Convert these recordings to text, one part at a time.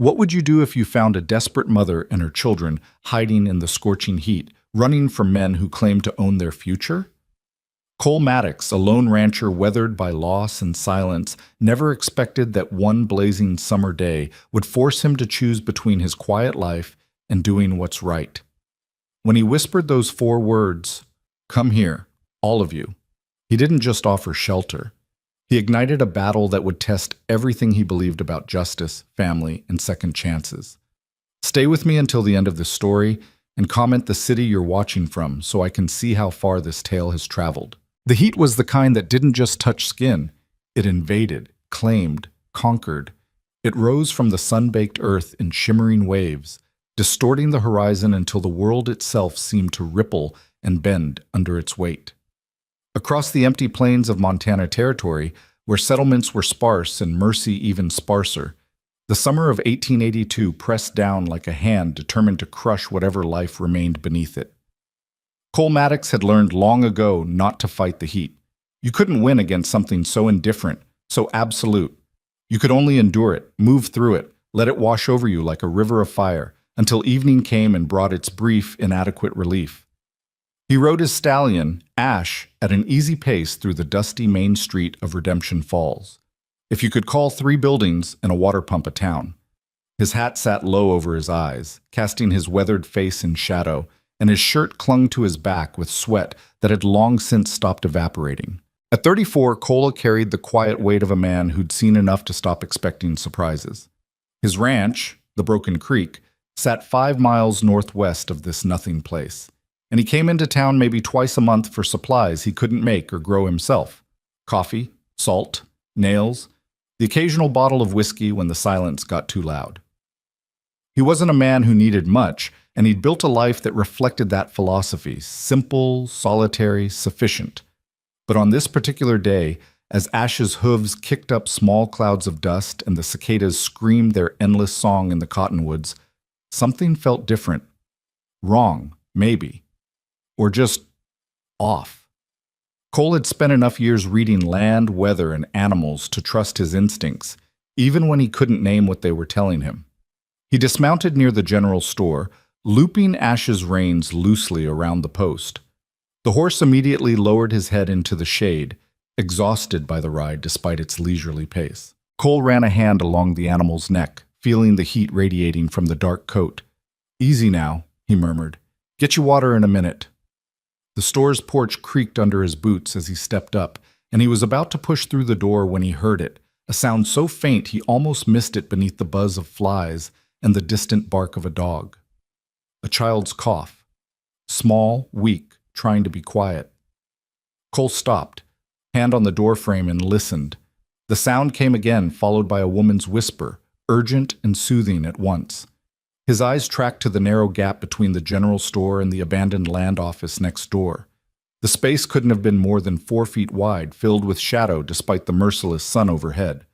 What would you do if you found a desperate mother and her children hiding in the scorching heat, running from men who claimed to own their future? Cole Maddox, a lone rancher weathered by loss and silence, never expected that one blazing summer day would force him to choose between his quiet life and doing what's right. When he whispered those four words, "Come here, all of you," he didn't just offer shelter. He ignited a battle that would test everything he believed about justice, family, and second chances. Stay with me until the end of this story and comment the city you're watching from so I can see how far this tale has traveled. The heat was the kind that didn't just touch skin. It invaded, claimed, conquered. It rose from the sun-baked earth in shimmering waves, distorting the horizon until the world itself seemed to ripple and bend under its weight. Across the empty plains of Montana Territory, where settlements were sparse and mercy even sparser, the summer of 1882 pressed down like a hand determined to crush whatever life remained beneath it. Cole Maddox had learned long ago not to fight the heat. You couldn't win against something so indifferent, so absolute. You could only endure it, move through it, let it wash over you like a river of fire, until evening came and brought its brief, inadequate relief. He rode his stallion, Ash, at an easy pace through the dusty main street of Redemption Falls. If you could call 3 buildings and a water pump a town. His hat sat low over his eyes, casting his weathered face in shadow, and his shirt clung to his back with sweat that had long since stopped evaporating. At 34, Cole carried the quiet weight of a man who'd seen enough to stop expecting surprises. His ranch, the Broken Creek, sat 5 miles northwest of this nothing place, and he came into town maybe twice a month for supplies he couldn't make or grow himself. Coffee, salt, nails, the occasional bottle of whiskey when the silence got too loud. He wasn't a man who needed much, and he'd built a life that reflected that philosophy, simple, solitary, sufficient. But on this particular day, as Ash's hooves kicked up small clouds of dust and the cicadas screamed their endless song in the cottonwoods, something felt different. Wrong, maybe. Or just off. Cole had spent enough years reading land, weather, and animals to trust his instincts, even when he couldn't name what they were telling him. He dismounted near the general store, looping Ash's reins loosely around the post. The horse immediately lowered his head into the shade, exhausted by the ride despite its leisurely pace. Cole ran a hand along the animal's neck, feeling the heat radiating from the dark coat. "Easy now," he murmured. "Get you water in a minute." The store's porch creaked under his boots as he stepped up, and he was about to push through the door when he heard it, a sound so faint he almost missed it beneath the buzz of flies and the distant bark of a dog. A child's cough. Small, weak, trying to be quiet. Cole stopped, hand on the doorframe, and listened. The sound came again, followed by a woman's whisper, urgent and soothing at once. His eyes tracked to the narrow gap between the general store and the abandoned land office next door. The space couldn't have been more than 4 feet wide, filled with shadow despite the merciless sun overhead.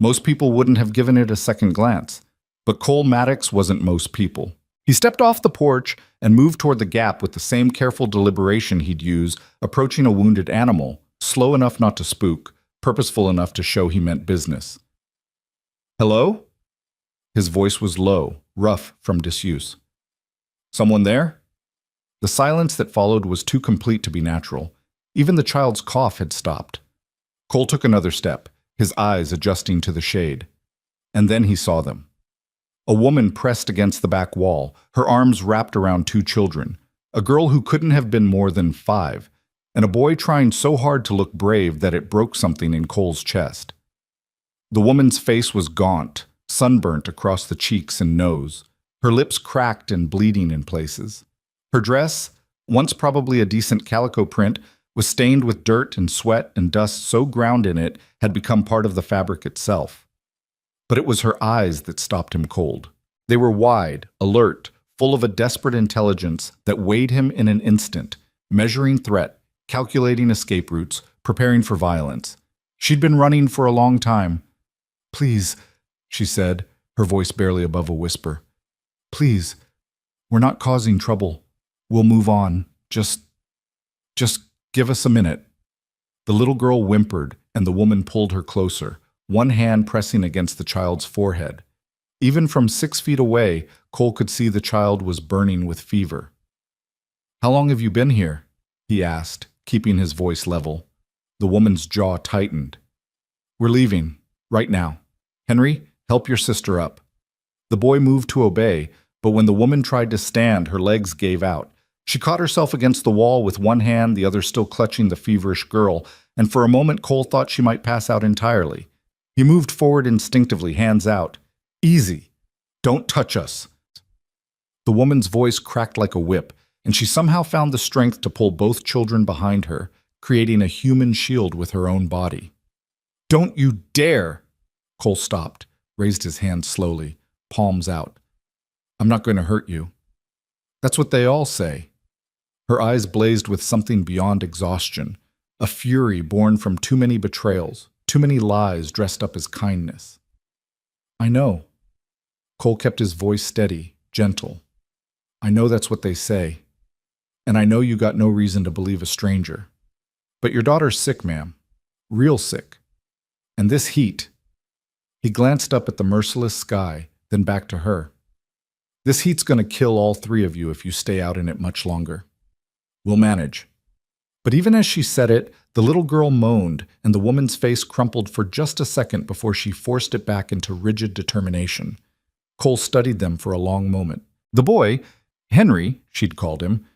Most people wouldn't have given it a second glance, but Cole Maddox wasn't most people. He stepped off the porch and moved toward the gap with the same careful deliberation he'd use approaching a wounded animal, slow enough not to spook, purposeful enough to show he meant business. "Hello?" His voice was low, rough from disuse. "Someone there?" The silence that followed was too complete to be natural. Even the child's cough had stopped. Cole took another step, his eyes adjusting to the shade. And then he saw them. A woman pressed against the back wall, her arms wrapped around 2 children, a girl who couldn't have been more than 5, and a boy trying so hard to look brave that it broke something in Cole's chest. The woman's face was gaunt, sunburnt across the cheeks and nose, her lips cracked and bleeding in places. Her dress, once probably a decent calico print, was stained with dirt and sweat and dust so ground in it had become part of the fabric itself. But it was her eyes that stopped him cold. They were wide, alert, full of a desperate intelligence that weighed him in an instant, measuring threat, calculating escape routes, preparing for violence. She'd been running for a long time. "Please," she said, her voice barely above a whisper. "Please, we're not causing trouble. We'll move on. Just give us a minute." The little girl whimpered, and the woman pulled her closer, one hand pressing against the child's forehead. Even from 6 feet away, Cole could see the child was burning with fever. "How long have you been here?" he asked, keeping his voice level. The woman's jaw tightened. "We're leaving, right now. Henry, help your sister up." The boy moved to obey, but when the woman tried to stand, her legs gave out. She caught herself against the wall with one hand, the other still clutching the feverish girl, and for a moment Cole thought she might pass out entirely. He moved forward instinctively, hands out. "Easy. Don't touch us." The woman's voice cracked like a whip, and she somehow found the strength to pull both children behind her, creating a human shield with her own body. "Don't you dare!" Cole stopped, raised his hand slowly, palms out. "I'm not going to hurt you." "That's what they all say." Her eyes blazed with something beyond exhaustion, a fury born from too many betrayals, too many lies dressed up as kindness. "I know." Cole kept his voice steady, gentle. "I know that's what they say. And I know you got no reason to believe a stranger. But your daughter's sick, ma'am. Real sick. And this heat." He glanced up at the merciless sky, then back to her. "This heat's going to kill all three of you if you stay out in it much longer. We'll manage." But even as she said it, the little girl moaned, and the woman's face crumpled for just a second before she forced it back into rigid determination. Cole studied them for a long moment. The boy, Henry, she'd called him,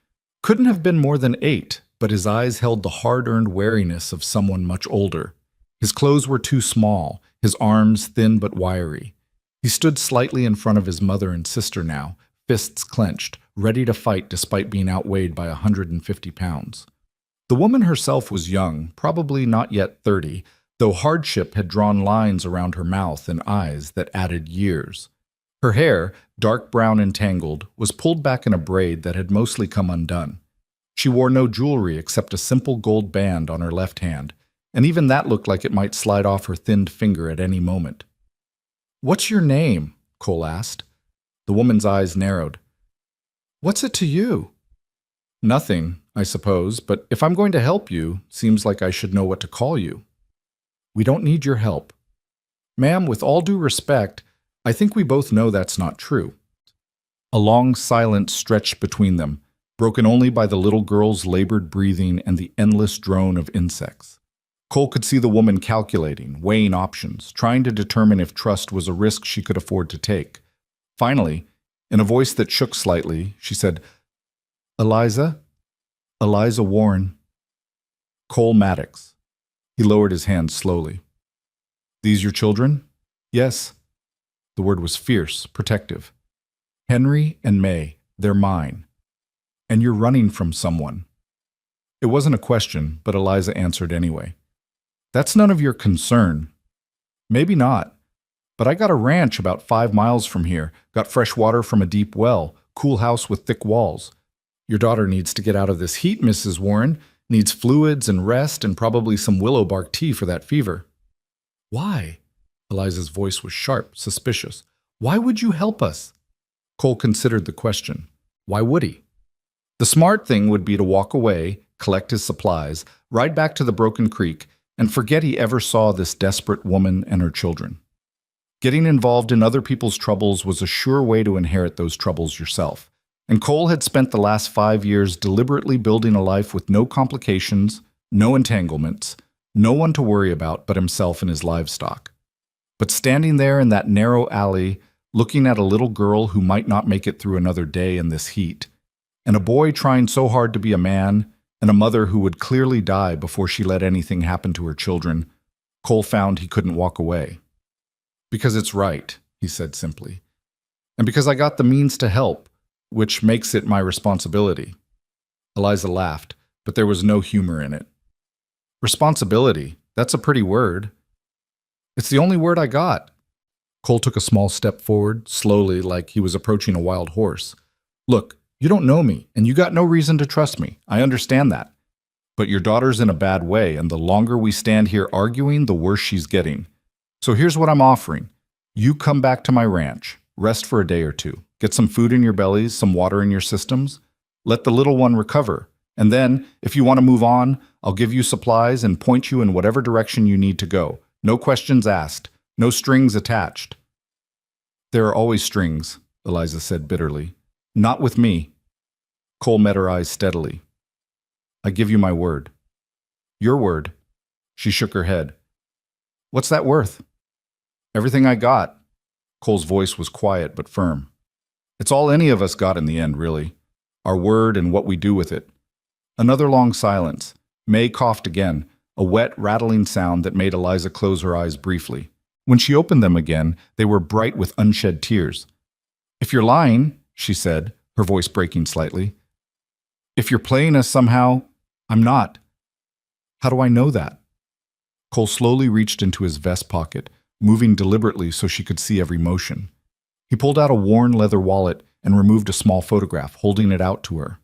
couldn't have been more than 8, but his eyes held the hard-earned wariness of someone much older. His clothes were too small, his arms thin but wiry. He stood slightly in front of his mother and sister now, fists clenched, ready to fight despite being outweighed by 150 pounds. The woman herself was young, probably not yet 30, though hardship had drawn lines around her mouth and eyes that added years. Her hair, dark brown and tangled, was pulled back in a braid that had mostly come undone. She wore no jewelry except a simple gold band on her left hand, and even that looked like it might slide off her thinned finger at any moment. "What's your name?" Cole asked. The woman's eyes narrowed. "What's it to you?" "Nothing, I suppose, but if I'm going to help you, seems like I should know what to call you." "We don't need your help." "Ma'am, with all due respect, I think we both know that's not true." A long silence stretched between them, broken only by the little girl's labored breathing and the endless drone of insects. Cole could see the woman calculating, weighing options, trying to determine if trust was a risk she could afford to take. Finally, in a voice that shook slightly, she said, "Eliza? Eliza Warren." "Cole Maddox." He lowered his hand slowly. "These your children?" "Yes." The word was fierce, protective. "Henry and May, they're mine. And you're running from someone." It wasn't a question, but Eliza answered anyway. "That's none of your concern." "Maybe not. But I got a ranch about 5 miles from here, got fresh water from a deep well, cool house with thick walls. Your daughter needs to get out of this heat, Mrs. Warren, needs fluids and rest and probably some willow bark tea for that fever." "Why?" Eliza's voice was sharp, suspicious. "Why would you help us?" Cole considered the question. Why would he? The smart thing would be to walk away, collect his supplies, ride back to the broken creek, and forget he ever saw this desperate woman and her children. Getting involved in other people's troubles was a sure way to inherit those troubles yourself. And Cole had spent the last 5 years deliberately building a life with no complications, no entanglements, no one to worry about but himself and his livestock. But standing there in that narrow alley, looking at a little girl who might not make it through another day in this heat, and a boy trying so hard to be a man, and a mother who would clearly die before she let anything happen to her children, Cole found he couldn't walk away. "Because it's right," he said simply. "And because I got the means to help, which makes it my responsibility." Eliza laughed, but there was no humor in it. "Responsibility, that's a pretty word." "It's the only word I got." Cole took a small step forward, slowly, like he was approaching a wild horse. "Look, you don't know me, and you got no reason to trust me. I understand that. But your daughter's in a bad way, and the longer we stand here arguing, the worse she's getting. So here's what I'm offering. You come back to my ranch, rest for a day or two, get some food in your bellies, some water in your systems, let the little one recover, and then, if you want to move on, I'll give you supplies and point you in whatever direction you need to go. No questions asked, no strings attached." There are always strings, Eliza said bitterly. Not with me. Cole met her eyes steadily. I give you my word. Your word. She shook her head. What's that worth? Everything I got. Cole's voice was quiet but firm. It's all any of us got in the end, really. Our word and what we do with it. Another long silence. May coughed again, a wet, rattling sound that made Eliza close her eyes briefly. When she opened them again, they were bright with unshed tears. If you're lying, she said, her voice breaking slightly. If you're playing us somehow, I'm not. How do I know that? Cole slowly reached into his vest pocket, moving deliberately so she could see every motion. He pulled out a worn leather wallet and removed a small photograph, holding it out to her.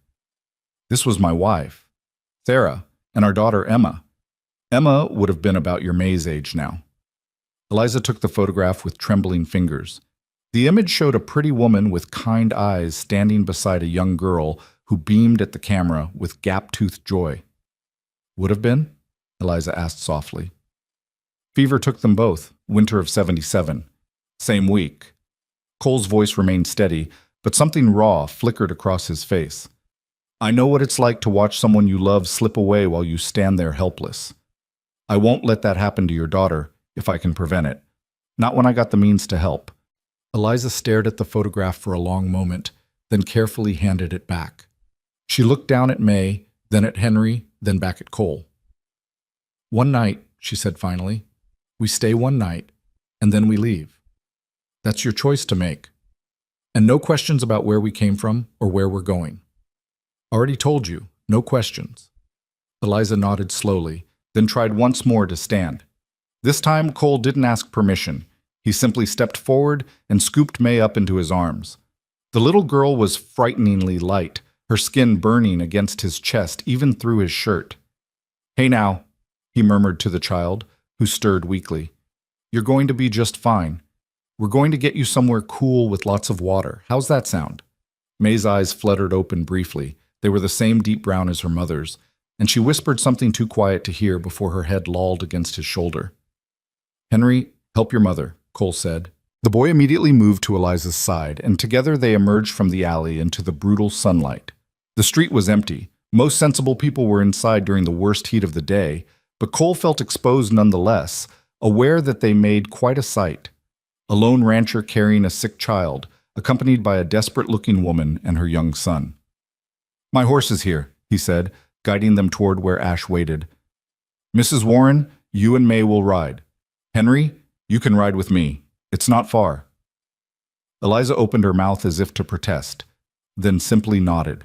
This was my wife, Sarah, and our daughter Emma. Emma would have been about your May's age now. Eliza took the photograph with trembling fingers. The image showed a pretty woman with kind eyes standing beside a young girl who beamed at the camera with gap-toothed joy. Would have been? Eliza asked softly. Fever took them both, winter of '77. Same week. Cole's voice remained steady, but something raw flickered across his face. I know what it's like to watch someone you love slip away while you stand there helpless. I won't let that happen to your daughter, if I can prevent it. Not when I got the means to help. Eliza stared at the photograph for a long moment, then carefully handed it back. She looked down at May, then at Henry, then back at Cole. One night, she said finally. We stay one night, and then we leave. That's your choice to make. And no questions about where we came from or where we're going. Already told you, no questions. Eliza nodded slowly, then tried once more to stand. This time, Cole didn't ask permission. He simply stepped forward and scooped May up into his arms. The little girl was frighteningly light, her skin burning against his chest, even through his shirt. Hey now, he murmured to the child, who stirred weakly. You're going to be just fine. We're going to get you somewhere cool with lots of water. How's that sound? May's eyes fluttered open briefly. They were the same deep brown as her mother's, and she whispered something too quiet to hear before her head lolled against his shoulder. Henry, help your mother, Cole said. The boy immediately moved to Eliza's side, and together they emerged from the alley into the brutal sunlight. The street was empty. Most sensible people were inside during the worst heat of the day, but Cole felt exposed nonetheless, aware that they made quite a sight. A lone rancher carrying a sick child, accompanied by a desperate-looking woman and her young son. My horse is here, he said, guiding them toward where Ash waited. Mrs. Warren, you and May will ride. Henry, you can ride with me. It's not far. Eliza opened her mouth as if to protest, then simply nodded.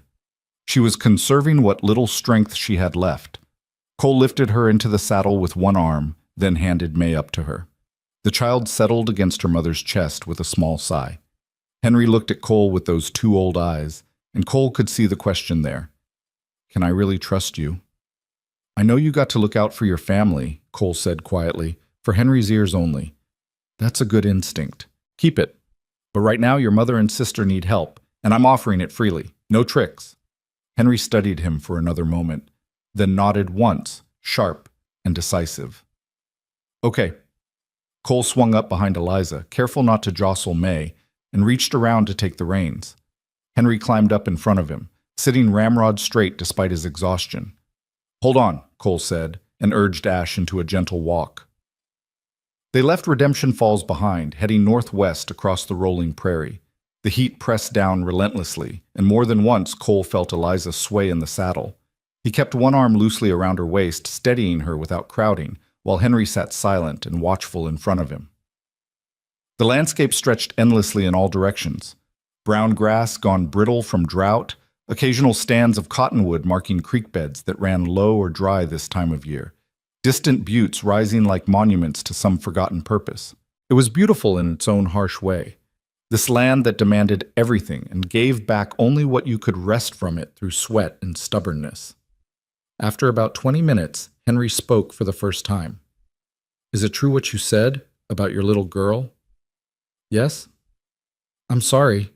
She was conserving what little strength she had left. Cole lifted her into the saddle with one arm, then handed May up to her. The child settled against her mother's chest with a small sigh. Henry looked at Cole with those two old eyes, and Cole could see the question there. Can I really trust you? I know you got to look out for your family, Cole said quietly, for Henry's ears only. That's a good instinct. Keep it. But right now your mother and sister need help, and I'm offering it freely. No tricks. Henry studied him for another moment, then nodded once, sharp and decisive. Okay. Cole swung up behind Eliza, careful not to jostle May, and reached around to take the reins. Henry climbed up in front of him, sitting ramrod straight despite his exhaustion. Hold on, Cole said, and urged Ash into a gentle walk. They left Redemption Falls behind, heading northwest across the rolling prairie. The heat pressed down relentlessly, and more than once Cole felt Eliza sway in the saddle. He kept one arm loosely around her waist, steadying her without crowding, while Henry sat silent and watchful in front of him. The landscape stretched endlessly in all directions. Brown grass gone brittle from drought, occasional stands of cottonwood marking creek beds that ran low or dry this time of year, distant buttes rising like monuments to some forgotten purpose. It was beautiful in its own harsh way. This land that demanded everything and gave back only what you could wrest from it through sweat and stubbornness. After about 20 minutes, Henry spoke for the first time. Is it true what you said about your little girl? Yes? I'm sorry.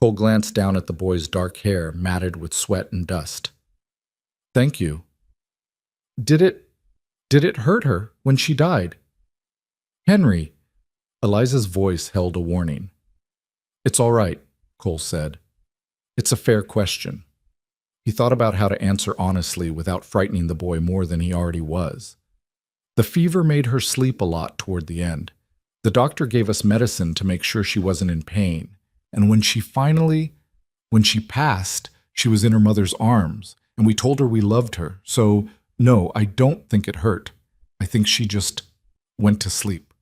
Cole glanced down at the boy's dark hair matted with sweat and dust. Thank you. Did it hurt her when she died? Henry, Eliza's voice held a warning. It's all right, Cole said. It's a fair question. He thought about how to answer honestly without frightening the boy more than he already was. The fever made her sleep a lot toward the end. The doctor gave us medicine to make sure she wasn't in pain, and when she passed, she was in her mother's arms, and we told her we loved her. So, no, I don't think it hurt. I think she just went to sleep.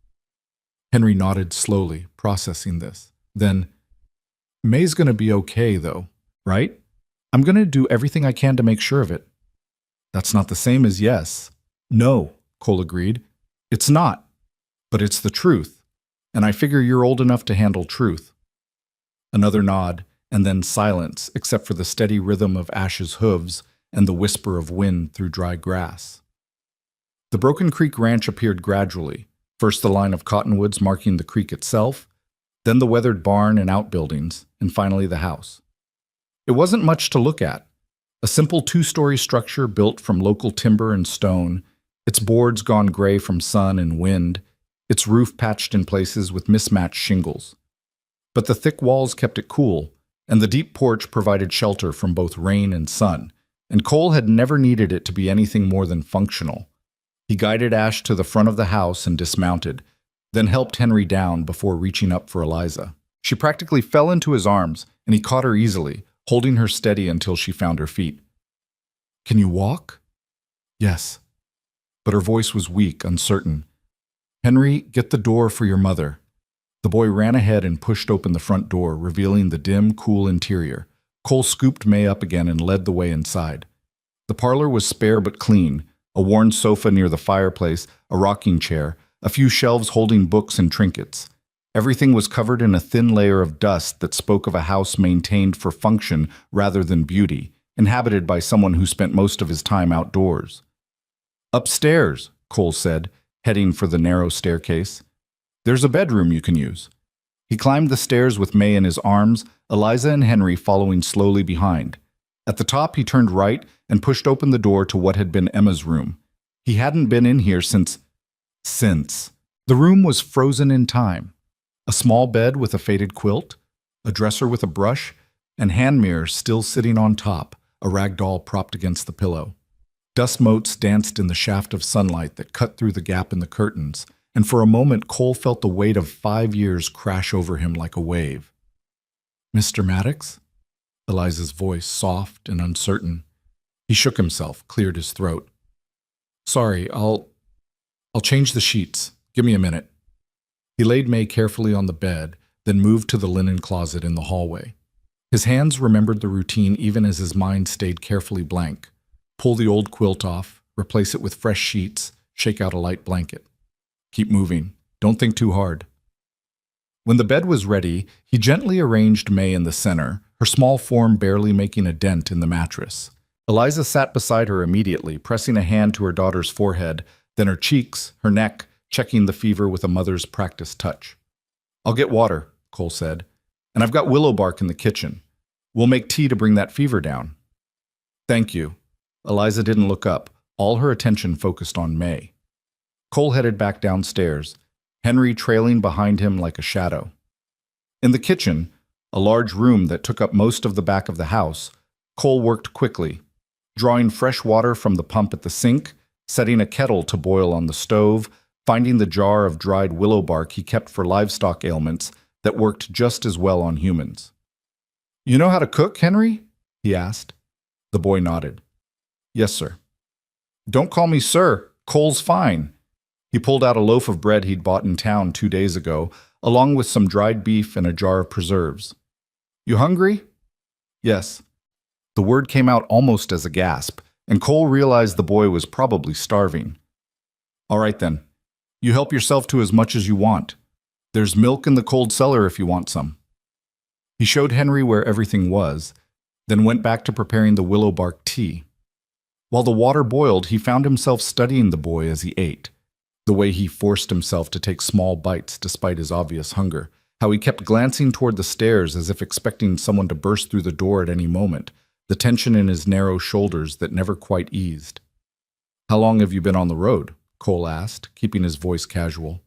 Henry nodded slowly, processing this. Then, May's going to be okay, though, right? I'm going to do everything I can to make sure of it. That's not the same as yes. No, Cole agreed. It's not, but it's the truth, and I figure you're old enough to handle truth. Another nod, and then silence, except for the steady rhythm of Ash's hooves and the whisper of wind through dry grass. The Broken Creek Ranch appeared gradually, first the line of cottonwoods marking the creek itself, then the weathered barn and outbuildings, and finally the house. It wasn't much to look at. A simple two-story structure built from local timber and stone, its boards gone gray from sun and wind, its roof patched in places with mismatched shingles. But the thick walls kept it cool, and the deep porch provided shelter from both rain and sun, and Cole had never needed it to be anything more than functional. He guided Ash to the front of the house and dismounted, then helped Henry down before reaching up for Eliza. She practically fell into his arms, and he caught her easily, holding her steady until she found her feet. Can you walk? Yes. But her voice was weak, uncertain. Henry, get the door for your mother. The boy ran ahead and pushed open the front door, revealing the dim, cool interior. Cole scooped May up again and led the way inside. The parlor was spare but clean, a worn sofa near the fireplace, a rocking chair, a few shelves holding books and trinkets. Everything was covered in a thin layer of dust that spoke of a house maintained for function rather than beauty, inhabited by someone who spent most of his time outdoors. Upstairs, Cole said, heading for the narrow staircase. There's a bedroom you can use. He climbed the stairs with May in his arms, Eliza and Henry following slowly behind. At the top, he turned right and pushed open the door to what had been Emma's room. He hadn't been in here since. The room was frozen in time. A small bed with a faded quilt, a dresser with a brush, and hand mirrors still sitting on top, a rag doll propped against the pillow. Dust motes danced in the shaft of sunlight that cut through the gap in the curtains, and for a moment Cole felt the weight of 5 years crash over him like a wave. Mr. Maddox? Eliza's voice soft and uncertain. He shook himself, cleared his throat. Sorry, I'll change the sheets. Give me a minute. He laid May carefully on the bed, then moved to the linen closet in the hallway. His hands remembered the routine even as his mind stayed carefully blank. Pull the old quilt off, replace it with fresh sheets, shake out a light blanket. Keep moving. Don't think too hard. When the bed was ready, he gently arranged May in the center, her small form barely making a dent in the mattress. Eliza sat beside her immediately, pressing a hand to her daughter's forehead, then her cheeks, her neck, checking the fever with a mother's practiced touch. I'll get water, Cole said, and I've got willow bark in the kitchen. We'll make tea to bring that fever down. Thank you. Eliza didn't look up, all her attention focused on May. Cole headed back downstairs, Henry trailing behind him like a shadow. In the kitchen, a large room that took up most of the back of the house, Cole worked quickly, drawing fresh water from the pump at the sink, setting a kettle to boil on the stove, finding the jar of dried willow bark he kept for livestock ailments that worked just as well on humans. You know how to cook, Henry? He asked. The boy nodded. Yes, sir. Don't call me sir. Cole's fine. He pulled out a loaf of bread he'd bought in town 2 days ago, along with some dried beef and a jar of preserves. You hungry? Yes. The word came out almost as a gasp, and Cole realized the boy was probably starving. All right then. You help yourself to as much as you want. There's milk in the cold cellar if you want some. He showed Henry where everything was, then went back to preparing the willow bark tea. While the water boiled, he found himself studying the boy as he ate, the way he forced himself to take small bites despite his obvious hunger, how he kept glancing toward the stairs as if expecting someone to burst through the door at any moment, the tension in his narrow shoulders that never quite eased. How long have you been on the road? Cole asked, keeping his voice casual.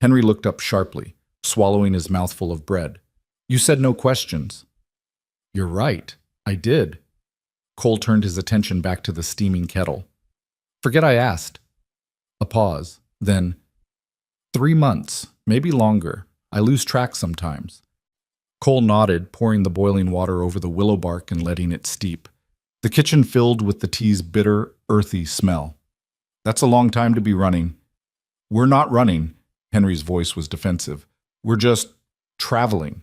Henry looked up sharply, swallowing his mouthful of bread. You said no questions. You're right. I did. Cole turned his attention back to the steaming kettle. Forget I asked. A pause. Then, 3 months, maybe longer. I lose track sometimes. Cole nodded, pouring the boiling water over the willow bark and letting it steep. The kitchen filled with the tea's bitter, earthy smell. That's a long time to be running. We're not running. Henry's voice was defensive. We're just traveling.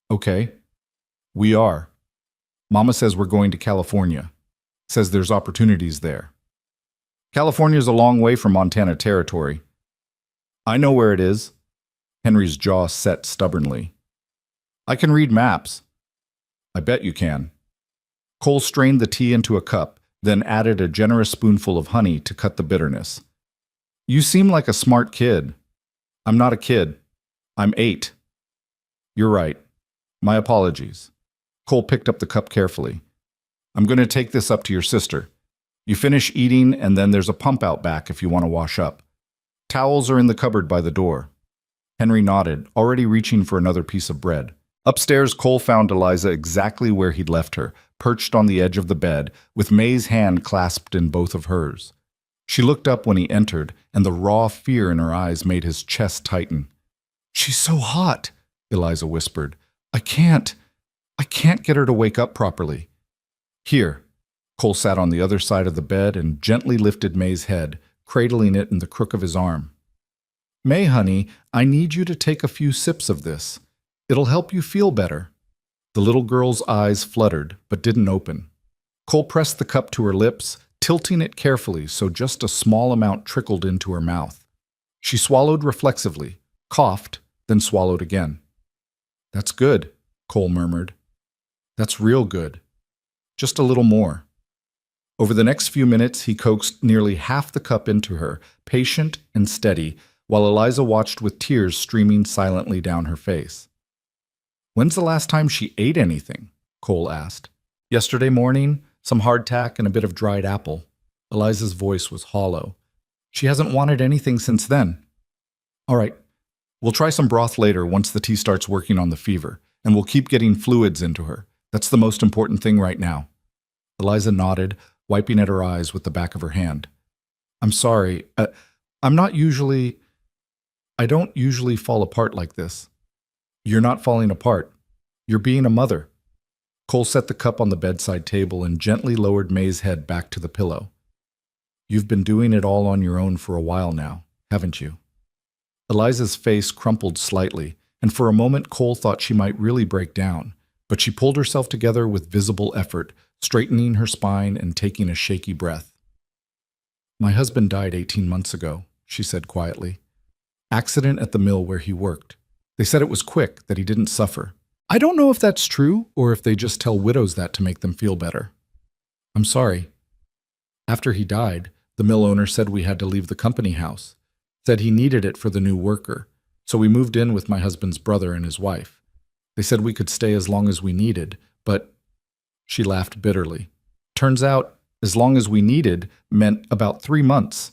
Okay. We are. Mama says we're going to California. Says there's opportunities there. California's a long way from Montana territory. I know where it is. Henry's jaw set stubbornly. I can read maps. I bet you can. Cole strained the tea into a cup, then added a generous spoonful of honey to cut the bitterness. You seem like a smart kid. I'm not a kid. I'm 8. You're right. My apologies. Cole picked up the cup carefully. I'm going to take this up to your sister. You finish eating, and then there's a pump out back if you want to wash up. Towels are in the cupboard by the door. Henry nodded, already reaching for another piece of bread. Upstairs, Cole found Eliza exactly where he'd left her, perched on the edge of the bed, with May's hand clasped in both of hers. She looked up when he entered, and the raw fear in her eyes made his chest tighten. She's so hot, Eliza whispered. I can't get her to wake up properly. Here. Cole sat on the other side of the bed and gently lifted May's head, cradling it in the crook of his arm. May, honey, I need you to take a few sips of this. It'll help you feel better. The little girl's eyes fluttered, but didn't open. Cole pressed the cup to her lips, tilting it carefully so just a small amount trickled into her mouth. She swallowed reflexively, coughed, then swallowed again. That's good, Cole murmured. That's real good. Just a little more. Over the next few minutes, he coaxed nearly half the cup into her, patient and steady, while Eliza watched with tears streaming silently down her face. When's the last time she ate anything? Cole asked. Yesterday morning, some hardtack and a bit of dried apple. Eliza's voice was hollow. She hasn't wanted anything since then. All right, we'll try some broth later once the tea starts working on the fever, and we'll keep getting fluids into her. That's the most important thing right now. Eliza nodded, wiping at her eyes with the back of her hand. I'm sorry. I don't usually fall apart like this. You're not falling apart. You're being a mother. Cole set the cup on the bedside table and gently lowered May's head back to the pillow. You've been doing it all on your own for a while now, haven't you? Eliza's face crumpled slightly, and for a moment Cole thought she might really break down, but she pulled herself together with visible effort, straightening her spine and taking a shaky breath. My husband died 18 months ago, she said quietly. Accident at the mill where he worked. They said it was quick, that he didn't suffer. I don't know if that's true or if they just tell widows that to make them feel better. I'm sorry. After he died, the mill owner said we had to leave the company house. Said he needed it for the new worker, so we moved in with my husband's brother and his wife. They said we could stay as long as we needed, but... She laughed bitterly. Turns out, as long as we needed meant about 3 months.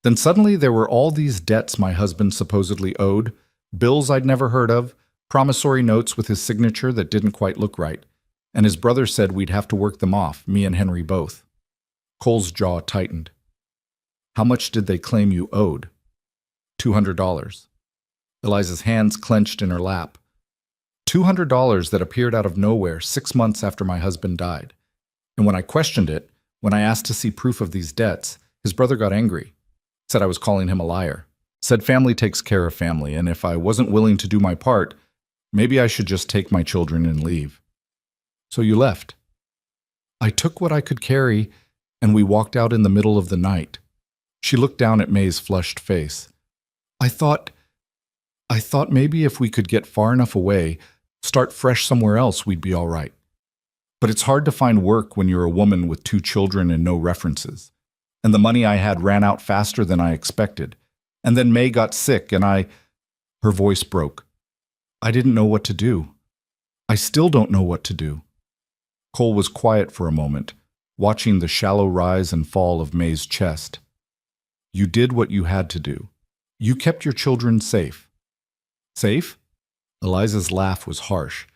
Then suddenly there were all these debts my husband supposedly owed, bills I'd never heard of, promissory notes with his signature that didn't quite look right, and his brother said we'd have to work them off, me and Henry both. Cole's jaw tightened. How much did they claim you owed? $200. Eliza's hands clenched in her lap. $200 that appeared out of nowhere 6 months after my husband died. And when I questioned it, when I asked to see proof of these debts, his brother got angry. Said I was calling him a liar. Said family takes care of family, and if I wasn't willing to do my part, maybe I should just take my children and leave. So you left. I took what I could carry, and we walked out in the middle of the night. She looked down at May's flushed face. I thought maybe if we could get far enough away, start fresh somewhere else, we'd be all right. But it's hard to find work when you're a woman with 2 children and no references. And the money I had ran out faster than I expected. And then May got sick and Her voice broke. I didn't know what to do. I still don't know what to do. Cole was quiet for a moment, watching the shallow rise and fall of May's chest. You did what you had to do. You kept your children safe. Safe? Eliza's laugh was harsh.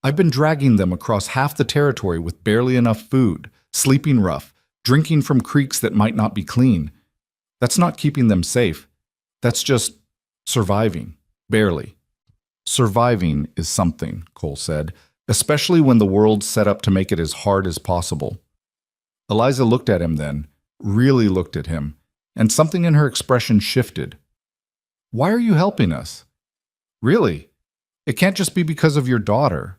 I've been dragging them across half the territory with barely enough food, sleeping rough, drinking from creeks that might not be clean. That's not keeping them safe. That's just surviving. Barely. Surviving is something, Cole said, especially when the world's set up to make it as hard as possible. Eliza looked at him then, really looked at him, and something in her expression shifted. Why are you helping us? Really? It can't just be because of your daughter.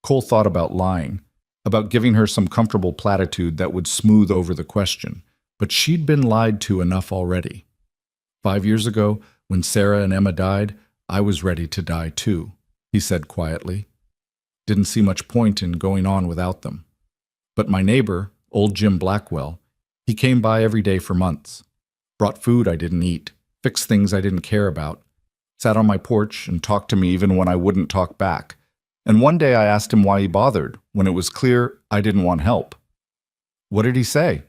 Cole thought about lying, about giving her some comfortable platitude that would smooth over the question, but she'd been lied to enough already. 5 years ago, when Sarah and Emma died, I was ready to die too, he said quietly. Didn't see much point in going on without them. But my neighbor, old Jim Blackwell, he came by every day for months. Brought food I didn't eat, fixed things I didn't care about, sat on my porch and talked to me even when I wouldn't talk back. And one day I asked him why he bothered, when it was clear I didn't want help. What did he say?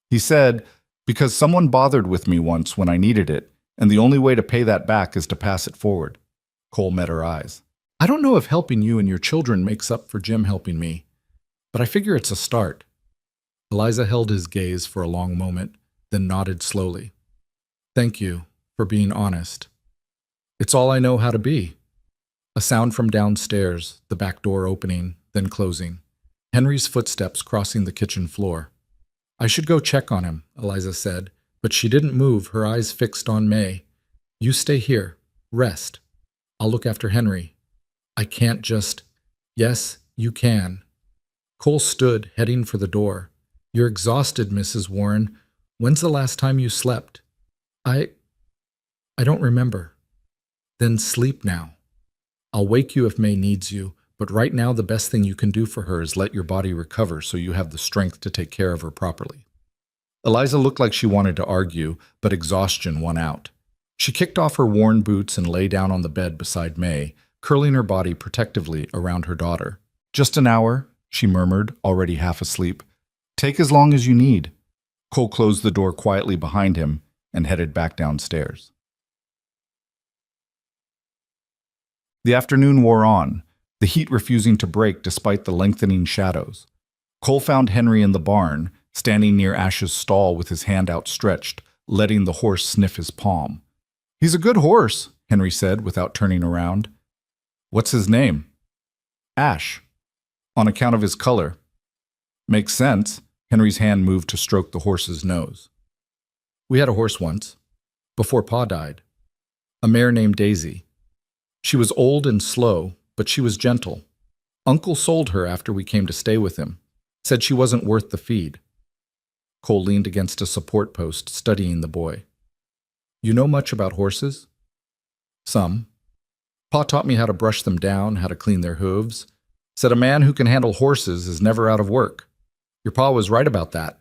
He said, because someone bothered with me once when I needed it, and the only way to pay that back is to pass it forward. Cole met her eyes. I don't know if helping you and your children makes up for Jim helping me, but I figure it's a start. Eliza held his gaze for a long moment, then nodded slowly. Thank you for being honest. It's all I know how to be. A sound from downstairs, the back door opening, then closing. Henry's footsteps crossing the kitchen floor. I should go check on him, Eliza said, but she didn't move, her eyes fixed on May. You stay here. Rest. I'll look after Henry. I can't just... Yes, you can. Cole stood, heading for the door. You're exhausted, Mrs. Warren. When's the last time you slept? I don't remember. Then sleep now. I'll wake you if May needs you, but right now the best thing you can do for her is let your body recover so you have the strength to take care of her properly. Eliza looked like she wanted to argue, but exhaustion won out. She kicked off her worn boots and lay down on the bed beside May, curling her body protectively around her daughter. Just an hour, she murmured, already half asleep. Take as long as you need. Cole closed the door quietly behind him and headed back downstairs. The afternoon wore on, the heat refusing to break despite the lengthening shadows. Cole found Henry in the barn, standing near Ash's stall with his hand outstretched, letting the horse sniff his palm. He's a good horse, Henry said without turning around. What's his name? Ash. On account of his color. Makes sense. Henry's hand moved to stroke the horse's nose. We had a horse once, before Pa died. A mare named Daisy. She was old and slow, but she was gentle. Uncle sold her after we came to stay with him. Said she wasn't worth the feed. Cole leaned against a support post, studying the boy. You know much about horses? Some. Pa taught me how to brush them down, how to clean their hooves. Said a man who can handle horses is never out of work. Your pa was right about that.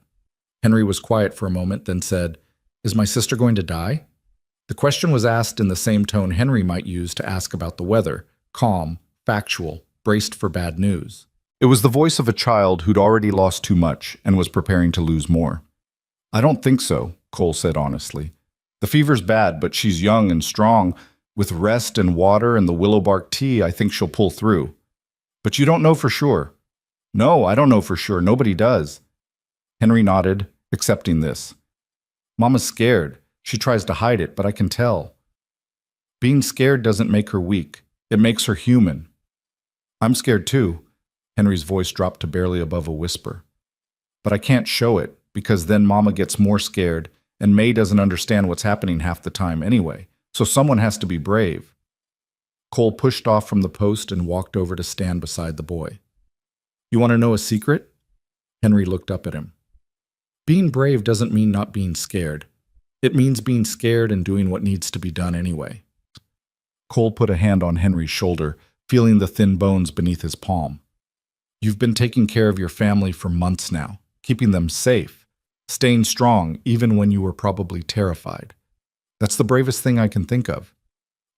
Henry was quiet for a moment, then said, Is my sister going to die? The question was asked in the same tone Henry might use to ask about the weather, calm, factual, braced for bad news. It was the voice of a child who'd already lost too much and was preparing to lose more. I don't think so, Cole said honestly. The fever's bad, but she's young and strong. With rest and water and the willow bark tea, I think she'll pull through. But you don't know for sure. No, I don't know for sure. Nobody does. Henry nodded, accepting this. Mama's scared. She tries to hide it, but I can tell. Being scared doesn't make her weak. It makes her human. I'm scared too. Henry's voice dropped to barely above a whisper. But I can't show it, because then Mama gets more scared, and May doesn't understand what's happening half the time anyway, so someone has to be brave. Cole pushed off from the post and walked over to stand beside the boy. You want to know a secret? Henry looked up at him. Being brave doesn't mean not being scared. It means being scared and doing what needs to be done anyway. Cole put a hand on Henry's shoulder, feeling the thin bones beneath his palm. You've been taking care of your family for months now, keeping them safe, staying strong even when you were probably terrified. That's the bravest thing I can think of.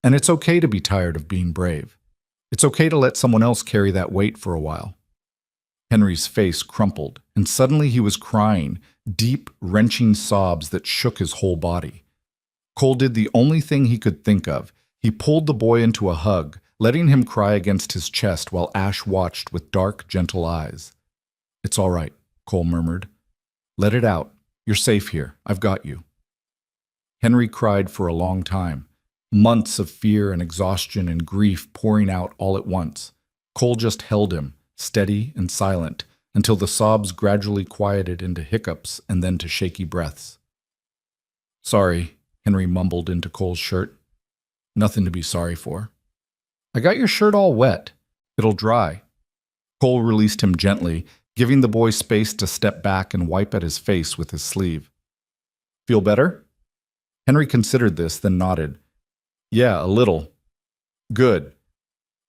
And it's okay to be tired of being brave. It's okay to let someone else carry that weight for a while. Henry's face crumpled, and suddenly he was crying, deep, wrenching sobs that shook his whole body. Cole did the only thing he could think of. He pulled the boy into a hug, letting him cry against his chest while Ash watched with dark, gentle eyes. "It's all right," Cole murmured. "Let it out. You're safe here. I've got you." Henry cried for a long time, months of fear and exhaustion and grief pouring out all at once. Cole just held him, steady and silent, until the sobs gradually quieted into hiccups and then to shaky breaths. "Sorry," Henry mumbled into Cole's shirt. "Nothing to be sorry for." "I got your shirt all wet. It'll dry." Cole released him gently, giving the boy space to step back and wipe at his face with his sleeve. "Feel better?" Henry considered this, then nodded. "Yeah, a little." "Good.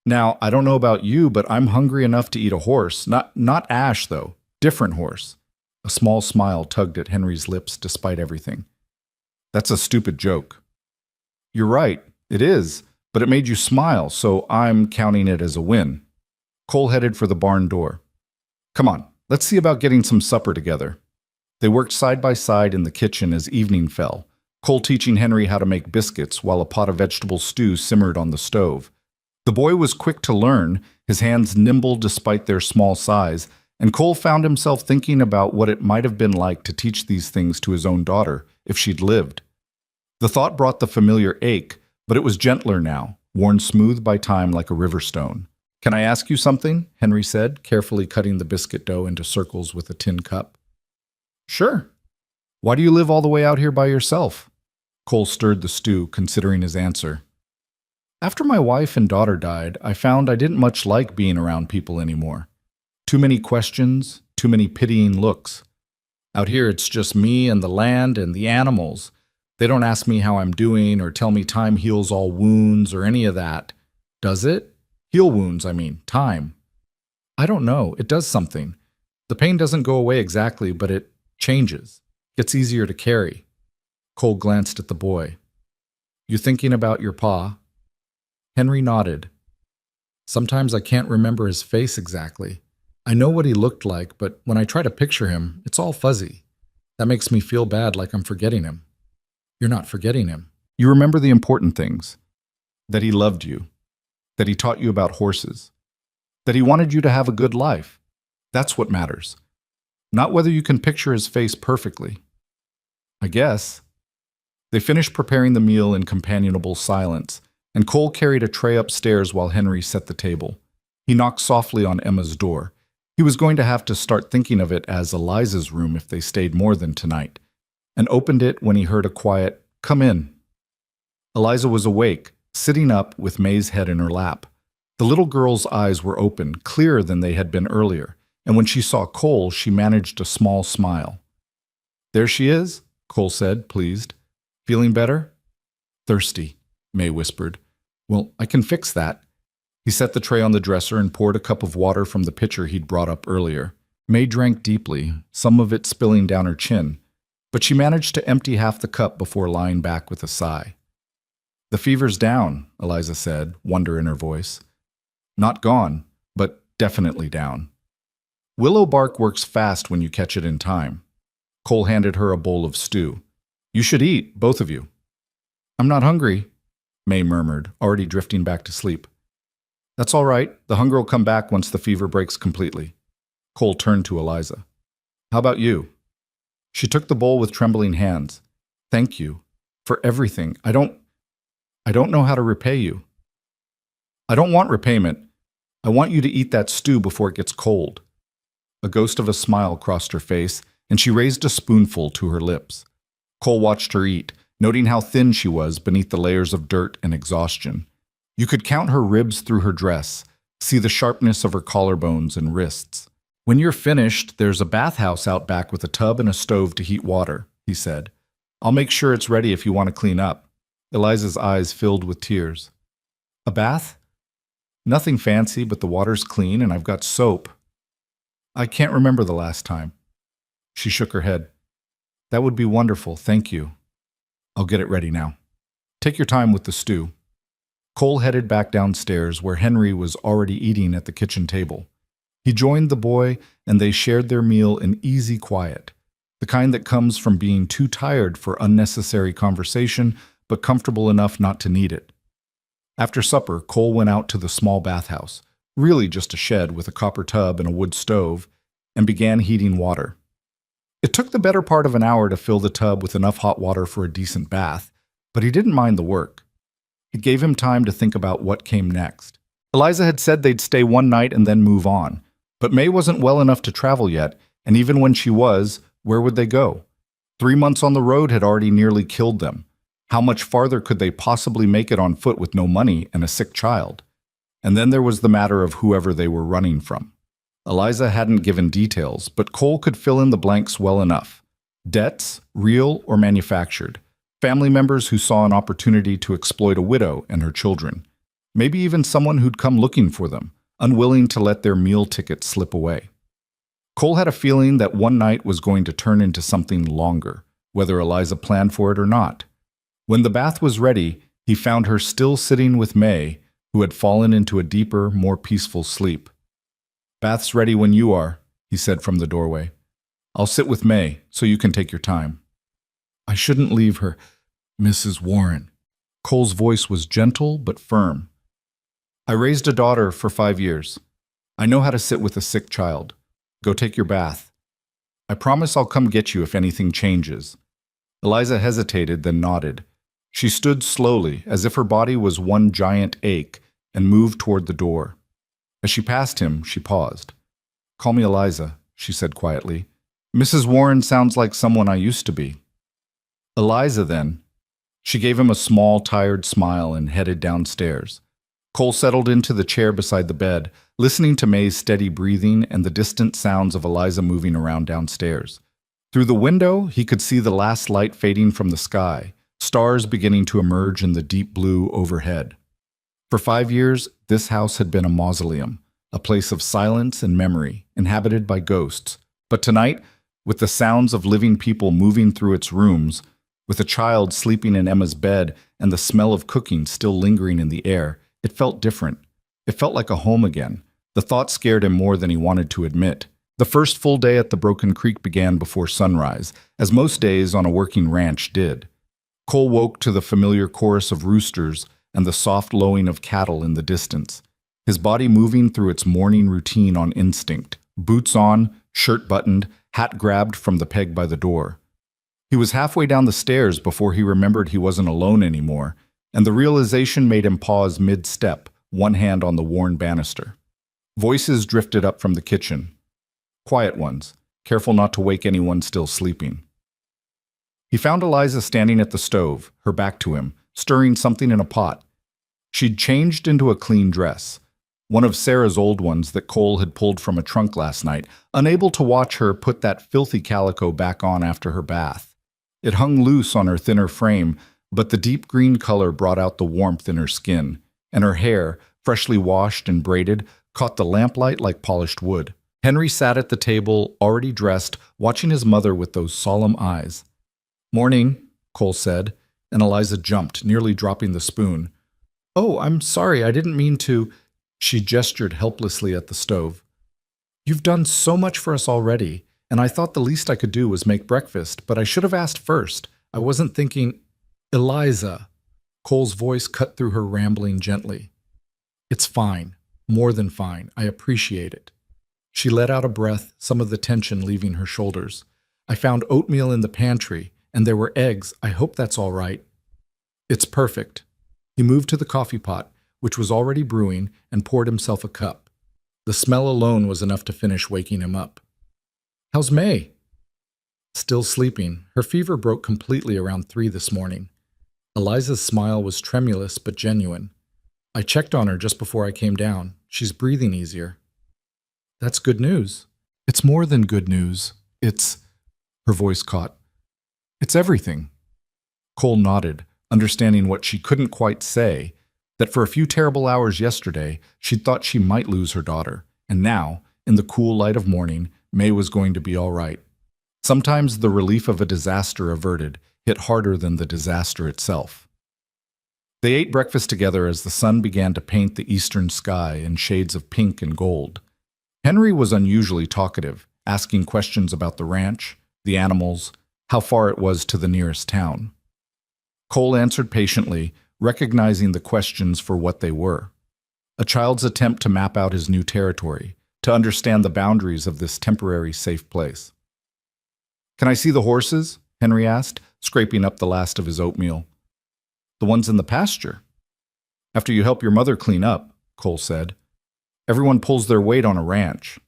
Now, I don't know about you, but I'm hungry enough to eat a horse. Not Ash, though. Different horse." A small smile tugged at Henry's lips despite everything. "That's a stupid joke." "You're right. It is. But it made you smile, so I'm counting it as a win." Cole headed for the barn door. "Come on, let's see about getting some supper together." They worked side by side in the kitchen as evening fell, Cole teaching Henry how to make biscuits while a pot of vegetable stew simmered on the stove. The boy was quick to learn, his hands nimble despite their small size, and Cole found himself thinking about what it might have been like to teach these things to his own daughter, if she'd lived. The thought brought the familiar ache, but it was gentler now, worn smooth by time like a river stone. "Can I ask you something?" Henry said, carefully cutting the biscuit dough into circles with a tin cup. "Sure. Why do you live all the way out here by yourself?" Cole stirred the stew, considering his answer. "After my wife and daughter died, I found I didn't much like being around people anymore. Too many questions, too many pitying looks. Out here it's just me and the land and the animals. They don't ask me how I'm doing or tell me time heals all wounds or any of that. Does it? Heal wounds, I mean, time. I don't know, it does something. The pain doesn't go away exactly, but it changes. Gets easier to carry." Cole glanced at the boy. "You thinking about your pa?" Henry nodded. "Sometimes I can't remember his face exactly. I know what he looked like, but when I try to picture him, it's all fuzzy. That makes me feel bad, like I'm forgetting him." "You're not forgetting him. You remember the important things. That he loved you. That he taught you about horses. That he wanted you to have a good life. That's what matters. Not whether you can picture his face perfectly." "I guess." They finished preparing the meal in companionable silence, and Cole carried a tray upstairs while Henry set the table. He knocked softly on Emma's door. He was going to have to start thinking of it as Eliza's room if they stayed more than tonight, and opened it when he heard a quiet, "Come in." Eliza was awake, sitting up with May's head in her lap. The little girl's eyes were open, clearer than they had been earlier, and when she saw Cole, she managed a small smile. "There she is," Cole said, pleased. "Feeling better?" "Thirsty," May whispered. "Well, I can fix that." He set the tray on the dresser and poured a cup of water from the pitcher he'd brought up earlier. May drank deeply, some of it spilling down her chin, but she managed to empty half the cup before lying back with a sigh. "The fever's down," Eliza said, wonder in her voice. "Not gone, but definitely down. Willow bark works fast when you catch it in time." Cole handed her a bowl of stew. "You should eat, both of you." "I'm not hungry," May murmured, already drifting back to sleep. "That's all right. The hunger will come back once the fever breaks completely." Cole turned to Eliza. "How about you?" She took the bowl with trembling hands. "Thank you. For everything. I don't know how to repay you." "I don't want repayment. I want you to eat that stew before it gets cold." A ghost of a smile crossed her face, and she raised a spoonful to her lips. Cole watched her eat, noting how thin she was beneath the layers of dirt and exhaustion. You could count her ribs through her dress, see the sharpness of her collarbones and wrists. "When you're finished, there's a bathhouse out back with a tub and a stove to heat water," he said. "I'll make sure it's ready if you want to clean up." Eliza's eyes filled with tears. "A bath?" "Nothing fancy, but the water's clean and I've got soap." "I can't remember the last time." She shook her head. "That would be wonderful, thank you." "I'll get it ready now. Take your time with the stew." Cole headed back downstairs where Henry was already eating at the kitchen table. He joined the boy and they shared their meal in easy quiet, the kind that comes from being too tired for unnecessary conversation but comfortable enough not to need it. After supper, Cole went out to the small bathhouse, really just a shed with a copper tub and a wood stove, and began heating water. It took the better part of an hour to fill the tub with enough hot water for a decent bath, but he didn't mind the work. It gave him time to think about what came next. Eliza had said they'd stay one night and then move on, but May wasn't well enough to travel yet, and even when she was, where would they go? 3 months on the road had already nearly killed them. How much farther could they possibly make it on foot with no money and a sick child? And then there was the matter of whoever they were running from. Eliza hadn't given details, but Cole could fill in the blanks well enough. Debts, real or manufactured. Family members who saw an opportunity to exploit a widow and her children. Maybe even someone who'd come looking for them, unwilling to let their meal ticket slip away. Cole had a feeling that one night was going to turn into something longer, whether Eliza planned for it or not. When the bath was ready, he found her still sitting with May, who had fallen into a deeper, more peaceful sleep. "Bath's ready when you are," he said from the doorway. "I'll sit with May, so you can take your time." "I shouldn't leave her, Mrs. Warren." Cole's voice was gentle but firm. "I raised a daughter for 5 years. I know how to sit with a sick child. Go take your bath. I promise I'll come get you if anything changes." Eliza hesitated, then nodded. She stood slowly, as if her body was one giant ache, and moved toward the door. As she passed him, she paused. "Call me Eliza," she said quietly. "Mrs. Warren sounds like someone I used to be." "Eliza, then." She gave him a small, tired smile and headed downstairs. Cole settled into the chair beside the bed, listening to May's steady breathing and the distant sounds of Eliza moving around downstairs. Through the window, he could see the last light fading from the sky, stars beginning to emerge in the deep blue overhead. For 5 years, this house had been a mausoleum, a place of silence and memory, inhabited by ghosts. But tonight, with the sounds of living people moving through its rooms, with a child sleeping in Emma's bed and the smell of cooking still lingering in the air, it felt different. It felt like a home again. The thought scared him more than he wanted to admit. The first full day at the Broken Creek began before sunrise, as most days on a working ranch did. Cole woke to the familiar chorus of roosters and the soft lowing of cattle in the distance, his body moving through its morning routine on instinct, boots on, shirt buttoned, hat grabbed from the peg by the door. He was halfway down the stairs before he remembered he wasn't alone anymore, and the realization made him pause mid-step, one hand on the worn banister. Voices drifted up from the kitchen. Quiet ones, careful not to wake anyone still sleeping. He found Eliza standing at the stove, her back to him, stirring something in a pot. She'd changed into a clean dress, one of Sarah's old ones that Cole had pulled from a trunk last night, unable to watch her put that filthy calico back on after her bath. It hung loose on her thinner frame, but the deep green color brought out the warmth in her skin, and her hair, freshly washed and braided, caught the lamplight like polished wood. Henry sat at the table, already dressed, watching his mother with those solemn eyes. "Morning," Cole said, and Eliza jumped, nearly dropping the spoon. "Oh, I'm sorry, I didn't mean to." She gestured helplessly at the stove. "You've done so much for us already, and I thought the least I could do was make breakfast, but I should have asked first. I wasn't thinking—" "Eliza," Cole's voice cut through her rambling gently. "It's fine, more than fine. I appreciate it." She let out a breath, some of the tension leaving her shoulders. "I found oatmeal in the pantry, and there were eggs. I hope that's all right." "It's perfect." He moved to the coffee pot, which was already brewing, and poured himself a cup. The smell alone was enough to finish waking him up. "How's May?" "Still sleeping. Her fever broke completely around 3 this morning." Eliza's smile was tremulous but genuine. "I checked on her just before I came down. She's breathing easier." "That's good news." "It's more than good news. It's—" Her voice caught. "It's everything." Cole nodded, understanding what she couldn't quite say, that for a few terrible hours yesterday, she'd thought she might lose her daughter, and now, in the cool light of morning, May was going to be all right. Sometimes the relief of a disaster averted hit harder than the disaster itself. They ate breakfast together as the sun began to paint the eastern sky in shades of pink and gold. Henry was unusually talkative, asking questions about the ranch, the animals, how far it was to the nearest town. Cole answered patiently, recognizing the questions for what they were. A child's attempt to map out his new territory, to understand the boundaries of this temporary safe place. "Can I see the horses?" Henry asked, scraping up the last of his oatmeal. "The ones in the pasture." "After you help your mother clean up," Cole said. "Everyone pulls their weight on a ranch."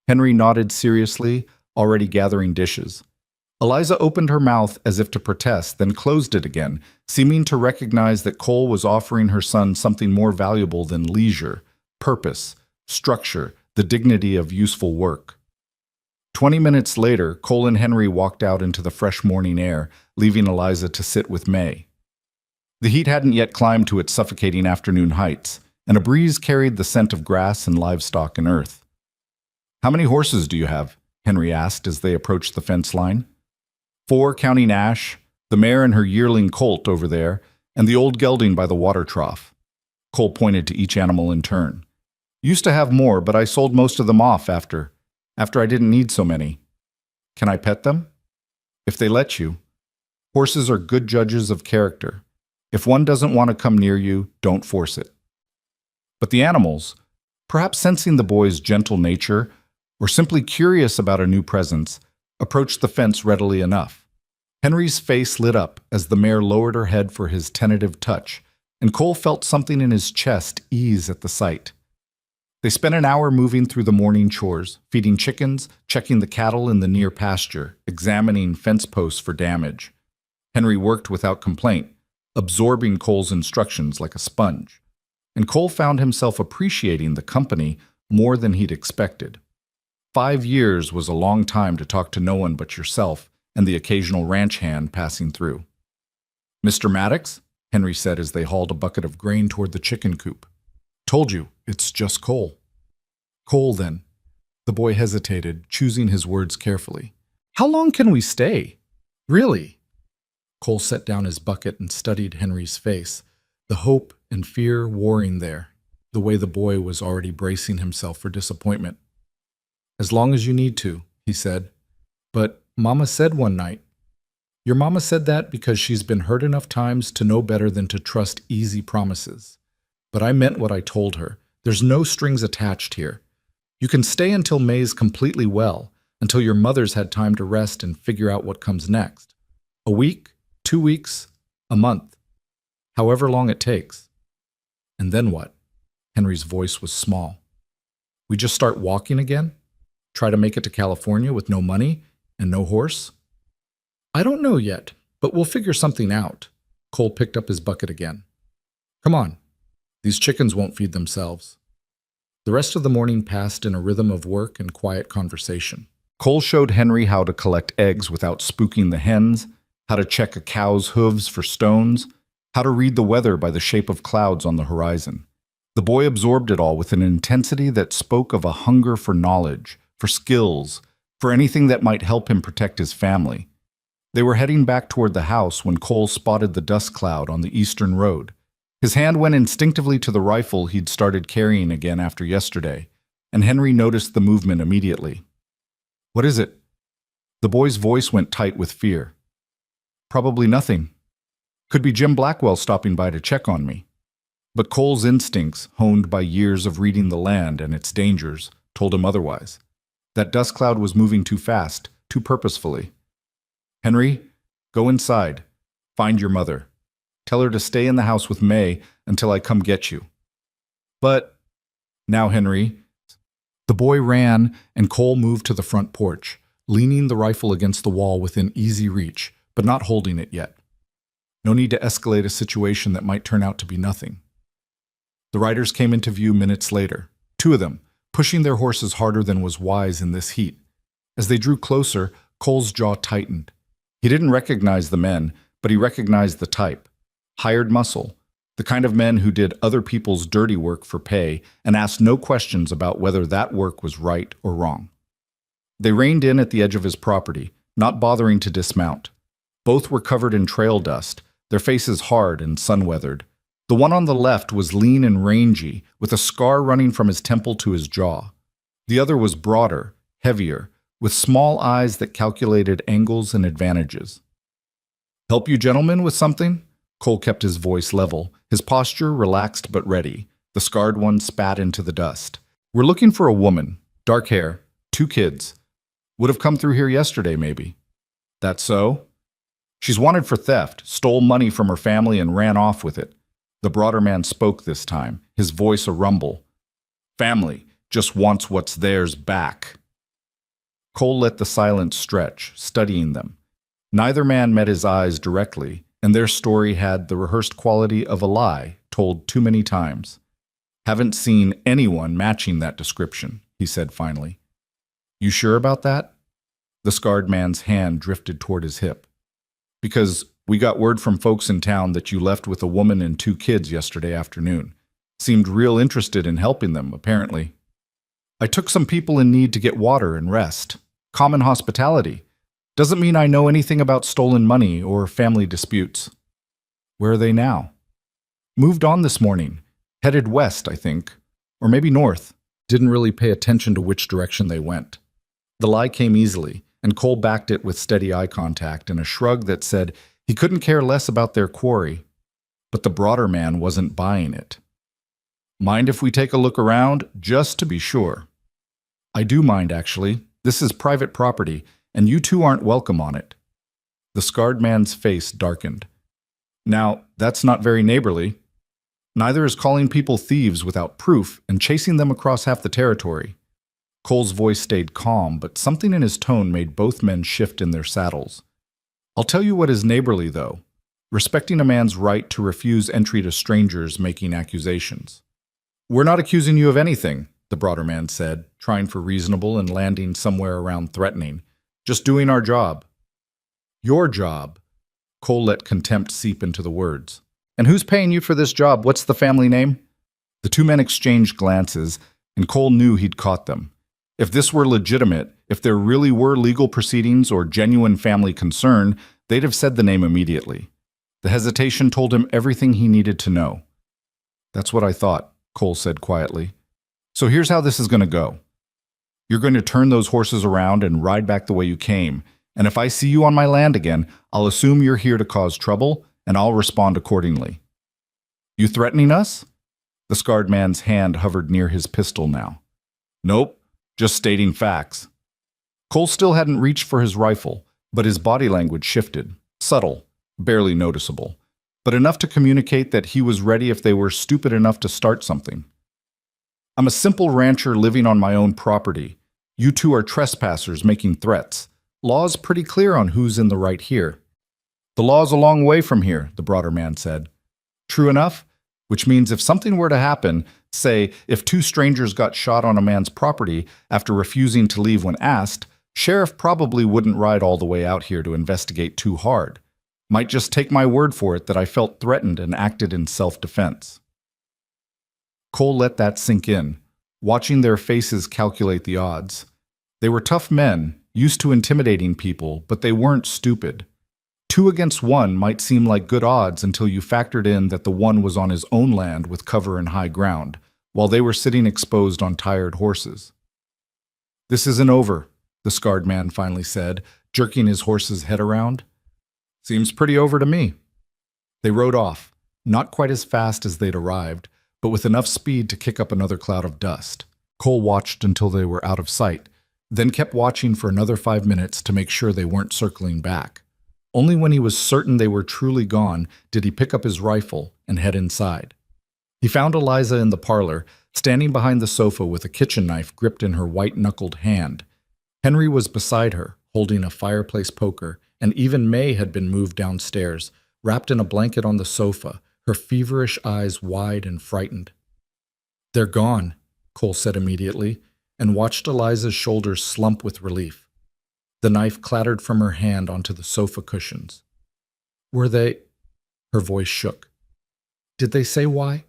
Henry nodded seriously, already gathering dishes. Eliza opened her mouth as if to protest, then closed it again, seeming to recognize that Cole was offering her son something more valuable than leisure, purpose, structure, the dignity of useful work. 20 minutes later, Cole and Henry walked out into the fresh morning air, leaving Eliza to sit with May. The heat hadn't yet climbed to its suffocating afternoon heights, and a breeze carried the scent of grass and livestock and earth. "How many horses do you have?" Henry asked as they approached the fence line. "4, counting Ash, the mare and her yearling colt over there, and the old gelding by the water trough." Cole pointed to each animal in turn. "Used to have more, but I sold most of them off after I didn't need so many." "Can I pet them?" "If they let you. Horses are good judges of character. If one doesn't want to come near you, don't force it." But the animals, perhaps sensing the boy's gentle nature, or simply curious about a new presence, approached the fence readily enough. Henry's face lit up as the mare lowered her head for his tentative touch, and Cole felt something in his chest ease at the sight. They spent an hour moving through the morning chores, feeding chickens, checking the cattle in the near pasture, examining fence posts for damage. Henry worked without complaint, absorbing Cole's instructions like a sponge, and Cole found himself appreciating the company more than he'd expected. 5 years was a long time to talk to no one but yourself and the occasional ranch hand passing through. "Mr. Maddox?" Henry said as they hauled a bucket of grain toward the chicken coop. "Told you, it's just Cole." "Cole, then." The boy hesitated, choosing his words carefully. "How long can we stay? Really?" Cole set down his bucket and studied Henry's face, the hope and fear warring there, the way the boy was already bracing himself for disappointment. "As long as you need to," he said. "But Mama said one night—" "Your Mama said that because she's been hurt enough times to know better than to trust easy promises. But I meant what I told her. There's no strings attached here. You can stay until May's completely well, until your mother's had time to rest and figure out what comes next. A week, 2 weeks, a month. However long it takes." "And then what?" Henry's voice was small. "We just start walking again? Try to make it to California with no money and no horse?" "I don't know yet, but we'll figure something out." Cole picked up his bucket again. "Come on. These chickens won't feed themselves." The rest of the morning passed in a rhythm of work and quiet conversation. Cole showed Henry how to collect eggs without spooking the hens, how to check a cow's hooves for stones, how to read the weather by the shape of clouds on the horizon. The boy absorbed it all with an intensity that spoke of a hunger for knowledge, for skills, for anything that might help him protect his family. They were heading back toward the house when Cole spotted the dust cloud on the eastern road. His hand went instinctively to the rifle he'd started carrying again after yesterday, and Henry noticed the movement immediately. "What is it?" The boy's voice went tight with fear. "Probably nothing. Could be Jim Blackwell stopping by to check on me." But Cole's instincts, honed by years of reading the land and its dangers, told him otherwise. That dust cloud was moving too fast, too purposefully. "Henry, go inside. Find your mother. Tell her to stay in the house with May until I come get you." "But—" "Now, Henry." The boy ran, and Cole moved to the front porch, leaning the rifle against the wall within easy reach, but not holding it yet. No need to escalate a situation that might turn out to be nothing. The riders came into view minutes later, 2 of them, pushing their horses harder than was wise in this heat. As they drew closer, Cole's jaw tightened. He didn't recognize the men, but he recognized the type. Hired muscle, the kind of men who did other people's dirty work for pay and asked no questions about whether that work was right or wrong. They reined in at the edge of his property, not bothering to dismount. Both were covered in trail dust, their faces hard and sun-weathered. The one on the left was lean and rangy, with a scar running from his temple to his jaw. The other was broader, heavier, with small eyes that calculated angles and advantages. Help you gentlemen with something? Cole kept his voice level, his posture relaxed but ready. The scarred one spat into the dust. We're looking for a woman, dark hair, 2 kids. Would have come through here yesterday, maybe. That so? She's wanted for theft, stole money from her family and ran off with it. The broader man spoke this time, his voice a rumble. Family just wants what's theirs back. Cole let the silence stretch, studying them. Neither man met his eyes directly, and their story had the rehearsed quality of a lie told too many times. Haven't seen anyone matching that description, he said finally. You sure about that? The scarred man's hand drifted toward his hip. Because we got word from folks in town that you left with a woman and 2 kids yesterday afternoon. Seemed real interested in helping them, apparently. I took some people in need to get water and rest. Common hospitality. Doesn't mean I know anything about stolen money or family disputes. Where are they now? Moved on this morning. Headed west, I think. Or maybe north. Didn't really pay attention to which direction they went. The lie came easily, and Cole backed it with steady eye contact and a shrug that said he couldn't care less about their quarry. But the broader man wasn't buying it. Mind if we take a look around, just to be sure? I do mind, actually. This is private property, and you 2 aren't welcome on it. The scarred man's face darkened. Now, that's not very neighborly. Neither is calling people thieves without proof and chasing them across half the territory. Cole's voice stayed calm, but something in his tone made both men shift in their saddles. I'll tell you what is neighborly, though. Respecting a man's right to refuse entry to strangers making accusations. We're not accusing you of anything, the broader man said, trying for reasonable and landing somewhere around threatening. Just doing our job. Your job. Cole let contempt seep into the words. And who's paying you for this job? What's the family name? The 2 men exchanged glances, and Cole knew he'd caught them. If this were legitimate, if there really were legal proceedings or genuine family concern, they'd have said the name immediately. The hesitation told him everything he needed to know. That's what I thought, Cole said quietly. So here's how this is going to go. You're going to turn those horses around and ride back the way you came, and if I see you on my land again, I'll assume you're here to cause trouble, and I'll respond accordingly. You threatening us? The scarred man's hand hovered near his pistol now. Nope, just stating facts. Cole still hadn't reached for his rifle, but his body language shifted, subtle, barely noticeable, but enough to communicate that he was ready if they were stupid enough to start something. I'm a simple rancher living on my own property. You 2 are trespassers making threats. Law's pretty clear on who's in the right here. The law's a long way from here, the broader man said. True enough, which means if something were to happen, say if 2 strangers got shot on a man's property after refusing to leave when asked, sheriff probably wouldn't ride all the way out here to investigate too hard. Might just take my word for it that I felt threatened and acted in self-defense. Cole let that sink in, watching their faces calculate the odds. They were tough men, used to intimidating people, but they weren't stupid. 2 against 1 might seem like good odds until you factored in that the one was on his own land with cover and high ground, while they were sitting exposed on tired horses. This isn't over, the scarred man finally said, jerking his horse's head around. Seems pretty over to me. They rode off, not quite as fast as they'd arrived, but with enough speed to kick up another cloud of dust. Cole watched until they were out of sight, then kept watching for another 5 minutes to make sure they weren't circling back. Only when he was certain they were truly gone did he pick up his rifle and head inside. He found Eliza in the parlor, standing behind the sofa with a kitchen knife gripped in her white-knuckled hand. Henry was beside her, holding a fireplace poker, and even May had been moved downstairs, wrapped in a blanket on the sofa, her feverish eyes wide and frightened. They're gone, Cole said immediately, and watched Eliza's shoulders slump with relief. The knife clattered from her hand onto the sofa cushions. Were they? Her voice shook. Did they say why?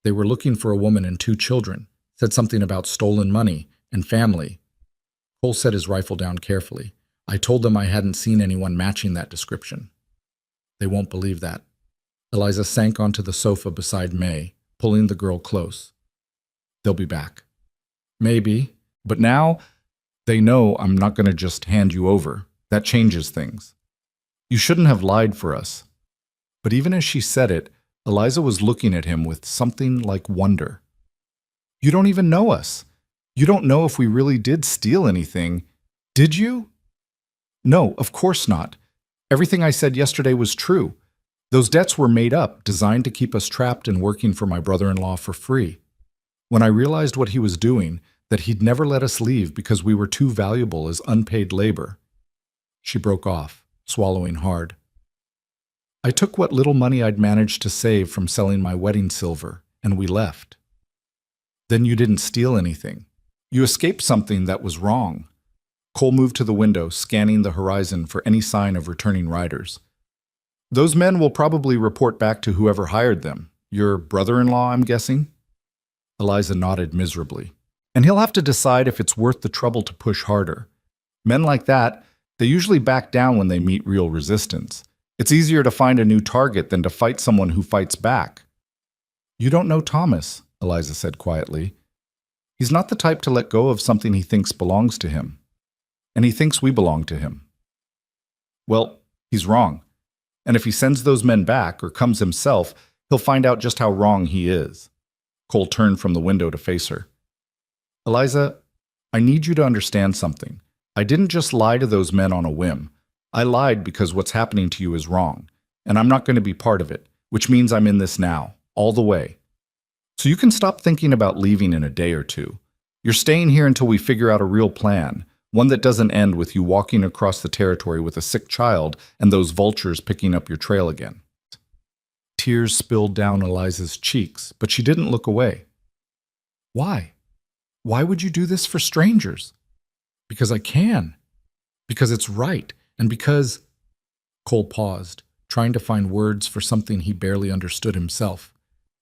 They were looking for a woman and 2 children, said something about stolen money and family. Cole set his rifle down carefully. I told them I hadn't seen anyone matching that description. They won't believe that. Eliza sank onto the sofa beside May, pulling the girl close. They'll be back. Maybe, but now they know I'm not going to just hand you over. That changes things. You shouldn't have lied for us." But even as she said it, Eliza was looking at him with something like wonder. "You don't even know us. You don't know if we really did steal anything. Did you?" "No, of course not. Everything I said yesterday was true. Those debts were made up, designed to keep us trapped and working for my brother-in-law for free. When I realized what he was doing, that he'd never let us leave because we were too valuable as unpaid labor." She broke off, swallowing hard. "I took what little money I'd managed to save from selling my wedding silver, and we left." "Then you didn't steal anything. You escaped something that was wrong." Cole moved to the window, scanning the horizon for any sign of returning riders. "Those men will probably report back to whoever hired them. Your brother-in-law, I'm guessing?" Eliza nodded miserably. "And he'll have to decide if it's worth the trouble to push harder. Men like that, they usually back down when they meet real resistance. It's easier to find a new target than to fight someone who fights back." "You don't know Thomas," Eliza said quietly. "He's not the type to let go of something he thinks belongs to him. And he thinks we belong to him." "Well, he's wrong. And if he sends those men back, or comes himself, he'll find out just how wrong he is." Cole turned from the window to face her. "Eliza, I need you to understand something. I didn't just lie to those men on a whim. I lied because what's happening to you is wrong, and I'm not going to be part of it, which means I'm in this now, all the way. So you can stop thinking about leaving in a day or two. You're staying here until we figure out a real plan, one that doesn't end with you walking across the territory with a sick child and those vultures picking up your trail again." Tears spilled down Eliza's cheeks, but she didn't look away. "Why? Why would you do this for strangers?" "Because I can. Because it's right. And because—" Cole paused, trying to find words for something he barely understood himself.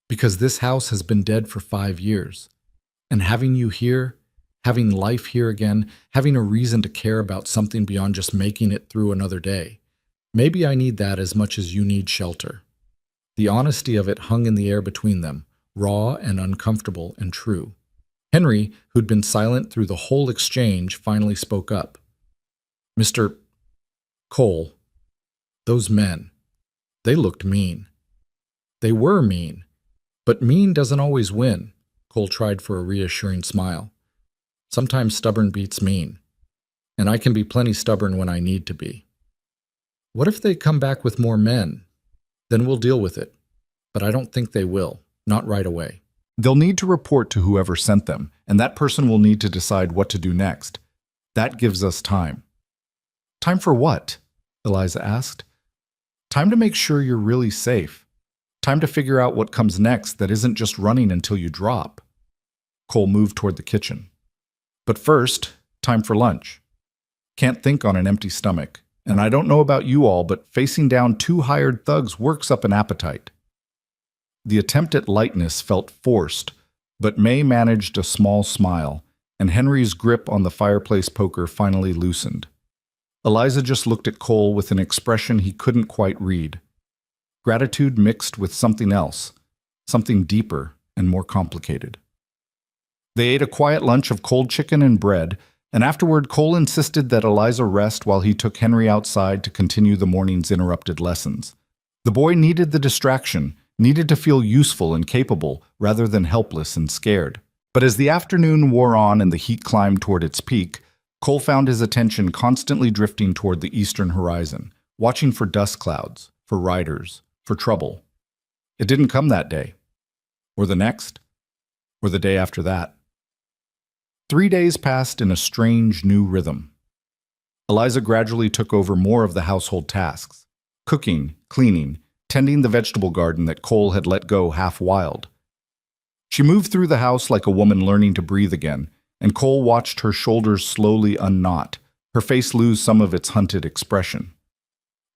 "Because this house has been dead for 5 years. And having you here, having life here again, having a reason to care about something beyond just making it through another day. Maybe I need that as much as you need shelter." The honesty of it hung in the air between them, raw and uncomfortable and true. Henry, who'd been silent through the whole exchange, finally spoke up. "Mr. Cole, those men, they looked mean. They were mean, but mean doesn't always win." Cole tried for a reassuring smile. "Sometimes stubborn beats mean, and I can be plenty stubborn when I need to be. What if they come back with more men? Then we'll deal with it. But I don't think they will, not right away. They'll need to report to whoever sent them, and that person will need to decide what to do next. That gives us time." "Time for what?" Eliza asked. "Time to make sure you're really safe. Time to figure out what comes next that isn't just running until you drop." Cole moved toward the kitchen. "But first, time for lunch. Can't think on an empty stomach. And I don't know about you all, but facing down 2 hired thugs works up an appetite." The attempt at lightness felt forced, but May managed a small smile, and Henry's grip on the fireplace poker finally loosened. Eliza just looked at Cole with an expression he couldn't quite read. Gratitude mixed with something else, something deeper and more complicated. They ate a quiet lunch of cold chicken and bread, and afterward Cole insisted that Eliza rest while he took Henry outside to continue the morning's interrupted lessons. The boy needed the distraction, needed to feel useful and capable rather than helpless and scared. But as the afternoon wore on and the heat climbed toward its peak, Cole found his attention constantly drifting toward the eastern horizon, watching for dust clouds, for riders, for trouble. It didn't come that day, or the next, or the day after that. 3 days passed in a strange new rhythm. Eliza gradually took over more of the household tasks, cooking, cleaning, tending the vegetable garden that Cole had let go half wild. She moved through the house like a woman learning to breathe again, and Cole watched her shoulders slowly unknot, her face lose some of its hunted expression.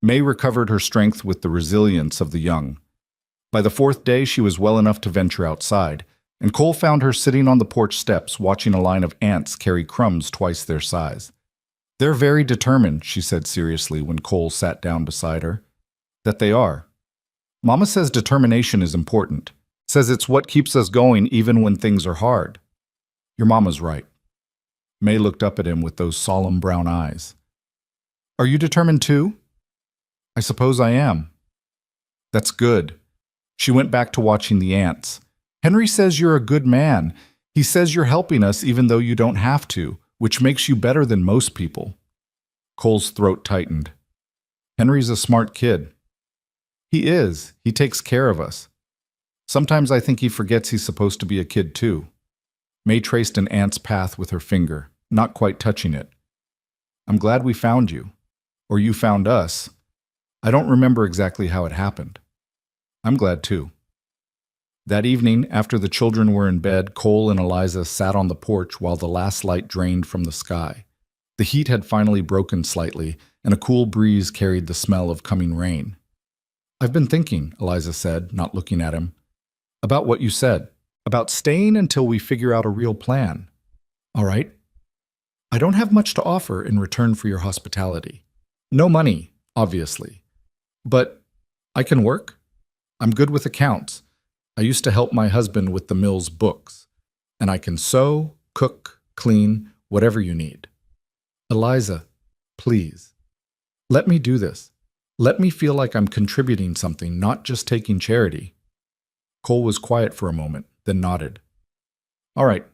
May recovered her strength with the resilience of the young. By the 4th day, she was well enough to venture outside, and Cole found her sitting on the porch steps watching a line of ants carry crumbs twice their size. "They're very determined," she said seriously when Cole sat down beside her. "That they are. Mama says determination is important, says it's what keeps us going even when things are hard." "Your mama's right." May looked up at him with those solemn brown eyes. "Are you determined too?" I suppose I am. That's good. She went back to watching the ants. Henry says you're a good man. He says you're helping us even though you don't have to, which makes you better than most people. Cole's throat tightened. Henry's a smart kid. He is. He takes care of us. Sometimes I think he forgets he's supposed to be a kid too. May traced an ant's path with her finger, not quite touching it. I'm glad we found you. Or you found us. I don't remember exactly how it happened. I'm glad too. That evening, after the children were in bed, Cole and Eliza sat on the porch while the last light drained from the sky. The heat had finally broken slightly, and a cool breeze carried the smell of coming rain. I've been thinking, Eliza said, not looking at him, about what you said, about staying until we figure out a real plan. All right? I don't have much to offer in return for your hospitality. No money, obviously. But I can work. I'm good with accounts. I used to help my husband with the mill's books. And I can sew, cook, clean, whatever you need. Eliza, please. Let me do this. Let me feel like I'm contributing something, not just taking charity. Cole was quiet for a moment, then nodded. All right,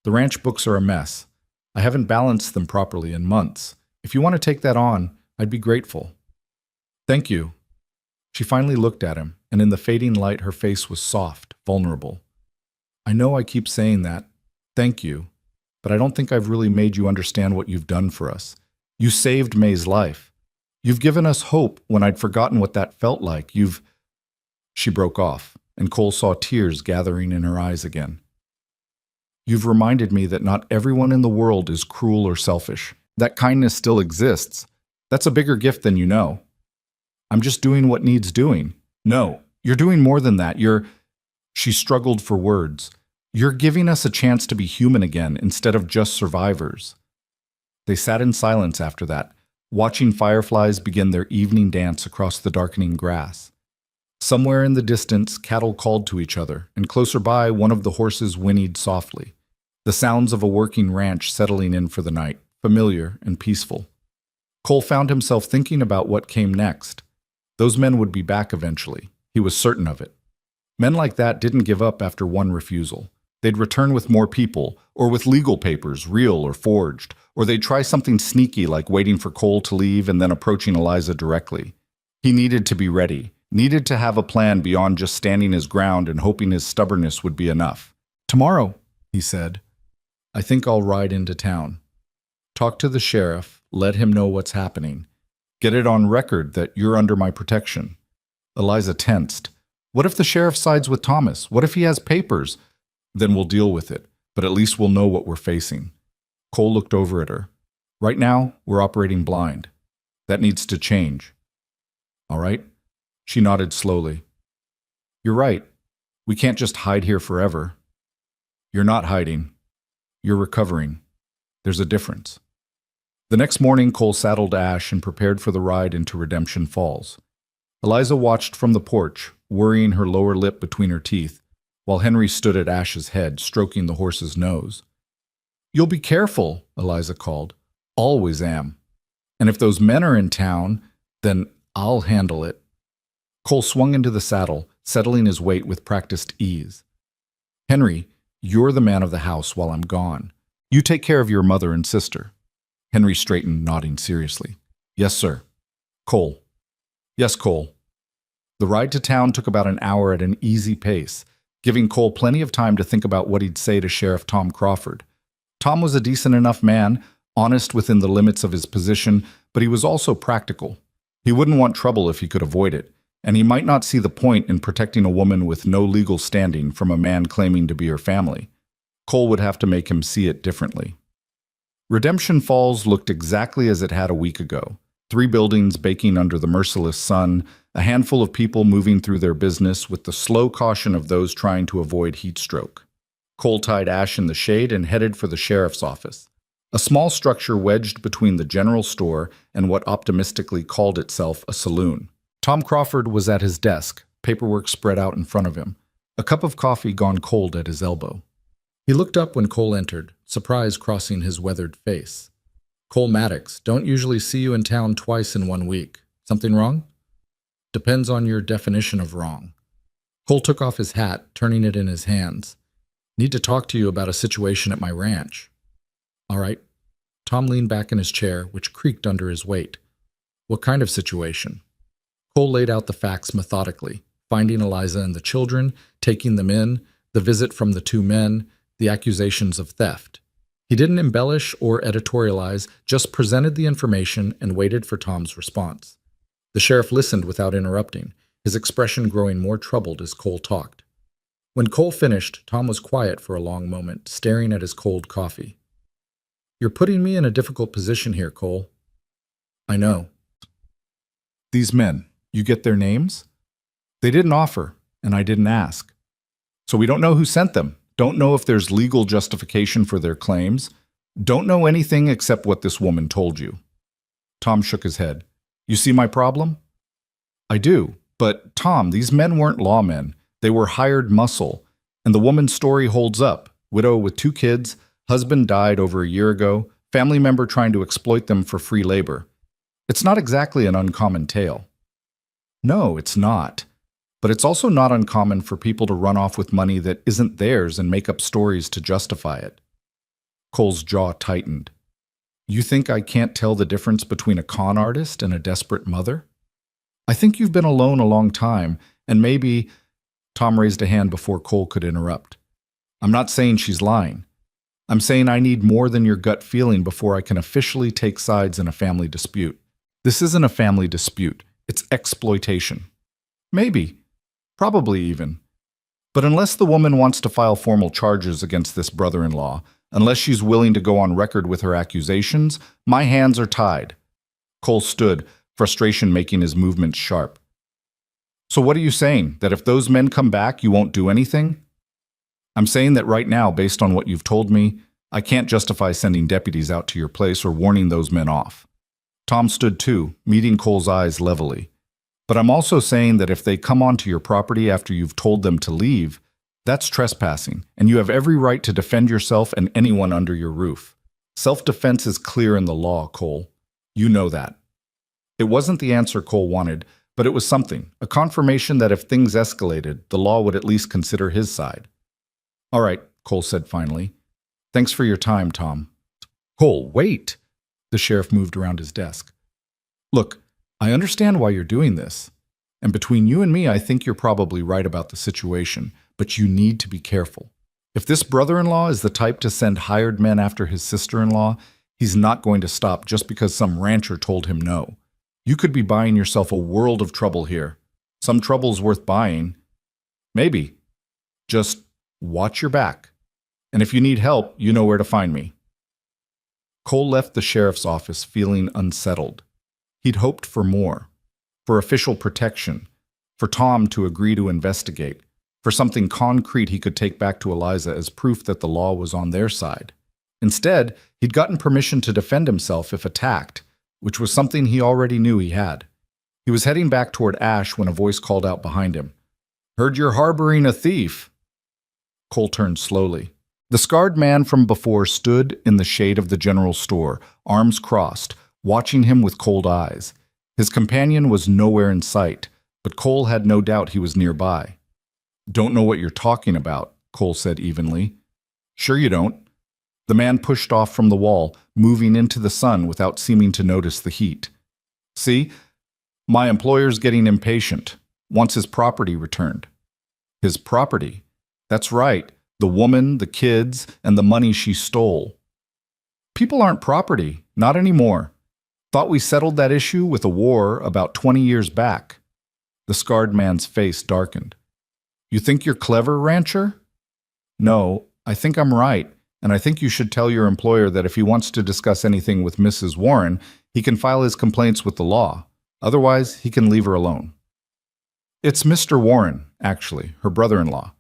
the ranch books are a mess. I haven't balanced them properly in months. If you want to take that on, I'd be grateful. Thank you. She finally looked at him, and in the fading light her face was soft, vulnerable. I know I keep saying that. Thank you. But I don't think I've really made you understand what you've done for us. You saved May's life. You've given us hope when I'd forgotten what that felt like. She broke off, and Cole saw tears gathering in her eyes again. You've reminded me that not everyone in the world is cruel or selfish. That kindness still exists. That's a bigger gift than you know. I'm just doing what needs doing. No, you're doing more than that. She struggled for words. You're giving us a chance to be human again instead of just survivors. They sat in silence after that, watching fireflies begin their evening dance across the darkening grass. Somewhere in the distance, cattle called to each other, and closer by, one of the horses whinnied softly. The sounds of a working ranch settling in for the night, familiar and peaceful. Cole found himself thinking about what came next. Those men would be back eventually. He was certain of it. Men like that didn't give up after one refusal. They'd return with more people, or with legal papers, real or forged, or they'd try something sneaky like waiting for Cole to leave and then approaching Eliza directly. He needed to be ready, needed to have a plan beyond just standing his ground and hoping his stubbornness would be enough. Tomorrow, he said, I think I'll ride into town. Talk to the sheriff, let him know what's happening. Get it on record that you're under my protection. Eliza tensed. What if the sheriff sides with Thomas? What if he has papers? Then we'll deal with it, but at least we'll know what we're facing. Cole looked over at her. Right now, we're operating blind. That needs to change. All right? She nodded slowly. You're right. We can't just hide here forever. You're not hiding. You're recovering. There's a difference. The next morning, Cole saddled Ash and prepared for the ride into Redemption Falls. Eliza watched from the porch, worrying her lower lip between her teeth, while Henry stood at Ash's head, stroking the horse's nose. You'll be careful, Eliza called. Always am. And if those men are in town, then I'll handle it. Cole swung into the saddle, settling his weight with practiced ease. Henry, you're the man of the house while I'm gone. You take care of your mother and sister. Henry straightened, nodding seriously. Yes, sir. Cole. Yes, Cole. The ride to town took about an hour at an easy pace, giving Cole plenty of time to think about what he'd say to Sheriff Tom Crawford. Tom was a decent enough man, honest within the limits of his position, but he was also practical. He wouldn't want trouble if he could avoid it, and he might not see the point in protecting a woman with no legal standing from a man claiming to be her family. Cole would have to make him see it differently. Redemption Falls looked exactly as it had a week ago. 3 buildings baking under the merciless sun, a handful of people moving through their business with the slow caution of those trying to avoid heat stroke. Cole tied Ash in the shade and headed for the sheriff's office, a small structure wedged between the general store and what optimistically called itself a saloon. Tom Crawford was at his desk, paperwork spread out in front of him, a cup of coffee gone cold at his elbow. He looked up when Cole entered, surprise crossing his weathered face. Cole Maddox, don't usually see you in town twice in 1 week. Something wrong? Depends on your definition of wrong. Cole took off his hat, turning it in his hands. Need to talk to you about a situation at my ranch. All right. Tom leaned back in his chair, which creaked under his weight. What kind of situation? Cole laid out the facts methodically, finding Eliza and the children, taking them in, the visit from the two men, the accusations of theft. He didn't embellish or editorialize, just presented the information and waited for Tom's response. The sheriff listened without interrupting, his expression growing more troubled as Cole talked. When Cole finished, Tom was quiet for a long moment, staring at his cold coffee. You're putting me in a difficult position here, Cole. I know. These men, you get their names? They didn't offer, and I didn't ask. So we don't know who sent them, don't know if there's legal justification for their claims, don't know anything except what this woman told you. Tom shook his head. You see my problem? I do, but Tom, these men weren't lawmen. They were hired muscle, and the woman's story holds up. Widow with 2 kids, husband died over a year ago, family member trying to exploit them for free labor. It's not exactly an uncommon tale. No, it's not. But it's also not uncommon for people to run off with money that isn't theirs and make up stories to justify it. Cole's jaw tightened. You think I can't tell the difference between a con artist and a desperate mother? I think you've been alone a long time, and maybe... Tom raised a hand before Cole could interrupt. I'm not saying she's lying. I'm saying I need more than your gut feeling before I can officially take sides in a family dispute. This isn't a family dispute. It's exploitation. Maybe. Probably even. But unless the woman wants to file formal charges against this brother-in-law, unless she's willing to go on record with her accusations, my hands are tied. Cole stood, frustration making his movements sharp. So what are you saying? That if those men come back, you won't do anything? I'm saying that right now, based on what you've told me, I can't justify sending deputies out to your place or warning those men off. Tom stood too, meeting Cole's eyes levelly. But I'm also saying that if they come onto your property after you've told them to leave, that's trespassing, and you have every right to defend yourself and anyone under your roof. Self-defense is clear in the law, Cole. You know that. It wasn't the answer Cole wanted, but it was something, a confirmation that if things escalated, the law would at least consider his side. All right, Cole said finally. Thanks for your time, Tom. Cole, wait! The sheriff moved around his desk. Look, I understand why you're doing this. And between you and me, I think you're probably right about the situation, but you need to be careful. If this brother-in-law is the type to send hired men after his sister-in-law, he's not going to stop just because some rancher told him no. You could be buying yourself a world of trouble here. Some trouble's worth buying. Maybe. Just watch your back. And if you need help, you know where to find me. Cole left the sheriff's office feeling unsettled. He'd hoped for more. For official protection. For Tom to agree to investigate. For something concrete he could take back to Eliza as proof that the law was on their side. Instead, he'd gotten permission to defend himself if attacked, which was something he already knew he had. He was heading back toward Ash when a voice called out behind him. Heard you're harboring a thief. Cole turned slowly. The scarred man from before stood in the shade of the general store, arms crossed, watching him with cold eyes. His companion was nowhere in sight, but Cole had no doubt he was nearby. Don't know what you're talking about, Cole said evenly. Sure you don't. The man pushed off from the wall, moving into the sun without seeming to notice the heat. See, my employer's getting impatient, wants his property returned. His property? That's right, the woman, the kids, and the money she stole. People aren't property, not anymore. Thought we settled that issue with a war about 20 years back. The scarred man's face darkened. You think you're clever, rancher? No, I think I'm right. And I think you should tell your employer that if he wants to discuss anything with Mrs. Warren, he can file his complaints with the law. Otherwise, he can leave her alone. It's Mr. Warren, actually, her brother-in-law.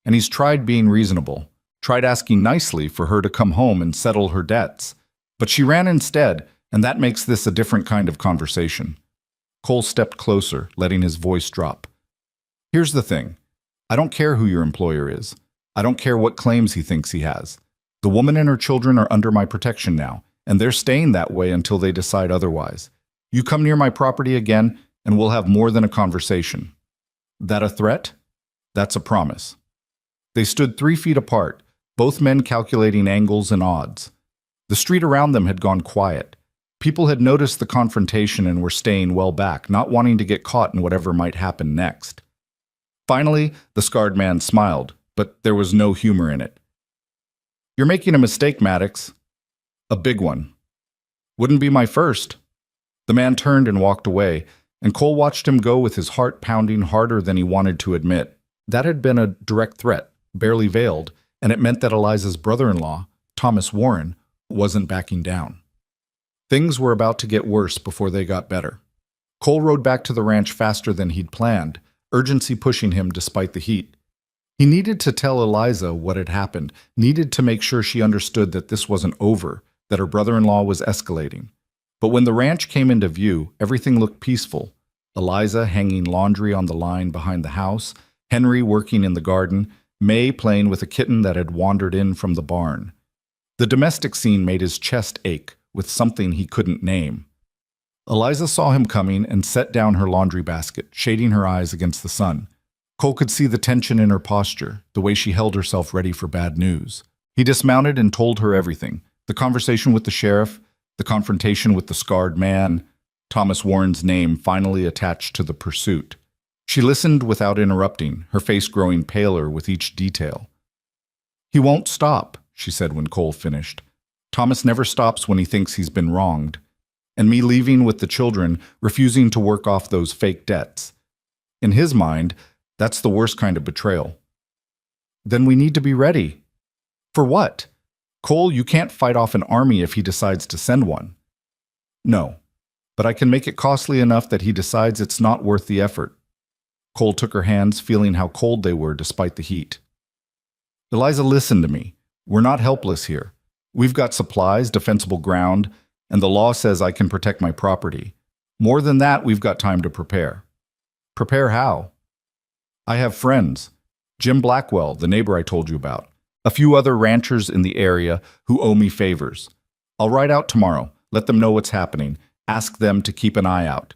And he's tried being reasonable, tried asking nicely for her to come home and settle her debts. But she ran instead, and that makes this a different kind of conversation. Cole stepped closer, letting his voice drop. Here's the thing. I don't care who your employer is. I don't care what claims he thinks he has. The woman and her children are under my protection now, and they're staying that way until they decide otherwise. You come near my property again, and we'll have more than a conversation. That a threat? That's a promise. They stood 3 feet apart, both men calculating angles and odds. The street around them had gone quiet. People had noticed the confrontation and were staying well back, not wanting to get caught in whatever might happen next. Finally, the scarred man smiled, but there was no humor in it. "You're making a mistake, Maddox. A big one. Wouldn't be my first." The man turned and walked away, and Cole watched him go with his heart pounding harder than he wanted to admit. That had been a direct threat, barely veiled, and it meant that Eliza's brother-in-law, Thomas Warren, wasn't backing down. Things were about to get worse before they got better. Cole rode back to the ranch faster than he'd planned, urgency pushing him despite the heat. He needed to tell Eliza what had happened, needed to make sure she understood that this wasn't over, that her brother-in-law was escalating. But when the ranch came into view, everything looked peaceful. Eliza hanging laundry on the line behind the house, Henry working in the garden, May playing with a kitten that had wandered in from the barn. The domestic scene made his chest ache with something he couldn't name. Eliza saw him coming and set down her laundry basket, shading her eyes against the sun. Cole could see the tension in her posture, the way she held herself ready for bad news. He dismounted and told her everything. The conversation with the sheriff, the confrontation with the scarred man, Thomas Warren's name finally attached to the pursuit. She listened without interrupting, her face growing paler with each detail. "He won't stop," she said when Cole finished. "Thomas never stops when he thinks he's been wronged. And me leaving with the children, refusing to work off those fake debts. In his mind, that's the worst kind of betrayal." "Then we need to be ready." "For what?" "Cole, you can't fight off an army if he decides to send one." "No, but I can make it costly enough that he decides it's not worth the effort." Cole took her hands, feeling how cold they were despite the heat. "Eliza, listen to me. We're not helpless here. We've got supplies, defensible ground, and the law says I can protect my property. More than that, we've got time to prepare." "Prepare how?" "I have friends. Jim Blackwell, the neighbor I told you about. A few other ranchers in the area who owe me favors. I'll ride out tomorrow, let them know what's happening, ask them to keep an eye out.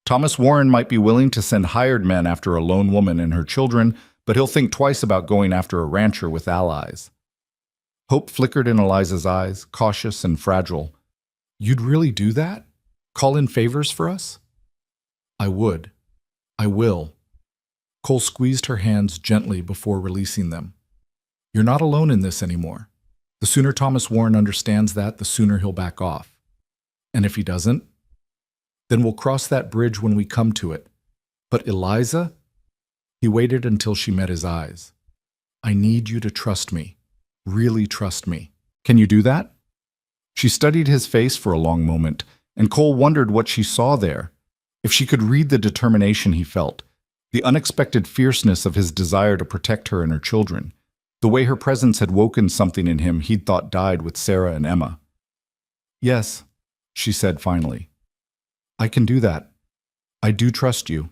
Thomas Warren might be willing to send hired men after a lone woman and her children, but he'll think twice about going after a rancher with allies." Hope flickered in Eliza's eyes, cautious and fragile. "You'd really do that? Call in favors for us?" "I would. I will." Cole squeezed her hands gently before releasing them. "You're not alone in this anymore. The sooner Thomas Warren understands that, the sooner he'll back off. And if he doesn't, then we'll cross that bridge when we come to it. But Eliza?" He waited until she met his eyes. "I need you to trust me. Really trust me. Can you do that?" She studied his face for a long moment, and Cole wondered what she saw there. If she could read the determination he felt, the unexpected fierceness of his desire to protect her and her children, the way her presence had woken something in him he'd thought died with Sarah and Emma. "Yes," she said finally. "I can do that. I do trust you."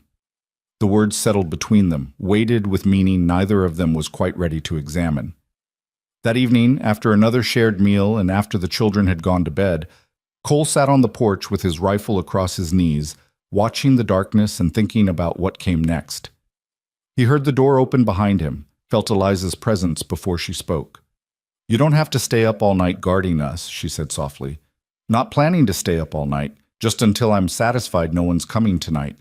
The words settled between them, weighted with meaning neither of them was quite ready to examine. That evening, after another shared meal and after the children had gone to bed, Cole sat on the porch with his rifle across his knees, watching the darkness and thinking about what came next. He heard the door open behind him, felt Eliza's presence before she spoke. "You don't have to stay up all night guarding us," she said softly. "Not planning to stay up all night, just until I'm satisfied no one's coming tonight."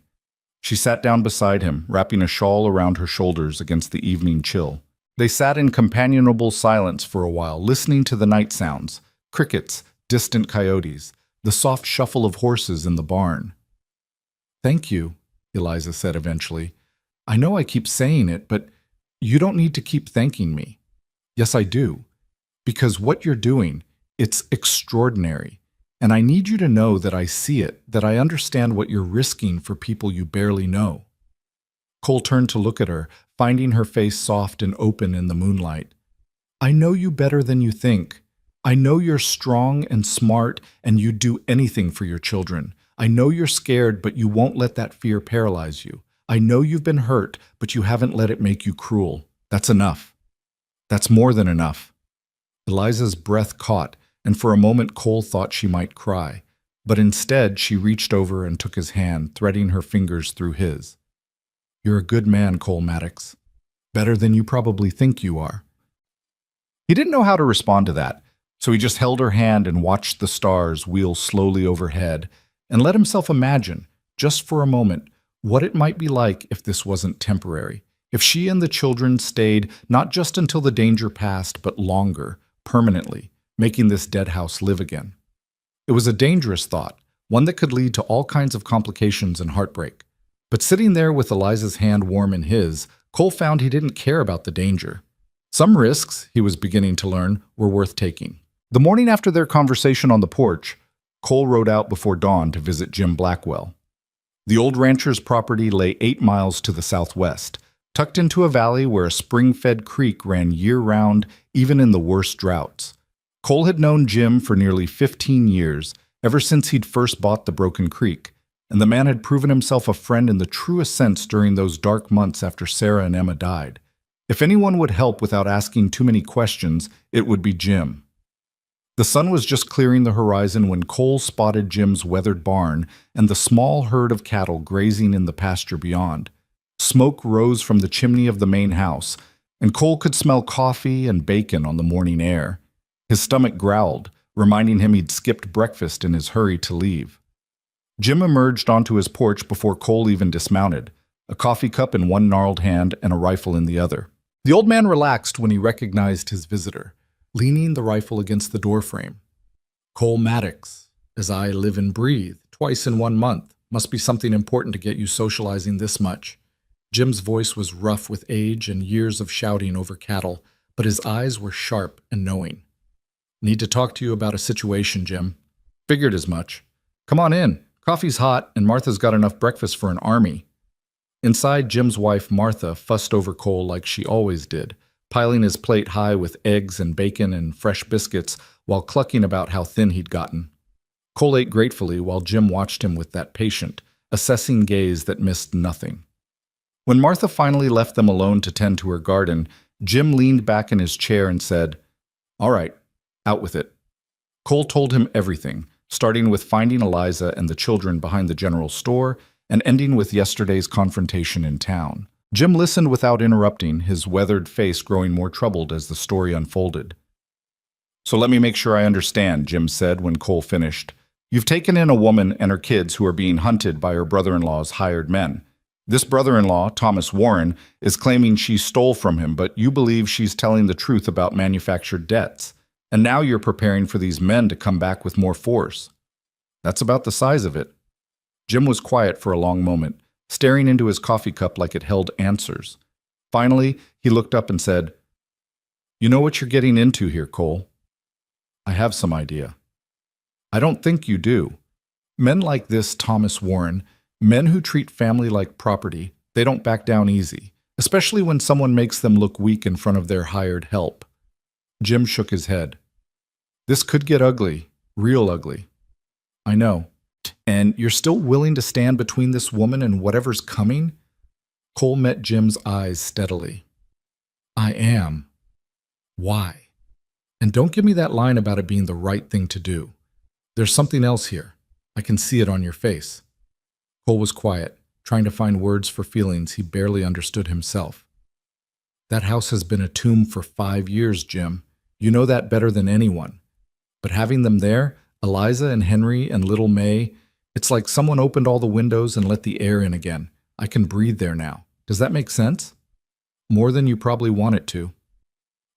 She sat down beside him, wrapping a shawl around her shoulders against the evening chill. They sat in companionable silence for a while, listening to the night sounds, crickets, distant coyotes, the soft shuffle of horses in the barn. "Thank you," Eliza said eventually. "I know I keep saying it, but you don't need to keep thanking me." "Yes, I do. Because what you're doing, it's extraordinary. And I need you to know that I see it, that I understand what you're risking for people you barely know." Cole turned to look at her, finding her face soft and open in the moonlight. "I know you better than you think. I know you're strong and smart, and you'd do anything for your children. I know you're scared, but you won't let that fear paralyze you. I know you've been hurt, but you haven't let it make you cruel. That's enough. That's more than enough." Eliza's breath caught, and for a moment Cole thought she might cry. But instead, she reached over and took his hand, threading her fingers through his. "You're a good man, Cole Maddox. Better than you probably think you are." He didn't know how to respond to that, so he just held her hand and watched the stars wheel slowly overhead and let himself imagine, just for a moment, what it might be like if this wasn't temporary, if she and the children stayed not just until the danger passed, but longer, permanently, making this dead house live again. It was a dangerous thought, one that could lead to all kinds of complications and heartbreak. But sitting there with Eliza's hand warm in his, Cole found he didn't care about the danger. Some risks, he was beginning to learn, were worth taking. The morning after their conversation on the porch, Cole rode out before dawn to visit Jim Blackwell. The old rancher's property lay 8 miles to the southwest, tucked into a valley where a spring-fed creek ran year-round, even in the worst droughts. Cole had known Jim for nearly 15 years, ever since he'd first bought the Broken Creek, and the man had proven himself a friend in the truest sense during those dark months after Sarah and Emma died. If anyone would help without asking too many questions, it would be Jim. The sun was just clearing the horizon when Cole spotted Jim's weathered barn and the small herd of cattle grazing in the pasture beyond. Smoke rose from the chimney of the main house, and Cole could smell coffee and bacon on the morning air. His stomach growled, reminding him he'd skipped breakfast in his hurry to leave. Jim emerged onto his porch before Cole even dismounted, a coffee cup in one gnarled hand and a rifle in the other. The old man relaxed when he recognized his visitor, leaning the rifle against the doorframe. "Cole Maddox, as I live and breathe, twice in 1 month. Must be something important to get you socializing this much." Jim's voice was rough with age and years of shouting over cattle, but his eyes were sharp and knowing. "Need to talk to you about a situation, Jim." "Figured as much. Come on in. Coffee's hot, and Martha's got enough breakfast for an army." Inside, Jim's wife, Martha, fussed over Cole like she always did, piling his plate high with eggs and bacon and fresh biscuits while clucking about how thin he'd gotten. Cole ate gratefully while Jim watched him with that patient, assessing gaze that missed nothing. When Martha finally left them alone to tend to her garden, Jim leaned back in his chair and said, "All right, out with it." Cole told him everything, starting with finding Eliza and the children behind the general store and ending with yesterday's confrontation in town. Jim listened without interrupting, his weathered face growing more troubled as the story unfolded. "So let me make sure I understand," Jim said when Cole finished. "You've taken in a woman and her kids who are being hunted by her brother-in-law's hired men. This brother-in-law, Thomas Warren, is claiming she stole from him, but you believe she's telling the truth about manufactured debts. And now you're preparing for these men to come back with more force. That's about the size of it." Jim was quiet for a long moment, staring into his coffee cup like it held answers. Finally, he looked up and said, "You know what you're getting into here, Cole." "I have some idea." "I don't think you do. Men like this Thomas Warren, men who treat family like property, they don't back down easy, especially when someone makes them look weak in front of their hired help." Jim shook his head. "This could get ugly, real ugly." "I know. And you're still willing to stand between this woman and whatever's coming?" Cole met Jim's eyes steadily. "I am. Why? And don't give me that line about it being the right thing to do. There's something else here. I can see it on your face." Cole was quiet, trying to find words for feelings he barely understood himself. "That house has been a tomb for 5 years, Jim. You know that better than anyone. But having them there, Eliza and Henry and little May, it's like someone opened all the windows and let the air in again. I can breathe there now. Does that make sense?" "More than you probably want it to."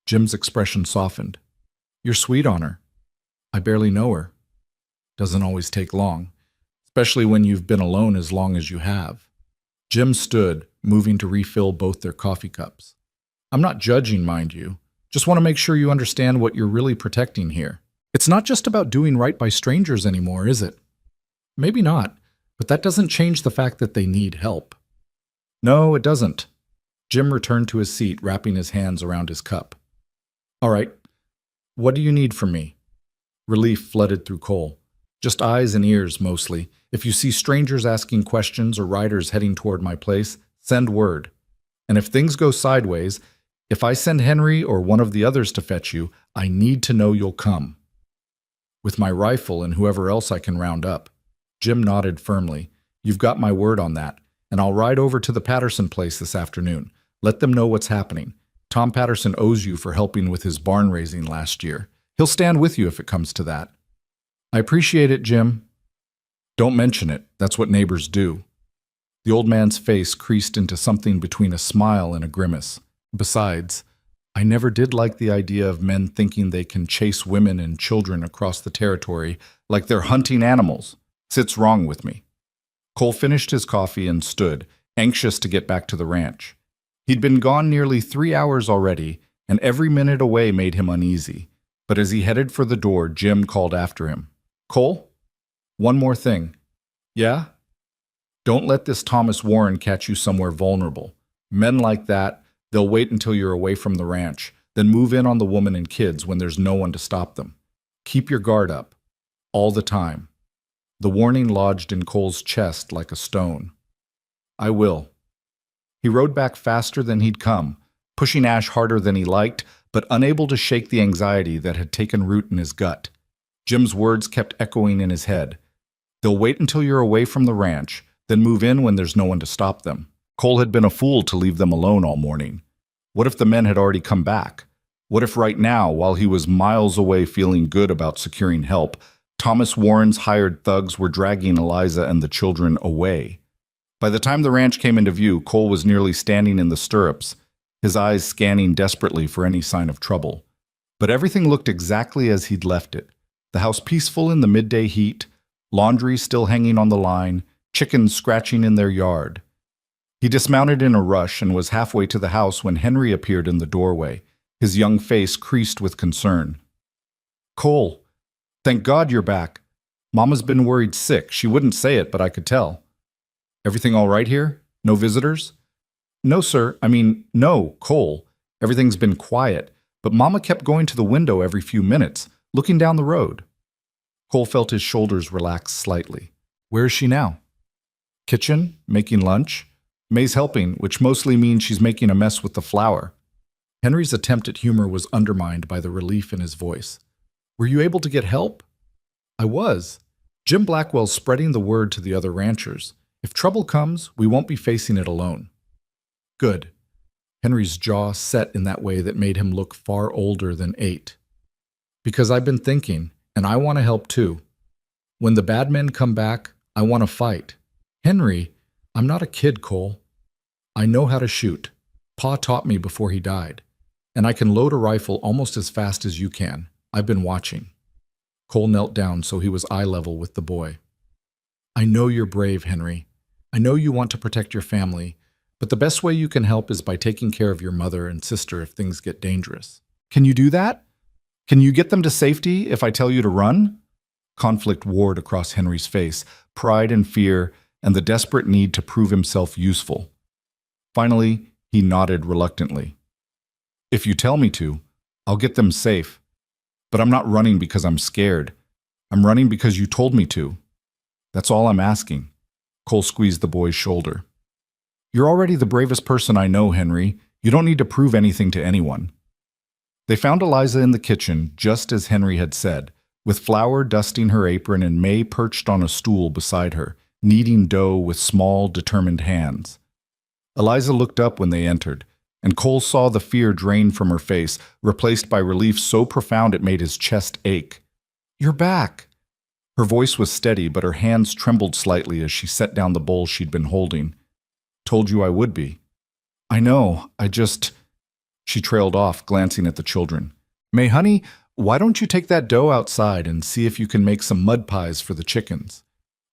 Jim's expression softened. "You're sweet on her." "I barely know her." "Doesn't always take long, especially when you've been alone as long as you have." Jim stood, moving to refill both their coffee cups. "I'm not judging, mind you. Just want to make sure you understand what you're really protecting here. It's not just about doing right by strangers anymore, is it?" "Maybe not, but that doesn't change the fact that they need help." "No, it doesn't." Jim returned to his seat, wrapping his hands around his cup. "All right, what do you need from me?" Relief flooded through Cole. "Just eyes and ears, mostly. If you see strangers asking questions or riders heading toward my place, send word. And if things go sideways, if I send Henry or one of the others to fetch you, I need to know you'll come." With my rifle and whoever else I can round up. Jim nodded firmly. You've got my word on that, and I'll ride over to the Patterson place this afternoon. Let them know what's happening. Tom Patterson owes you for helping with his barn raising last year. He'll stand with you if it comes to that. I appreciate it, Jim. Don't mention it. That's what neighbors do. The old man's face creased into something between a smile and a grimace. Besides, I never did like the idea of men thinking they can chase women and children across the territory like they're hunting animals. Sits wrong with me. Cole finished his coffee and stood, anxious to get back to the ranch. He'd been gone nearly 3 hours already, and every minute away made him uneasy. But as he headed for the door, Jim called after him. Cole? One more thing. Yeah? Don't let this Thomas Warren catch you somewhere vulnerable. Men like that, they'll wait until you're away from the ranch, then move in on the woman and kids when there's no one to stop them. Keep your guard up. All the time. The warning lodged in Cole's chest like a stone. I will. He rode back faster than he'd come, pushing Ash harder than he liked, but unable to shake the anxiety that had taken root in his gut. Jim's words kept echoing in his head. They'll wait until you're away from the ranch, then move in when there's no one to stop them. Cole had been a fool to leave them alone all morning. What if the men had already come back? What if right now, while he was miles away feeling good about securing help, Thomas Warren's hired thugs were dragging Eliza and the children away? By the time the ranch came into view, Cole was nearly standing in the stirrups, his eyes scanning desperately for any sign of trouble. But everything looked exactly as he'd left it. The house peaceful in the midday heat, laundry still hanging on the line, chickens scratching in their yard. He dismounted in a rush and was halfway to the house when Henry appeared in the doorway, his young face creased with concern. Cole, thank God you're back. Mama's been worried sick. She wouldn't say it, but I could tell. Everything all right here? No visitors? No, sir. No, Cole. Everything's been quiet, but Mama kept going to the window every few minutes, looking down the road. Cole felt his shoulders relax slightly. Where is she now? Kitchen, making lunch. May's helping, which mostly means she's making a mess with the flour. Henry's attempt at humor was undermined by the relief in his voice. Were you able to get help? I was. Jim Blackwell's spreading the word to the other ranchers. If trouble comes, we won't be facing it alone. Good. Henry's jaw set in that way that made him look far older than 8. Because I've been thinking, and I want to help too. When the bad men come back, I want to fight. Henry, I'm not a kid, Cole. I know how to shoot. Pa taught me before he died. And I can load a rifle almost as fast as you can. I've been watching. Cole knelt down so he was eye level with the boy. I know you're brave, Henry. I know you want to protect your family, but the best way you can help is by taking care of your mother and sister if things get dangerous. Can you do that? Can you get them to safety if I tell you to run? Conflict warred across Henry's face, pride and fear, and the desperate need to prove himself useful. Finally, he nodded reluctantly. If you tell me to, I'll get them safe. But I'm not running because I'm scared. I'm running because you told me to. That's all I'm asking. Cole squeezed the boy's shoulder. You're already the bravest person I know, Henry. You don't need to prove anything to anyone. They found Eliza in the kitchen, just as Henry had said, with flour dusting her apron and May perched on a stool beside her, kneading dough with small, determined hands. Eliza looked up when they entered, and Cole saw the fear drain from her face, replaced by relief so profound it made his chest ache. You're back. Her voice was steady, but her hands trembled slightly as she set down the bowl she'd been holding. Told you I would be. I know, She trailed off, glancing at the children. May, honey, why don't you take that dough outside and see if you can make some mud pies for the chickens?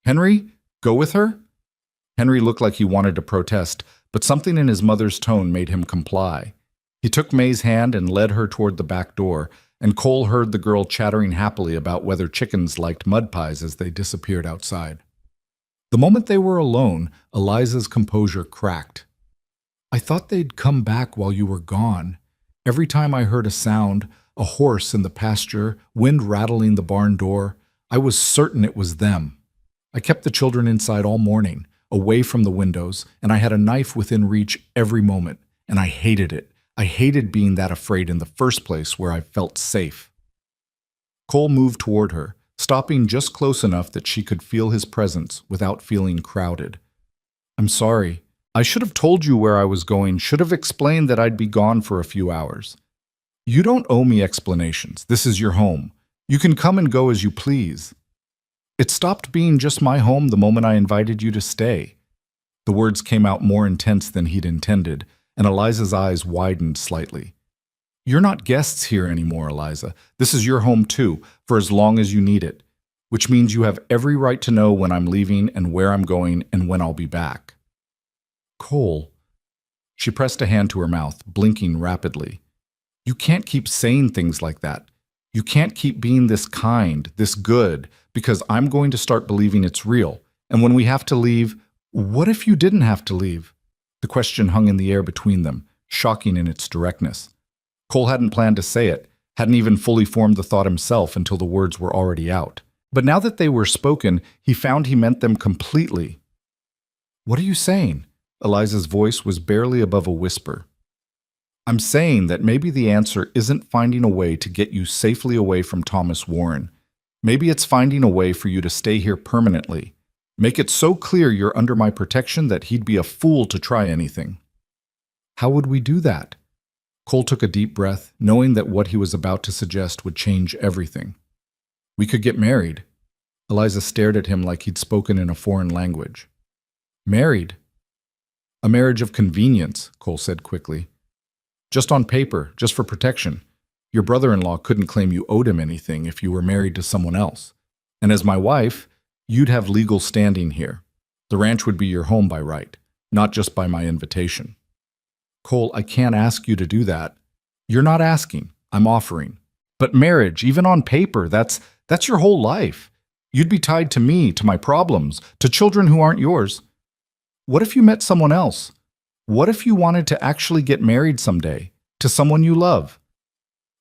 Henry, go with her? Henry looked like he wanted to protest, but something in his mother's tone made him comply. He took May's hand and led her toward the back door, and Cole heard the girl chattering happily about whether chickens liked mud pies as they disappeared outside. The moment they were alone, Eliza's composure cracked. I thought they'd come back while you were gone. Every time I heard a sound, a horse in the pasture, wind rattling the barn door, I was certain it was them. I kept the children inside all morning, away from the windows, and I had a knife within reach every moment, and I hated it. I hated being that afraid in the first place where I felt safe. Cole moved toward her, stopping just close enough that she could feel his presence without feeling crowded. I'm sorry. I should have told you where I was going, should have explained that I'd be gone for a few hours. You don't owe me explanations. This is your home. You can come and go as you please. It stopped being just my home the moment I invited you to stay. The words came out more intense than he'd intended, and Eliza's eyes widened slightly. You're not guests here anymore, Eliza. This is your home too, for as long as you need it, which means you have every right to know when I'm leaving and where I'm going and when I'll be back. Cole. She pressed a hand to her mouth, blinking rapidly. You can't keep saying things like that. You can't keep being this kind, this good, because I'm going to start believing it's real. And when we have to leave, what if you didn't have to leave? The question hung in the air between them, shocking in its directness. Cole hadn't planned to say it, hadn't even fully formed the thought himself until the words were already out. But now that they were spoken, he found he meant them completely. What are you saying? Eliza's voice was barely above a whisper. I'm saying that maybe the answer isn't finding a way to get you safely away from Thomas Warren. Maybe it's finding a way for you to stay here permanently. Make it so clear you're under my protection that he'd be a fool to try anything. How would we do that? Cole took a deep breath, knowing that what he was about to suggest would change everything. We could get married. Eliza stared at him like he'd spoken in a foreign language. Married? A marriage of convenience, Cole said quickly. Just on paper, just for protection. Your brother-in-law couldn't claim you owed him anything if you were married to someone else. And as my wife, you'd have legal standing here. The ranch would be your home by right, not just by my invitation. Cole, I can't ask you to do that. You're not asking, I'm offering. But marriage, even on paper, that's your whole life. You'd be tied to me, to my problems, to children who aren't yours. What if you met someone else? What if you wanted to actually get married someday, to someone you love?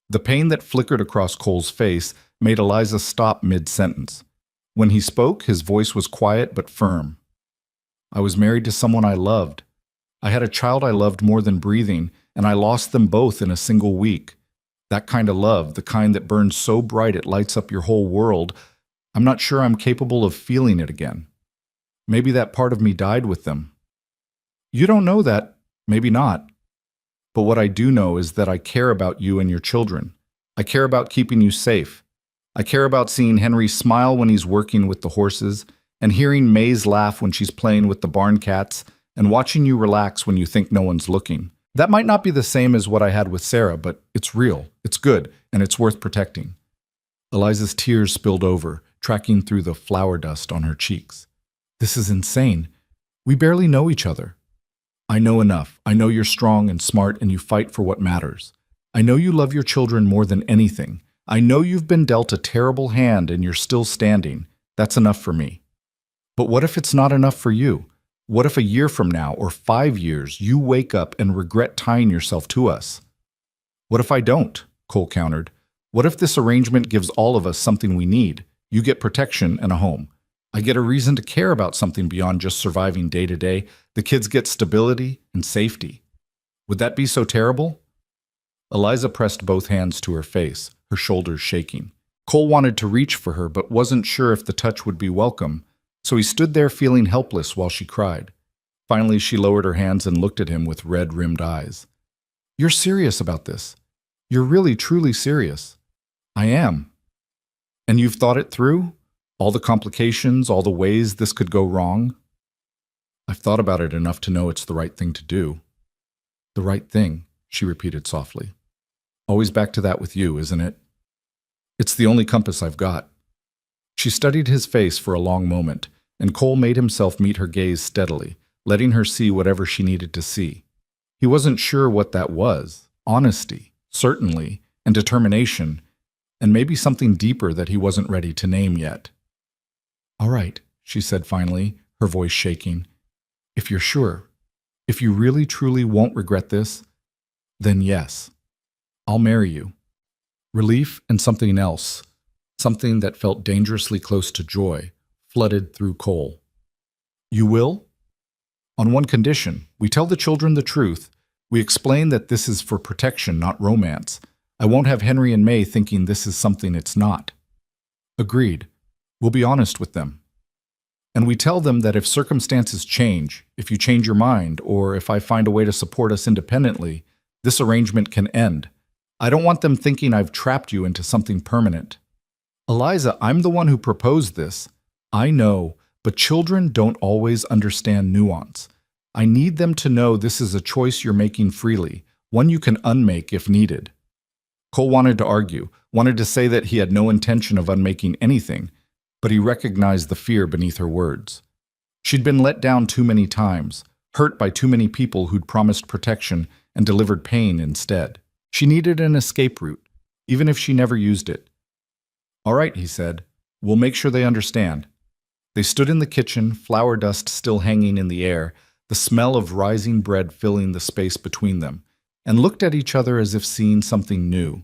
The pain that flickered across Cole's face made Eliza stop mid-sentence. When he spoke, his voice was quiet but firm. I was married to someone I loved. I had a child I loved more than breathing, and I lost them both in a single week. That kind of love, the kind that burns so bright it lights up your whole world, I'm not sure I'm capable of feeling it again. Maybe that part of me died with them. You don't know that, maybe not. But what I do know is that I care about you and your children. I care about keeping you safe. I care about seeing Henry smile when he's working with the horses, and hearing May's laugh when she's playing with the barn cats, and watching you relax when you think no one's looking. That might not be the same as what I had with Sarah, but it's real, it's good, and it's worth protecting. Eliza's tears spilled over, tracking through the flour dust on her cheeks. This is insane. We barely know each other. I know enough. I know you're strong and smart and you fight for what matters. I know you love your children more than anything. I know you've been dealt a terrible hand and you're still standing. That's enough for me. But what if it's not enough for you? What if a year from now or 5 years you wake up and regret tying yourself to us? What if I don't? Cole countered. What if this arrangement gives all of us something we need? You get protection and a home. I get a reason to care about something beyond just surviving day to day. The kids get stability and safety. Would that be so terrible? Eliza pressed both hands to her face, her shoulders shaking. Cole wanted to reach for her, but wasn't sure if the touch would be welcome, so he stood there feeling helpless while she cried. Finally, she lowered her hands and looked at him with red-rimmed eyes. You're serious about this. You're really, truly serious. I am. And you've thought it through? All the complications, all the ways this could go wrong? I've thought about it enough to know it's the right thing to do. The right thing, she repeated softly. Always back to that with you, isn't it? It's the only compass I've got. She studied his face for a long moment, and Cole made himself meet her gaze steadily, letting her see whatever she needed to see. He wasn't sure what that was. Honesty, certainly, and determination, and maybe something deeper that he wasn't ready to name yet. All right, she said finally, her voice shaking. If you're sure, if you really truly won't regret this, then yes, I'll marry you. Relief and something else, something that felt dangerously close to joy, flooded through Cole. You will? On one condition, we tell the children the truth. We explain that this is for protection, not romance. I won't have Henry and May thinking this is something it's not. Agreed. We'll be honest with them. And we tell them that if circumstances change, if you change your mind, or if I find a way to support us independently, this arrangement can end. I don't want them thinking I've trapped you into something permanent. Eliza, I'm the one who proposed this. I know, but children don't always understand nuance. I need them to know this is a choice you're making freely, one you can unmake if needed. Cole wanted to argue, wanted to say that he had no intention of unmaking anything, but he recognized the fear beneath her words. She'd been let down too many times, hurt by too many people who'd promised protection and delivered pain instead. She needed an escape route, even if she never used it. All right, he said, we'll make sure they understand. They stood in the kitchen, flour dust still hanging in the air, the smell of rising bread filling the space between them, and looked at each other as if seeing something new.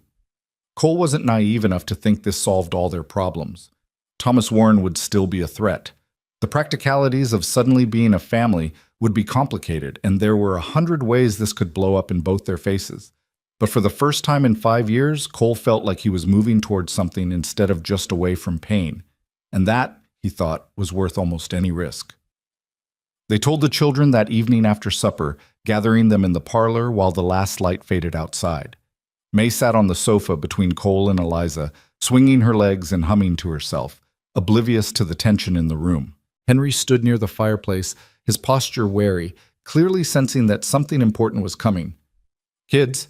Cole wasn't naive enough to think this solved all their problems. Thomas Warren would still be a threat. The practicalities of suddenly being a family would be complicated, and there were 100 ways this could blow up in both their faces. But for the first time in 5 years, Cole felt like he was moving towards something instead of just away from pain. And that, he thought, was worth almost any risk. They told the children that evening after supper, gathering them in the parlor while the last light faded outside. May sat on the sofa between Cole and Eliza, swinging her legs and humming to herself, oblivious to the tension in the room. Henry stood near the fireplace, his posture wary, clearly sensing that something important was coming. "Kids,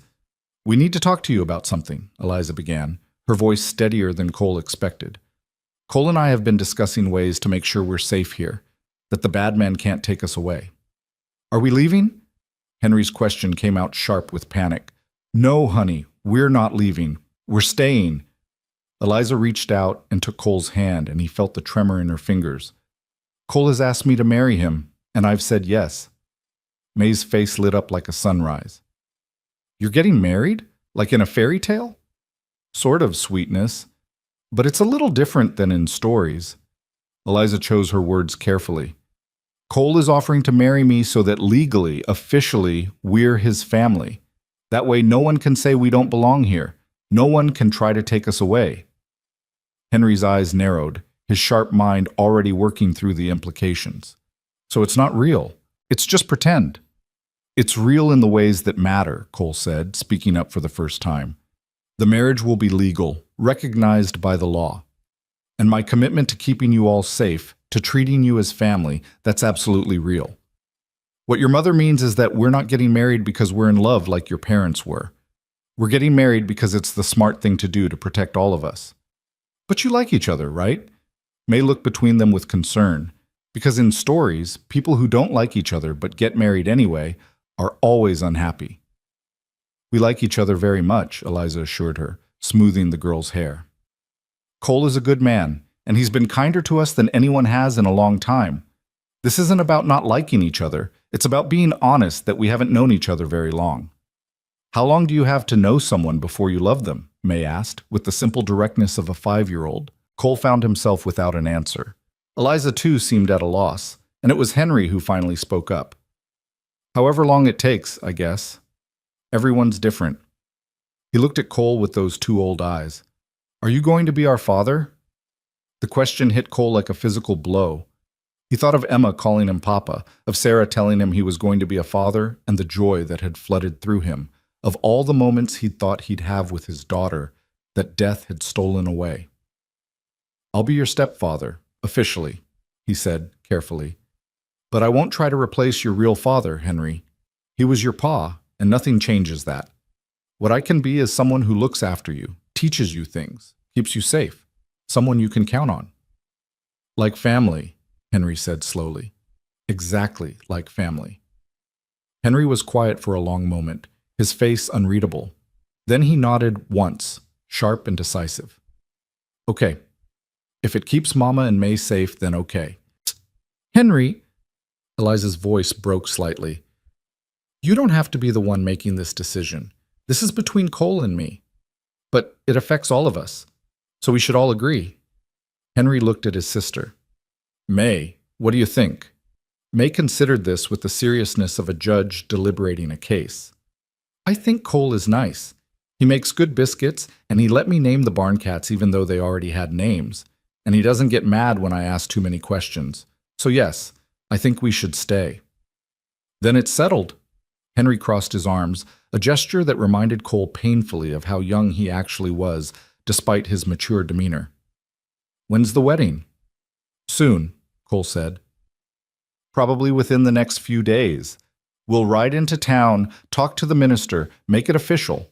we need to talk to you about something," Eliza began, her voice steadier than Cole expected. "Cole and I have been discussing ways to make sure we're safe here, that the bad men can't take us away." "Are we leaving?" Henry's question came out sharp with panic. "No, honey, we're not leaving. We're staying." Eliza reached out and took Cole's hand, and he felt the tremor in her fingers. "Cole has asked me to marry him, and I've said yes." May's face lit up like a sunrise. "You're getting married? Like in a fairy tale?" "Sort of, sweetness. But it's a little different than in stories." Eliza chose her words carefully. "Cole is offering to marry me so that legally, officially, we're his family. That way no one can say we don't belong here. No one can try to take us away." Henry's eyes narrowed, his sharp mind already working through the implications. "So it's not real. It's just pretend." "It's real in the ways that matter," Cole said, speaking up for the first time. "The marriage will be legal, recognized by the law. And my commitment to keeping you all safe, to treating you as family, that's absolutely real. What your mother means is that we're not getting married because we're in love like your parents were. We're getting married because it's the smart thing to do to protect all of us." "But you like each other, right?" May looked between them with concern, because in stories, people who don't like each other but get married anyway are always unhappy. "We like each other very much," Eliza assured her, smoothing the girl's hair. "Cole is a good man, and he's been kinder to us than anyone has in a long time. This isn't about not liking each other. It's about being honest that we haven't known each other very long." "How long do you have to know someone before you love them?" May asked, with the simple directness of a 5-year-old. Cole found himself without an answer. Eliza, too, seemed at a loss, and it was Henry who finally spoke up. "However long it takes, I guess. Everyone's different." He looked at Cole with those 2 old eyes. "Are you going to be our father?" The question hit Cole like a physical blow. He thought of Emma calling him Papa, of Sarah telling him he was going to be a father, and the joy that had flooded through him, of all the moments he'd thought he'd have with his daughter that death had stolen away. "I'll be your stepfather, officially," he said carefully. "But I won't try to replace your real father, Henry. He was your pa, and nothing changes that. What I can be is someone who looks after you, teaches you things, keeps you safe, someone you can count on." "Like family," Henry said slowly. "Exactly like family." Henry was quiet for a long moment, his face unreadable. Then he nodded once, sharp and decisive. "Okay. If it keeps Mama and May safe, then okay." "Henry," Eliza's voice broke slightly, "you don't have to be the one making this decision. This is between Cole and me. But it affects all of us, so we should all agree." Henry looked at his sister. "May, what do you think?" May considered this with the seriousness of a judge deliberating a case. "I think Cole is nice. He makes good biscuits, and he let me name the barn cats even though they already had names. and he doesn't get mad when I ask too many questions. So yes, I think we should stay. Then it's settled. Henry crossed his arms, a gesture that reminded Cole painfully of how young he actually was, despite his mature demeanor. When's the wedding? Soon, Cole said. Probably within the next few days. We'll ride into town, talk to the minister, make it official.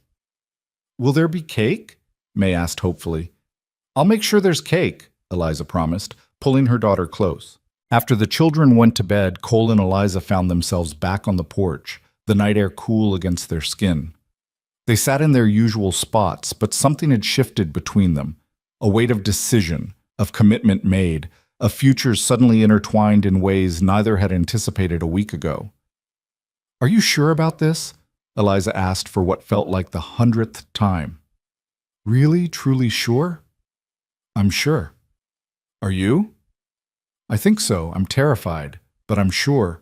Will there be cake? May asked hopefully. I'll make sure there's cake, Eliza promised, pulling her daughter close. After the children went to bed, Cole and Eliza found themselves back on the porch, the night air cool against their skin. They sat in their usual spots, but something had shifted between them, a weight of decision, of commitment made, of futures suddenly intertwined in ways neither had anticipated a week ago. Are you sure about this? Eliza asked for what felt like the 100th time. Really, truly sure? I'm sure. Are you? I think so. I'm terrified, but I'm sure.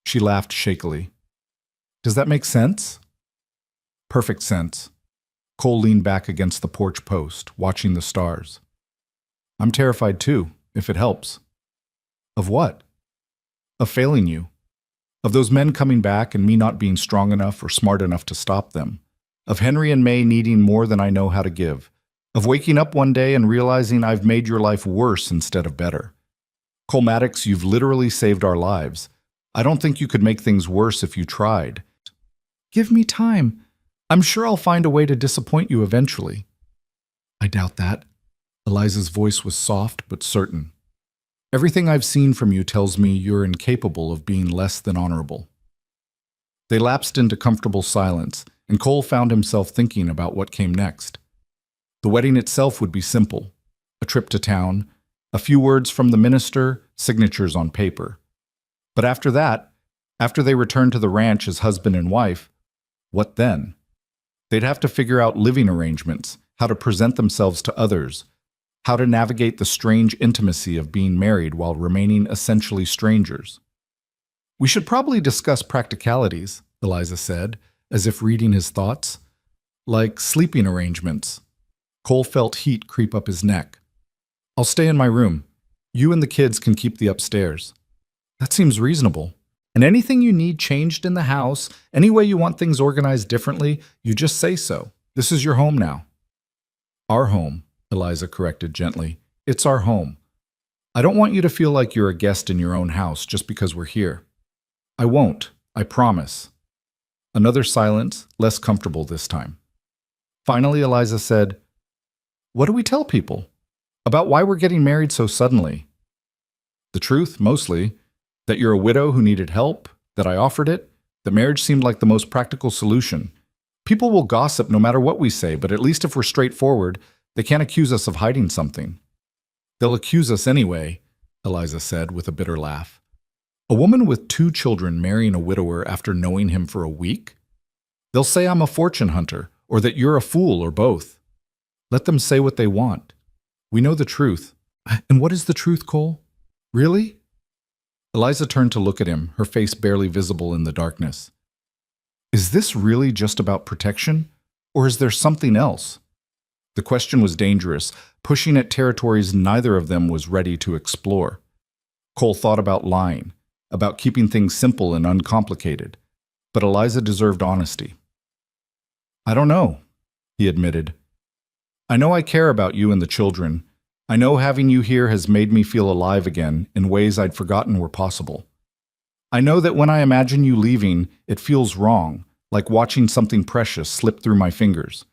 She laughed shakily. Does that make sense? Perfect sense. Cole leaned back against the porch post, watching the stars. I'm terrified too, if it helps. Of what? Of failing you. Of those men coming back and me not being strong enough or smart enough to stop them. Of Henry and May needing more than I know how to give. Of waking up one day and realizing I've made your life worse instead of better. Cole Maddox, you've literally saved our lives. I don't think you could make things worse if you tried. Give me time. I'm sure I'll find a way to disappoint you eventually. I doubt that. Eliza's voice was soft but certain. Everything I've seen from you tells me you're incapable of being less than honorable. They lapsed into comfortable silence, and Cole found himself thinking about what came next. The wedding itself would be simple. A trip to town, a few words from the minister, signatures on paper. But after that, after they returned to the ranch as husband and wife, what then? They'd have to figure out living arrangements, how to present themselves to others, how to navigate the strange intimacy of being married while remaining essentially strangers. We should probably discuss practicalities, Eliza said, as if reading his thoughts. Like sleeping arrangements. Cole felt heat creep up his neck. I'll stay in my room. You and the kids can keep the upstairs. That seems reasonable. And anything you need changed in the house, any way you want things organized differently, you just say so. This is your home now. Our home, Eliza corrected gently. It's our home. I don't want you to feel like you're a guest in your own house just because we're here. I won't, I promise. Another silence, less comfortable this time. Finally, Eliza said, What do we tell people? About why we're getting married so suddenly? The truth, mostly. That you're a widow who needed help, that I offered it, that marriage seemed like the most practical solution. People will gossip no matter what we say, but at least if we're straightforward, they can't accuse us of hiding something. They'll accuse us anyway, Eliza said with a bitter laugh. A woman with 2 children marrying a widower after knowing him for a week? They'll say I'm a fortune hunter, or that you're a fool, or both. Let them say what they want. We know the truth. And what is the truth, Cole? Really? Eliza turned to look at him, her face barely visible in the darkness. Is this really just about protection, or is there something else? The question was dangerous, pushing at territories neither of them was ready to explore. Cole thought about lying, about keeping things simple and uncomplicated, but Eliza deserved honesty. I don't know, he admitted. I know I care about you and the children. I know having you here has made me feel alive again in ways I'd forgotten were possible. I know that when I imagine you leaving, it feels wrong, like watching something precious slip through my fingers.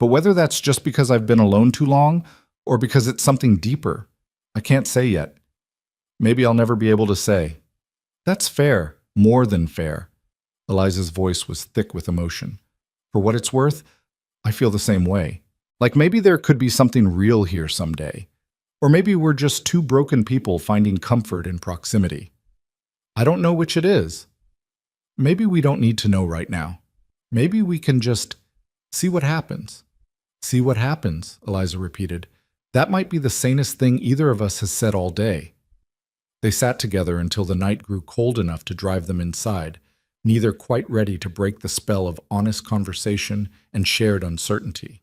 But whether that's just because I've been alone too long, or because it's something deeper, I can't say yet. Maybe I'll never be able to say. That's fair, more than fair. Eliza's voice was thick with emotion. For what it's worth, I feel the same way. Like maybe there could be something real here someday. Or maybe we're just 2 broken people finding comfort in proximity. I don't know which it is. Maybe we don't need to know right now. Maybe we can just see what happens. See what happens, Eliza repeated. That might be the sanest thing either of us has said all day. They sat together until the night grew cold enough to drive them inside, neither quite ready to break the spell of honest conversation and shared uncertainty.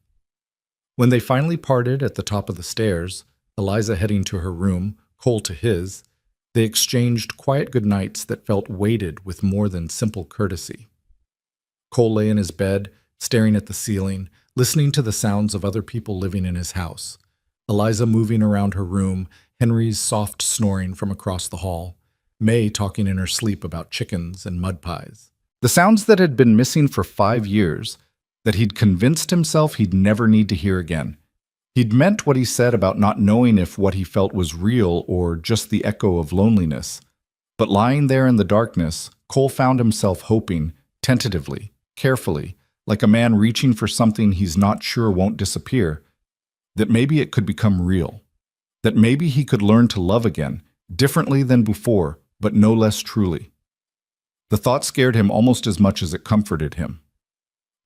When they finally parted at the top of the stairs, Eliza heading to her room, Cole to his, they exchanged quiet goodnights that felt weighted with more than simple courtesy. Cole lay in his bed, staring at the ceiling, listening to the sounds of other people living in his house. Eliza moving around her room, Henry's soft snoring from across the hall, May talking in her sleep about chickens and mud pies. The sounds that had been missing for 5 years, that he'd convinced himself he'd never need to hear again. He'd meant what he said about not knowing if what he felt was real or just the echo of loneliness. But lying there in the darkness, Cole found himself hoping, tentatively, carefully, like a man reaching for something he's not sure won't disappear, that maybe it could become real, that maybe he could learn to love again, differently than before, but no less truly. The thought scared him almost as much as it comforted him.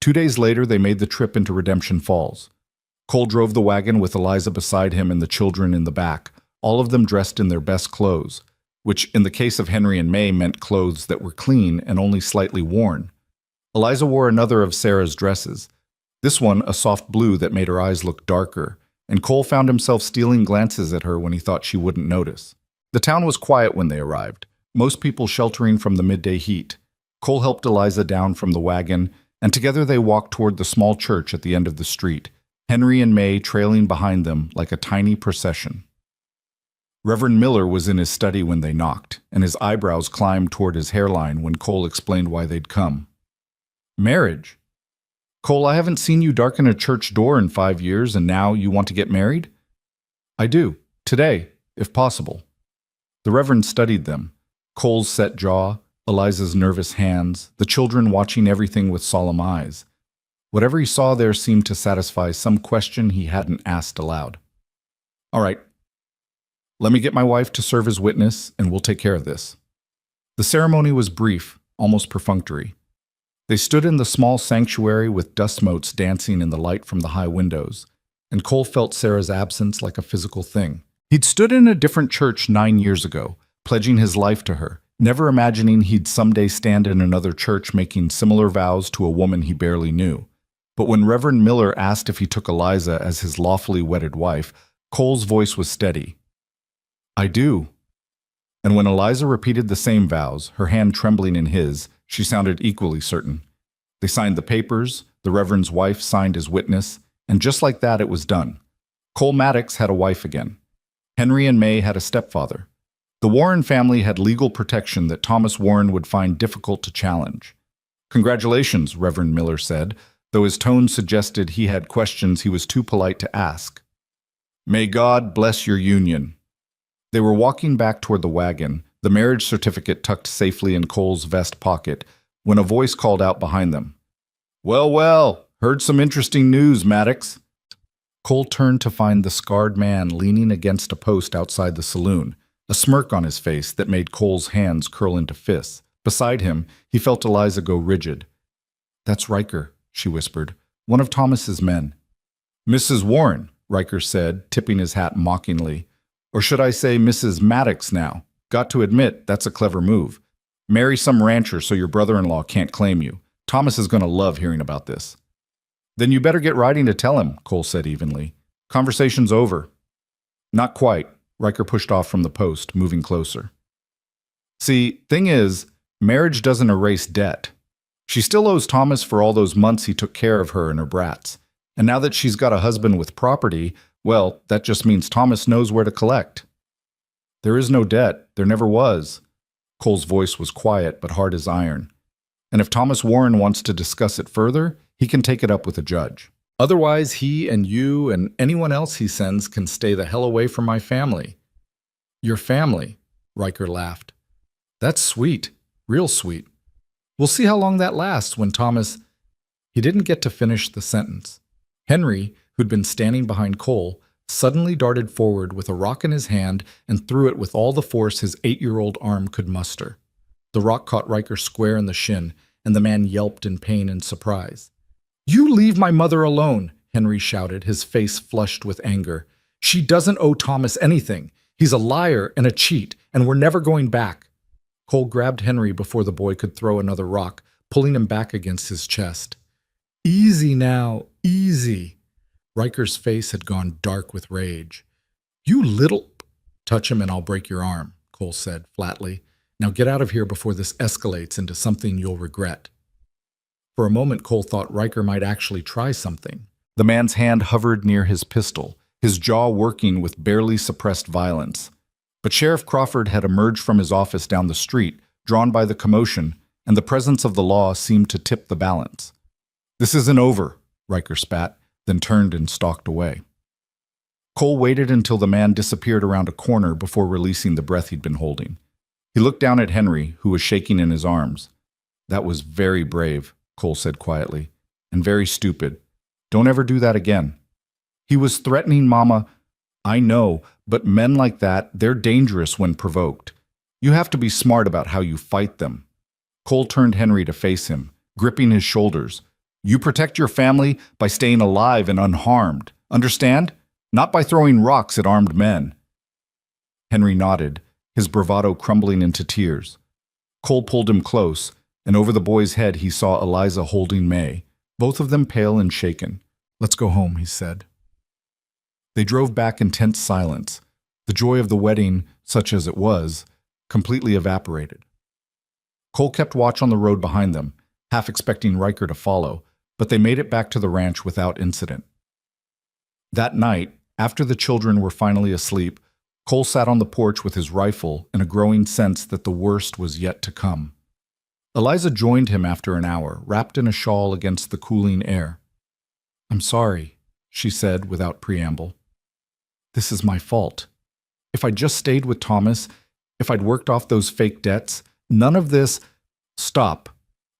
2 days later, they made the trip into Redemption Falls. Cole drove the wagon with Eliza beside him and the children in the back, all of them dressed in their best clothes, which in the case of Henry and May meant clothes that were clean and only slightly worn. Eliza wore another of Sarah's dresses, this one a soft blue that made her eyes look darker, and Cole found himself stealing glances at her when he thought she wouldn't notice. The town was quiet when they arrived, most people sheltering from the midday heat. Cole helped Eliza down from the wagon, and together they walked toward the small church at the end of the street, Henry and May trailing behind them like a tiny procession. Reverend Miller was in his study when they knocked, and his eyebrows climbed toward his hairline when Cole explained why they'd come. Marriage? Cole, I haven't seen you darken a church door in 5 years, and now you want to get married? I do. Today, if possible. The Reverend studied them, Cole's set jaw, Eliza's nervous hands, the children watching everything with solemn eyes. Whatever he saw there seemed to satisfy some question he hadn't asked aloud. All right. Let me get my wife to serve as witness, and we'll take care of this. The ceremony was brief, almost perfunctory. They stood in the small sanctuary with dust motes dancing in the light from the high windows, and Cole felt Sarah's absence like a physical thing. He'd stood in a different church 9 years ago, pledging his life to her, never imagining he'd someday stand in another church making similar vows to a woman he barely knew. But when Reverend Miller asked if he took Eliza as his lawfully wedded wife, Cole's voice was steady. I do. And when Eliza repeated the same vows, her hand trembling in his, she sounded equally certain. They signed the papers, the Reverend's wife signed as witness, and just like that it was done. Cole Maddox had a wife again. Henry and May had a stepfather. The Warren family had legal protection that Thomas Warren would find difficult to challenge. Congratulations, Reverend Miller said, though his tone suggested he had questions he was too polite to ask. May God bless your union. They were walking back toward the wagon, the marriage certificate tucked safely in Cole's vest pocket, when a voice called out behind them. Well, well, heard some interesting news, Maddox. Cole turned to find the scarred man leaning against a post outside the saloon, a smirk on his face that made Cole's hands curl into fists. Beside him, he felt Eliza go rigid. That's Riker, she whispered, one of Thomas's men. Mrs. Warren, Riker said, tipping his hat mockingly. Or should I say Mrs. Maddox now? Got to admit, that's a clever move. Marry some rancher so your brother-in-law can't claim you. Thomas is going to love hearing about this. Then you better get writing to tell him, Cole said evenly. Conversation's over. Not quite. Riker pushed off from the post, moving closer. See, thing is, marriage doesn't erase debt. She still owes Thomas for all those months he took care of her and her brats. And now that she's got a husband with property, well, that just means Thomas knows where to collect. There is no debt. There never was. Cole's voice was quiet but hard as iron. And if Thomas Warren wants to discuss it further, he can take it up with a judge. Otherwise, he and you and anyone else he sends can stay the hell away from my family. Your family, Riker laughed. That's sweet, real sweet. We'll see how long that lasts when Thomas... He didn't get to finish the sentence. Henry, who'd been standing behind Cole, suddenly darted forward with a rock in his hand and threw it with all the force his 8-year-old arm could muster. The rock caught Riker square in the shin, and the man yelped in pain and surprise. You leave my mother alone, Henry shouted, his face flushed with anger. She doesn't owe Thomas anything. He's a liar and a cheat, and we're never going back. Cole grabbed Henry before the boy could throw another rock, pulling him back against his chest. Easy now, easy. Riker's face had gone dark with rage. You little... Touch him and I'll break your arm, Cole said flatly. Now get out of here before this escalates into something you'll regret. For a moment, Cole thought Riker might actually try something. The man's hand hovered near his pistol, his jaw working with barely suppressed violence. But Sheriff Crawford had emerged from his office down the street, drawn by the commotion, and the presence of the law seemed to tip the balance. "This isn't over," Riker spat, then turned and stalked away. Cole waited until the man disappeared around a corner before releasing the breath he'd been holding. He looked down at Henry, who was shaking in his arms. "That was very brave," Cole said quietly, "and very stupid. Don't ever do that again." "He was threatening Mama." "I know, but men like that, they're dangerous when provoked. You have to be smart about how you fight them." Cole turned Henry to face him, gripping his shoulders. "You protect your family by staying alive and unharmed. Understand? Not by throwing rocks at armed men." Henry nodded, his bravado crumbling into tears. Cole pulled him close, and over the boy's head he saw Eliza holding May, both of them pale and shaken. "Let's go home," he said. They drove back in tense silence. The joy of the wedding, such as it was, completely evaporated. Cole kept watch on the road behind them, half expecting Riker to follow, but they made it back to the ranch without incident. That night, after the children were finally asleep, Cole sat on the porch with his rifle in a growing sense that the worst was yet to come. Eliza joined him after an hour, wrapped in a shawl against the cooling air. "I'm sorry," she said without preamble. "This is my fault. If I'd just stayed with Thomas, if I'd worked off those fake debts, none of this—" "Stop,"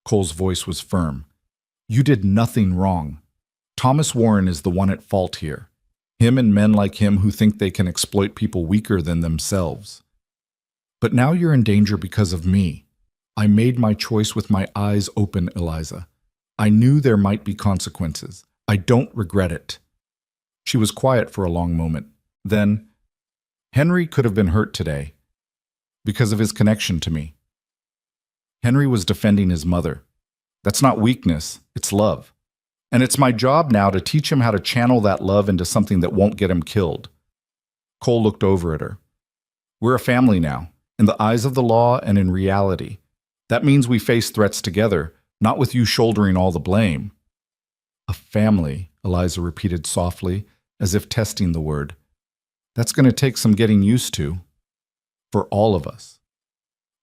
Cole's voice was firm. "You did nothing wrong. Thomas Warren is the one at fault here. Him and men like him who think they can exploit people weaker than themselves. But now you're in danger because of me. I made my choice with my eyes open, Eliza. I knew there might be consequences. I don't regret it." She was quiet for a long moment. Then, "Henry could have been hurt today because of his connection to me. Henry was defending his mother. That's not weakness, it's love. And it's my job now to teach him how to channel that love into something that won't get him killed." Cole looked over at her. "We're a family now, in the eyes of the law and in reality. That means we face threats together, not with you shouldering all the blame." "A family," Eliza repeated softly, as if testing the word. "That's going to take some getting used to. For all of us."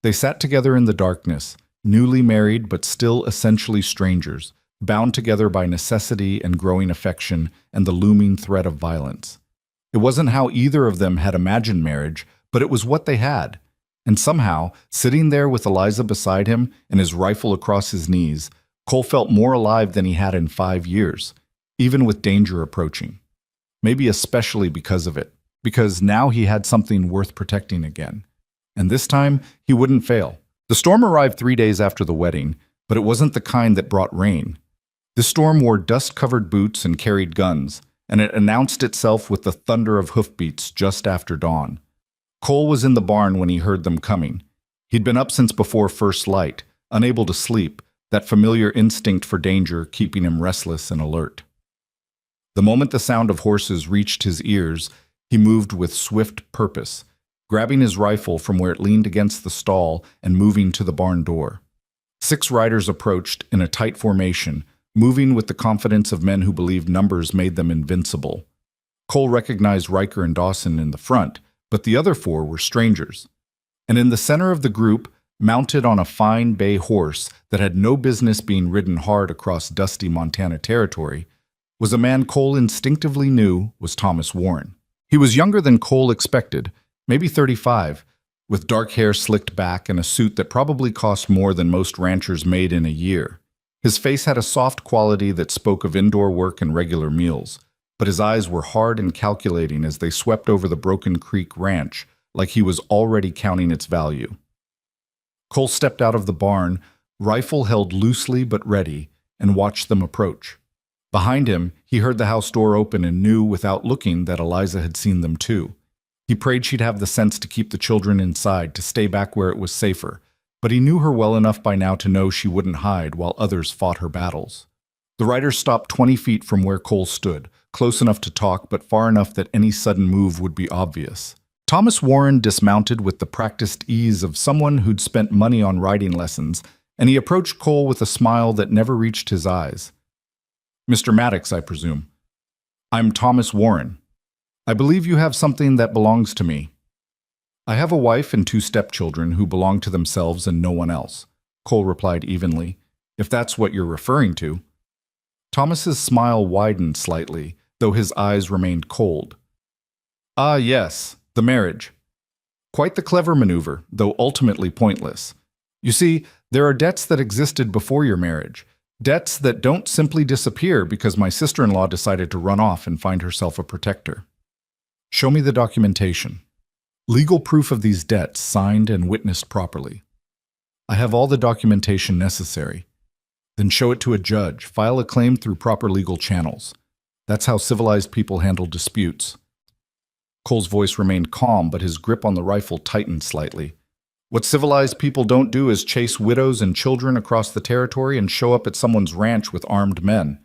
They sat together in the darkness, newly married but still essentially strangers, bound together by necessity and growing affection and the looming threat of violence. It wasn't how either of them had imagined marriage, but it was what they had. And somehow, sitting there with Eliza beside him and his rifle across his knees, Cole felt more alive than he had in 5 years, even with danger approaching. Maybe especially because of it, because now he had something worth protecting again. And this time, he wouldn't fail. The storm arrived 3 days after the wedding, but it wasn't the kind that brought rain. The storm wore dust-covered boots and carried guns, and it announced itself with the thunder of hoofbeats just after dawn. Cole was in the barn when he heard them coming. He'd been up since before first light, unable to sleep, that familiar instinct for danger keeping him restless and alert. The moment the sound of horses reached his ears, he moved with swift purpose, grabbing his rifle from where it leaned against the stall and moving to the barn door. 6 riders approached in a tight formation, moving with the confidence of men who believed numbers made them invincible. Cole recognized Riker and Dawson in the front, but the other 4 were strangers. And in the center of the group, mounted on a fine bay horse that had no business being ridden hard across dusty Montana territory, was a man Cole instinctively knew was Thomas Warren. He was younger than Cole expected, maybe 35, with dark hair slicked back and a suit that probably cost more than most ranchers made in a year. His face had a soft quality that spoke of indoor work and regular meals, but his eyes were hard and calculating as they swept over the Broken Creek Ranch like he was already counting its value. Cole stepped out of the barn, rifle held loosely but ready, and watched them approach. Behind him, he heard the house door open and knew without looking that Eliza had seen them too. He prayed she'd have the sense to keep the children inside, to stay back where it was safer, but he knew her well enough by now to know she wouldn't hide while others fought her battles. The riders stopped 20 feet from where Cole stood, close enough to talk but far enough that any sudden move would be obvious. Thomas Warren dismounted with the practiced ease of someone who'd spent money on riding lessons, and he approached Cole with a smile that never reached his eyes. "Mr. Maddox, I presume. I'm Thomas Warren. I believe you have something that belongs to me." "I have a wife and 2 stepchildren who belong to themselves and no one else," Cole replied evenly, "if that's what you're referring to." Thomas's smile widened slightly, though his eyes remained cold. "Ah, yes, the marriage. Quite the clever maneuver, though ultimately pointless. You see, there are debts that existed before your marriage, debts that don't simply disappear because my sister-in-law decided to run off and find herself a protector. Show me the documentation. Legal proof of these debts signed and witnessed properly. I have all the documentation necessary. Then show it to a judge, file a claim through proper legal channels. That's how civilized people handle disputes." Cole's voice remained calm, but his grip on the rifle tightened slightly. "What civilized people don't do is chase widows and children across the territory and show up at someone's ranch with armed men."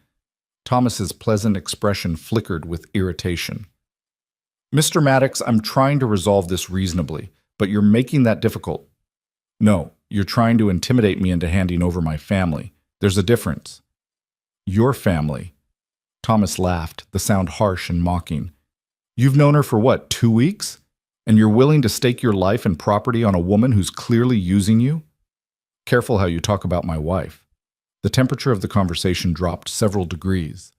Thomas's pleasant expression flickered with irritation. "Mr. Maddox, I'm trying to resolve this reasonably, but you're making that difficult. No, you're trying to intimidate me into handing over my family. There's a difference." "Your family?" Thomas laughed, the sound harsh and mocking. "You've known her for what, 2 weeks? And you're willing to stake your life and property on a woman who's clearly using you?" "Careful how you talk about my wife." The temperature of the conversation dropped several degrees.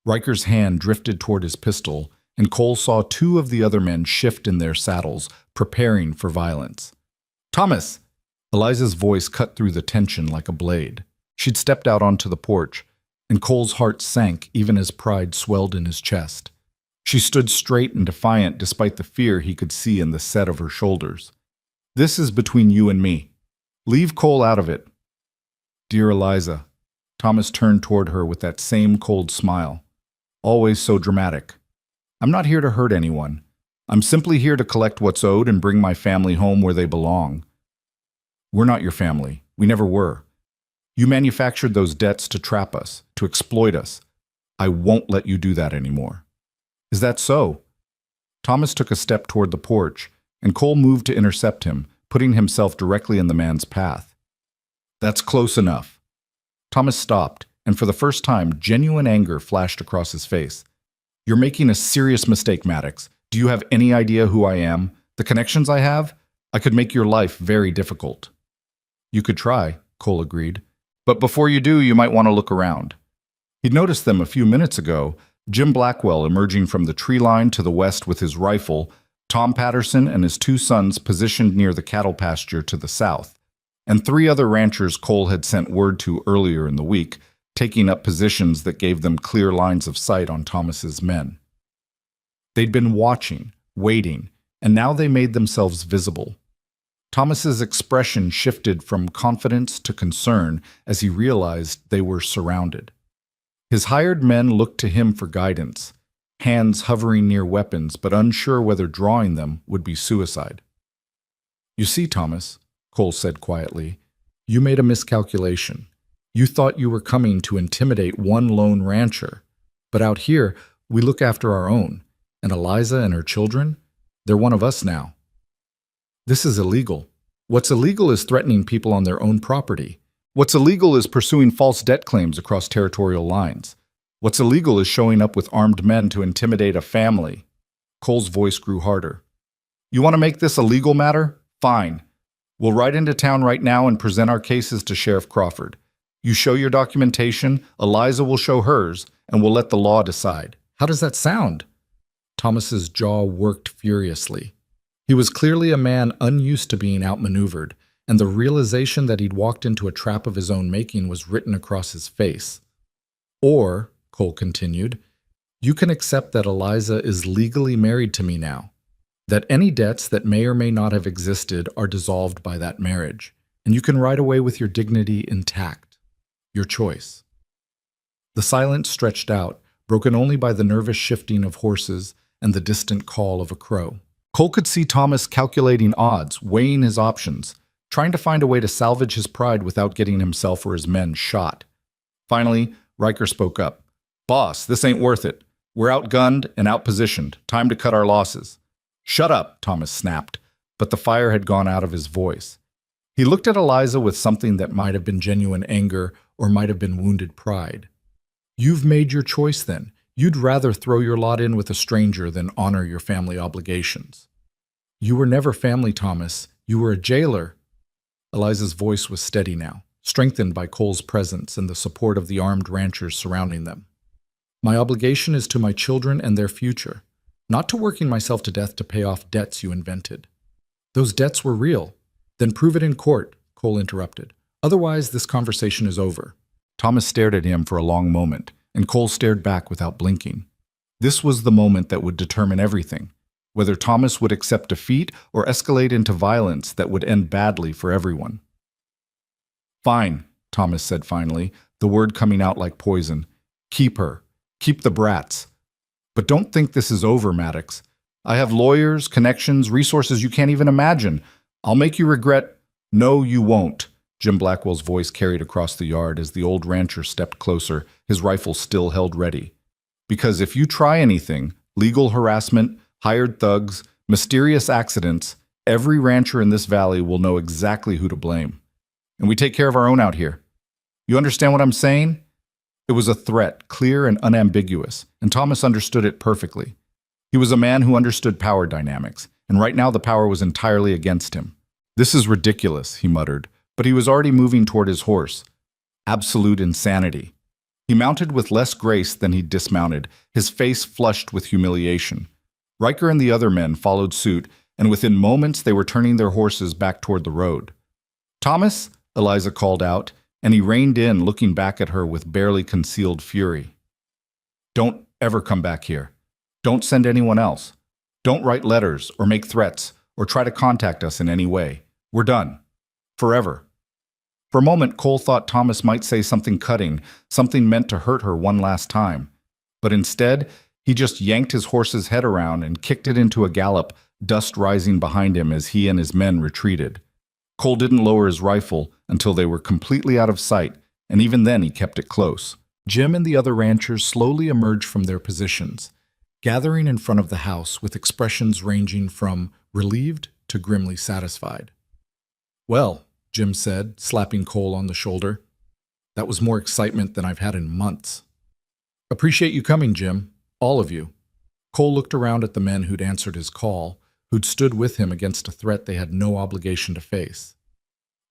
Riker's hand drifted toward his pistol, and Cole saw 2 of the other men shift in their saddles, preparing for violence. "Thomas!" Eliza's voice cut through the tension like a blade. She'd stepped out onto the porch, and Cole's heart sank even as pride swelled in his chest. She stood straight and defiant despite the fear he could see in the set of her shoulders. "This is between you and me. Leave Cole out of it." "Dear Eliza," Thomas turned toward her with that same cold smile. "Always so dramatic. I'm not here to hurt anyone. I'm simply here to collect what's owed and bring my family home where they belong." "We're not your family. We never were. You manufactured those debts to trap us, to exploit us. I won't let you do that anymore." "Is that so?" Thomas took a step toward the porch, and Cole moved to intercept him, putting himself directly in the man's path. "That's close enough." Thomas stopped, and for the first time, genuine anger flashed across his face. "You're making a serious mistake, Maddox. Do you have any idea who I am? The connections I have? I could make your life very difficult." "You could try," Cole agreed. "But before you do, you might want to look around." He'd noticed them a few minutes ago, Jim Blackwell emerging from the tree line to the west with his rifle, Tom Patterson and his 2 sons positioned near the cattle pasture to the south, and 3 other ranchers Cole had sent word to earlier in the week, taking up positions that gave them clear lines of sight on Thomas's men. They'd been watching, waiting, and now they made themselves visible. Thomas's expression shifted from confidence to concern as he realized they were surrounded. His hired men looked to him for guidance, hands hovering near weapons but unsure whether drawing them would be suicide. "You see, Thomas," Cole said quietly, "you made a miscalculation. You thought you were coming to intimidate one lone rancher. But out here, we look after our own. And Eliza and her children, they're one of us now. This is illegal. What's illegal is threatening people on their own property. What's illegal is pursuing false debt claims across territorial lines. What's illegal is showing up with armed men to intimidate a family." Cole's voice grew harder. "You want to make this a legal matter? Fine. We'll ride into town right now and present our cases to Sheriff Crawford. You show your documentation, Eliza will show hers, and we'll let the law decide." "How does that sound?" Thomas's jaw worked furiously. He was clearly a man unused to being outmaneuvered, and the realization that he'd walked into a trap of his own making was written across his face. "Or," Cole continued, "you can accept that Eliza is legally married to me now, that any debts that may or may not have existed are dissolved by that marriage, and you can ride away with your dignity intact. Your choice." The silence stretched out, broken only by the nervous shifting of horses and the distant call of a crow. Cole could see Thomas calculating odds, weighing his options, trying to find a way to salvage his pride without getting himself or his men shot. Finally, Riker spoke up. "Boss, this ain't worth it. We're outgunned and outpositioned. Time to cut our losses. Shut up, Thomas snapped, but the fire had gone out of his voice. He looked at Eliza with something that might have been genuine anger or might have been wounded pride. You've made your choice then. You'd rather throw your lot in with a stranger than honor your family obligations. You were never family, Thomas. You were a jailer. Eliza's voice was steady now, strengthened by Cole's presence and the support of the armed ranchers surrounding them. My obligation is to my children and their future, not to working myself to death to pay off debts you invented. Those debts were real. Then prove it in court, Cole interrupted. Otherwise, this conversation is over. Thomas stared at him for a long moment, and Cole stared back without blinking. This was the moment that would determine everything, whether Thomas would accept defeat or escalate into violence that would end badly for everyone. Fine, Thomas said finally, the word coming out like poison. Keep her. Keep the brats. But don't think this is over, Maddox. I have lawyers, connections, resources you can't even imagine. I'll make you regret— No, you won't. Jim Blackwell's voice carried across the yard as the old rancher stepped closer, his rifle still held ready. Because if you try anything, legal harassment, hired thugs, mysterious accidents, every rancher in this valley will know exactly who to blame. And we take care of our own out here. You understand what I'm saying? It was a threat, clear and unambiguous, and Thomas understood it perfectly. He was a man who understood power dynamics, and right now the power was entirely against him. This is ridiculous, he muttered, but he was already moving toward his horse. Absolute insanity. He mounted with less grace than he'd dismounted, his face flushed with humiliation. Riker and the other men followed suit, and within moments they were turning their horses back toward the road. Thomas, Eliza called out, and he reined in, looking back at her with barely concealed fury. Don't ever come back here. Don't send anyone else. Don't write letters or make threats or try to contact us in any way. We're done. Forever. For a moment, Cole thought Thomas might say something cutting, something meant to hurt her one last time. But instead, he just yanked his horse's head around and kicked it into a gallop, dust rising behind him as he and his men retreated. Cole didn't lower his rifle until they were completely out of sight, and even then he kept it close. Jim and the other ranchers slowly emerged from their positions, gathering in front of the house with expressions ranging from relieved to grimly satisfied. Well, Jim said, slapping Cole on the shoulder, that was more excitement than I've had in months. Appreciate you coming, Jim. All of you. Cole looked around at the men who'd answered his call, who'd stood with him against a threat they had no obligation to face.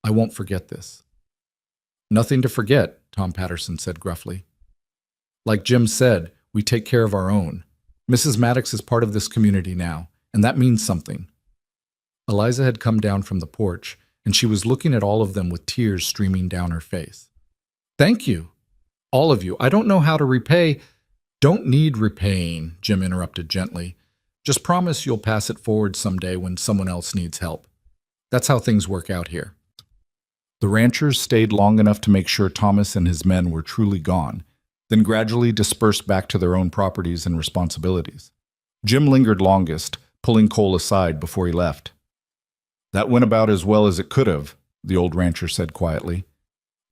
I won't forget this. Nothing to forget, Tom Patterson said gruffly. Like Jim said, we take care of our own. Mrs. Maddox is part of this community now, and that means something. Eliza had come down from the porch, and she was looking at all of them with tears streaming down her face. Thank you. All of you. I don't know how to repay— Don't need repaying, Jim interrupted gently. Just promise you'll pass it forward someday when someone else needs help. That's how things work out here. The ranchers stayed long enough to make sure Thomas and his men were truly gone, then gradually dispersed back to their own properties and responsibilities. Jim lingered longest, pulling Cole aside before he left. That went about as well as it could have, the old rancher said quietly.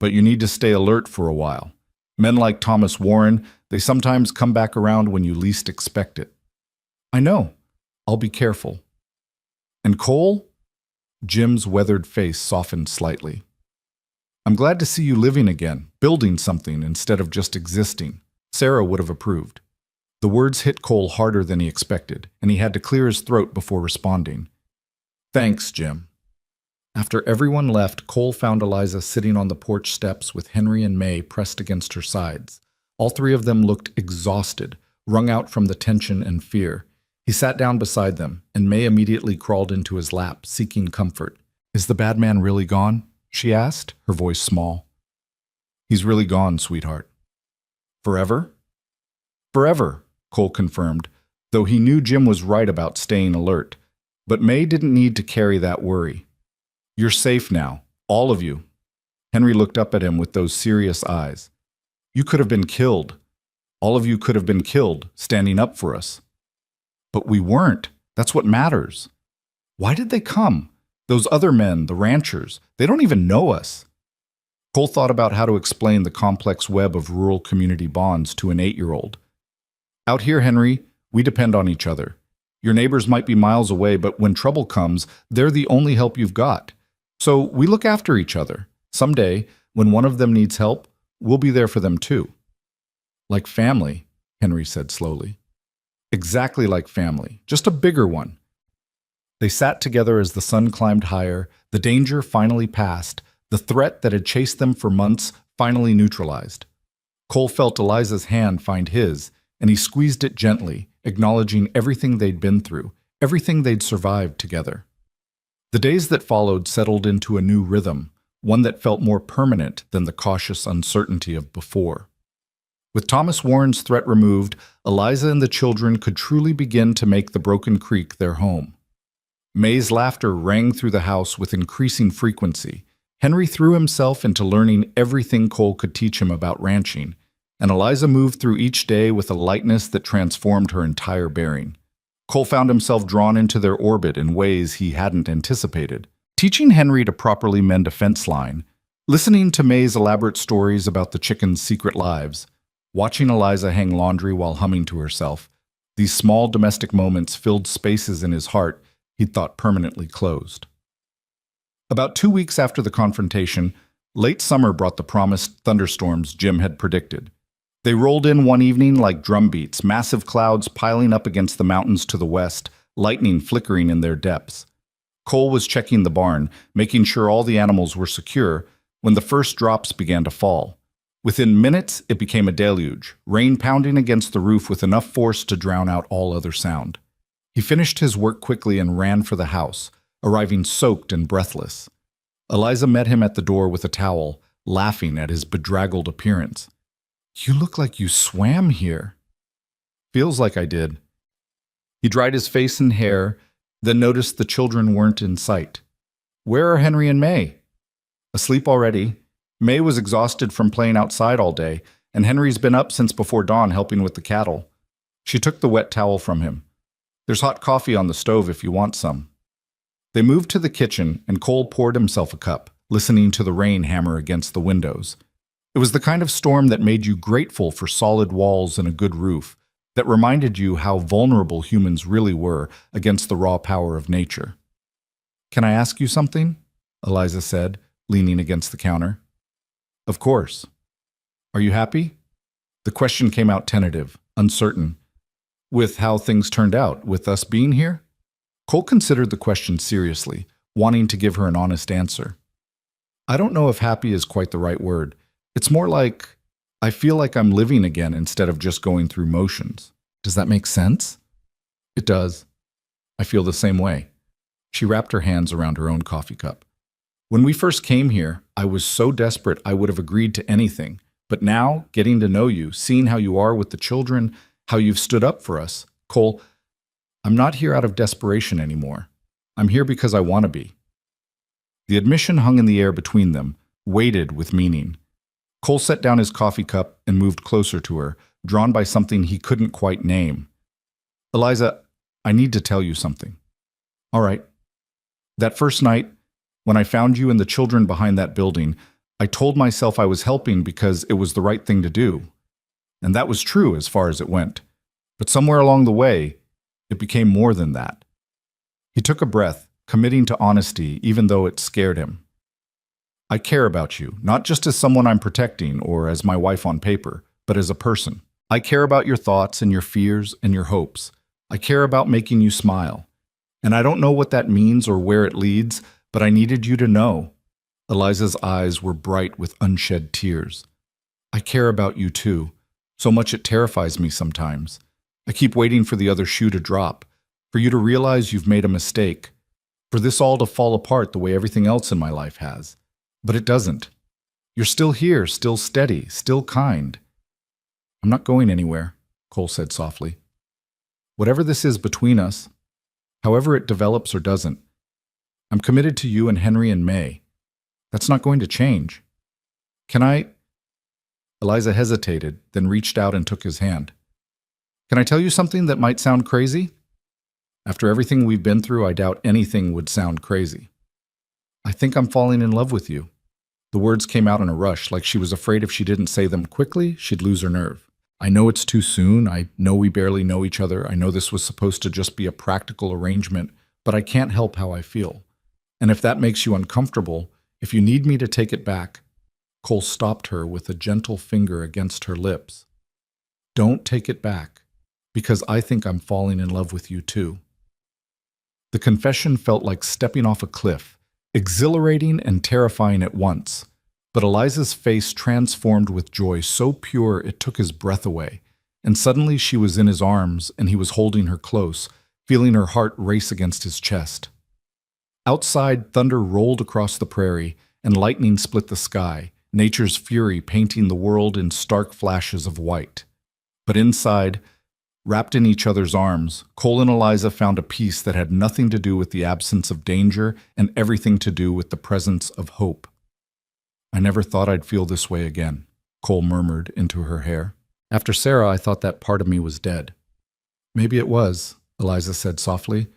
But you need to stay alert for a while. Men like Thomas Warren, they sometimes come back around when you least expect it. I know. I'll be careful. And Cole? Jim's weathered face softened slightly. I'm glad to see you living again, building something instead of just existing. Sarah would have approved. The words hit Cole harder than he expected, and he had to clear his throat before responding. Thanks, Jim. After everyone left, Cole found Eliza sitting on the porch steps with Henry and May pressed against her sides. All three of them looked exhausted, wrung out from the tension and fear. He sat down beside them, and May immediately crawled into his lap, seeking comfort. Is the bad man really gone? She asked, her voice small. He's really gone, sweetheart. Forever? Forever, Cole confirmed, though he knew Jim was right about staying alert. But May didn't need to carry that worry. You're safe now, all of you. Henry looked up at him with those serious eyes. You could have been killed. All of you could have been killed, standing up for us. But we weren't. That's what matters. Why did they come? Those other men, the ranchers, they don't even know us. Cole thought about how to explain the complex web of rural community bonds to an 8-year-old. Out here, Henry, we depend on each other. Your neighbors might be miles away, but when trouble comes, they're the only help you've got. So we look after each other. Someday, when one of them needs help, we'll be there for them too. Like family, Henry said slowly. Exactly like family, just a bigger one. They sat together as the sun climbed higher, the danger finally passed, the threat that had chased them for months finally neutralized. Cole felt Eliza's hand find his, and he squeezed it gently, acknowledging everything they'd been through, everything they'd survived together. The days that followed settled into a new rhythm, one that felt more permanent than the cautious uncertainty of before. With Thomas Warren's threat removed, Eliza and the children could truly begin to make the Broken Creek their home. May's laughter rang through the house with increasing frequency. Henry threw himself into learning everything Cole could teach him about ranching, and Eliza moved through each day with a lightness that transformed her entire bearing. Cole found himself drawn into their orbit in ways he hadn't anticipated. Teaching Henry to properly mend a fence line, listening to May's elaborate stories about the chickens' secret lives, watching Eliza hang laundry while humming to herself, these small domestic moments filled spaces in his heart he'd thought permanently closed. About 2 weeks after the confrontation, late summer brought the promised thunderstorms Jim had predicted. They rolled in one evening like drumbeats, massive clouds piling up against the mountains to the west, lightning flickering in their depths. Cole was checking the barn, making sure all the animals were secure, when the first drops began to fall. Within minutes, it became a deluge, rain pounding against the roof with enough force to drown out all other sound. He finished his work quickly and ran for the house, arriving soaked and breathless. Eliza met him at the door with a towel, laughing at his bedraggled appearance. "You look like you swam here." "Feels like I did." He dried his face and hair, then noticed the children weren't in sight. "Where are Henry and May?" "Asleep already. May was exhausted from playing outside all day, and Henry's been up since before dawn helping with the cattle." She took the wet towel from him. "There's hot coffee on the stove if you want some." They moved to the kitchen, and Cole poured himself a cup, listening to the rain hammer against the windows. It was the kind of storm that made you grateful for solid walls and a good roof, that reminded you how vulnerable humans really were against the raw power of nature. "Can I ask you something?" Eliza said, leaning against the counter. "Of course." "Are you happy?" The question came out tentative, uncertain. "With how things turned out, with us being here?" Cole considered the question seriously, wanting to give her an honest answer. "I don't know if happy is quite the right word. It's more like I feel like I'm living again instead of just going through motions. Does that make sense?" "It does. I feel the same way." She wrapped her hands around her own coffee cup. "When we first came here, I was so desperate I would have agreed to anything. But now, getting to know you, seeing how you are with the children, how you've stood up for us, Cole, I'm not here out of desperation anymore. I'm here because I want to be." The admission hung in the air between them, weighted with meaning. Cole set down his coffee cup and moved closer to her, drawn by something he couldn't quite name. "Eliza, I need to tell you something." "All right." "That first night, when I found you and the children behind that building, I told myself I was helping because it was the right thing to do. And that was true as far as it went. But somewhere along the way, it became more than that." He took a breath, committing to honesty even though it scared him. "I care about you, not just as someone I'm protecting or as my wife on paper, but as a person. I care about your thoughts and your fears and your hopes. I care about making you smile. And I don't know what that means or where it leads, but I needed you to know." Eliza's eyes were bright with unshed tears. "I care about you too. So much it terrifies me sometimes. I keep waiting for the other shoe to drop, for you to realize you've made a mistake, for this all to fall apart the way everything else in my life has. But it doesn't. You're still here, still steady, still kind." "I'm not going anywhere," Cole said softly. "Whatever this is between us, however it develops or doesn't, I'm committed to you and Henry and May. That's not going to change. Can I—" Eliza hesitated, then reached out and took his hand. "Can I tell you something that might sound crazy? After everything we've been through, I doubt anything would sound crazy. I think I'm falling in love with you." The words came out in a rush, like she was afraid if she didn't say them quickly, she'd lose her nerve. I know it's too soon. I know we barely know each other. I know this was supposed to just be a practical arrangement, but I can't help how I feel. And if that makes you uncomfortable, if you need me to take it back, Cole stopped her with a gentle finger against her lips. Don't take it back, because I think I'm falling in love with you too. The confession felt like stepping off a cliff, exhilarating and terrifying at once. But Eliza's face transformed with joy so pure it took his breath away, and suddenly she was in his arms and he was holding her close, feeling her heart race against his chest. Outside, thunder rolled across the prairie, and lightning split the sky, nature's fury painting the world in stark flashes of white. But inside, wrapped in each other's arms, Cole and Eliza found a peace that had nothing to do with the absence of danger and everything to do with the presence of hope. I never thought I'd feel this way again, Cole murmured into her hair. After Sarah, I thought that part of me was dead. Maybe it was, Eliza said softly,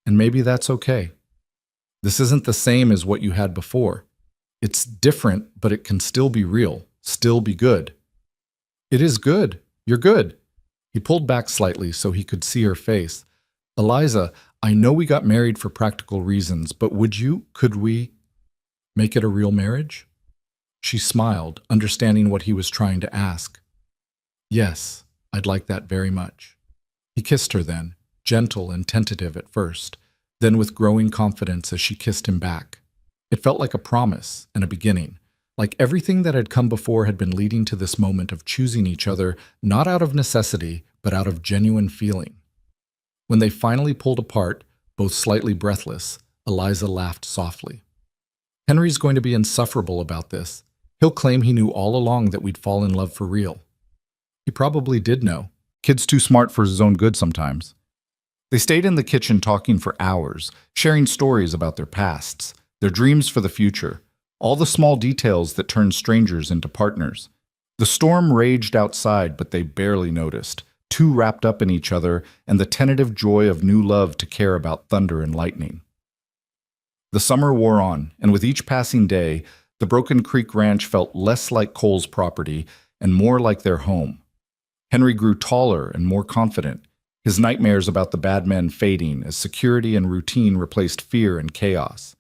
and maybe that's okay. This isn't the same as what you had before. It's different, but it can still be real, still be good. It is good. You're good. He pulled back slightly so he could see her face. Eliza, I know we got married for practical reasons, but could we make it a real marriage? She smiled, understanding what he was trying to ask. Yes, I'd like that very much. He kissed her then, gentle and tentative at first, then with growing confidence as she kissed him back. It felt like a promise and a beginning, like everything that had come before had been leading to this moment of choosing each other not out of necessity, but out of genuine feeling. When they finally pulled apart, both slightly breathless, Eliza laughed softly. Henry's going to be insufferable about this. He'll claim he knew all along that we'd fall in love for real. He probably did know. Kid's too smart for his own good sometimes. They stayed in the kitchen talking for hours, sharing stories about their pasts, their dreams for the future, all the small details that turn strangers into partners. The storm raged outside, but they barely noticed, too wrapped up in each other and the tentative joy of new love to care about thunder and lightning. The summer wore on, and with each passing day, the Broken Creek Ranch felt less like Cole's property and more like their home. Henry grew taller and more confident, his nightmares about the bad men fading as security and routine replaced fear and chaos.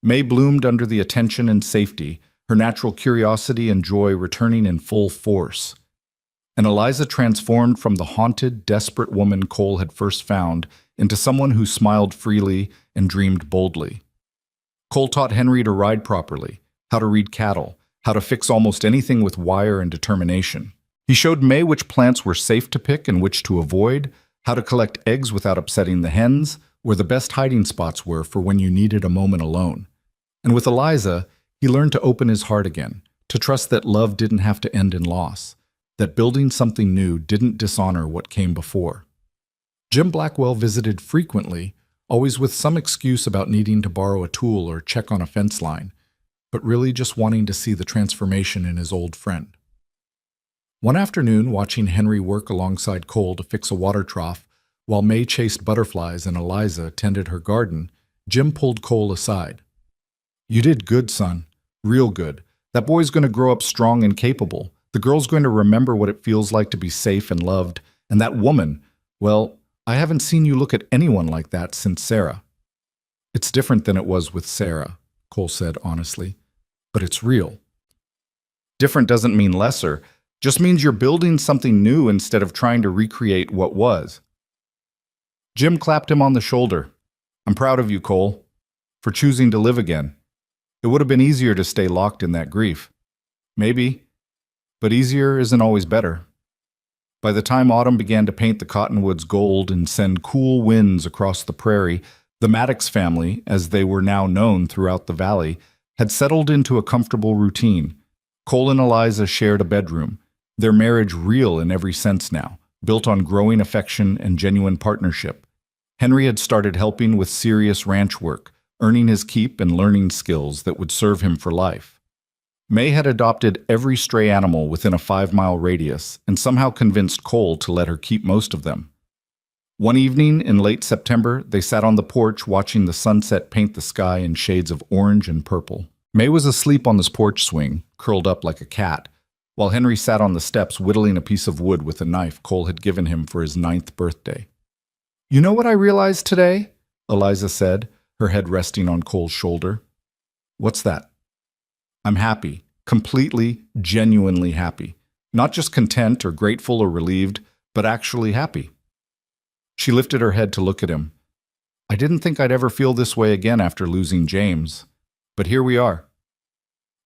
May bloomed under the attention and safety, her natural curiosity and joy returning in full force. And Eliza transformed from the haunted, desperate woman Cole had first found into someone who smiled freely and dreamed boldly. Cole taught Henry to ride properly, how to read cattle, how to fix almost anything with wire and determination. He showed May which plants were safe to pick and which to avoid, how to collect eggs without upsetting the hens, where the best hiding spots were for when you needed a moment alone. And with Eliza, he learned to open his heart again, to trust that love didn't have to end in loss, that building something new didn't dishonor what came before. Jim Blackwell visited frequently, always with some excuse about needing to borrow a tool or check on a fence line, but really just wanting to see the transformation in his old friend. One afternoon, watching Henry work alongside Cole to fix a water trough, while May chased butterflies and Eliza tended her garden, Jim pulled Cole aside. You did good, son. Real good. That boy's going to grow up strong and capable. The girl's going to remember what it feels like to be safe and loved. And that woman, well, I haven't seen you look at anyone like that since Sarah. It's different than it was with Sarah, Cole said honestly. But it's real. Different doesn't mean lesser. Just means you're building something new instead of trying to recreate what was. Jim clapped him on the shoulder. I'm proud of you, Cole, for choosing to live again. It would have been easier to stay locked in that grief. Maybe, but easier isn't always better. By the time autumn began to paint the cottonwoods gold and send cool winds across the prairie, the Maddox family, as they were now known throughout the valley, had settled into a comfortable routine. Cole and Eliza shared a bedroom, their marriage real in every sense now, built on growing affection and genuine partnership. Henry had started helping with serious ranch work, earning his keep and learning skills that would serve him for life. May had adopted every stray animal within a 5-mile radius and somehow convinced Cole to let her keep most of them. One evening in late September, they sat on the porch watching the sunset paint the sky in shades of orange and purple. May was asleep on this porch swing, curled up like a cat, while Henry sat on the steps whittling a piece of wood with a knife Cole had given him for his 9th birthday. "You know what I realized today?" Eliza said, her head resting on Cole's shoulder. "What's that?" "I'm happy. Completely, genuinely happy. Not just content or grateful or relieved, but actually happy." She lifted her head to look at him. "I didn't think I'd ever feel this way again after losing James. But here we are."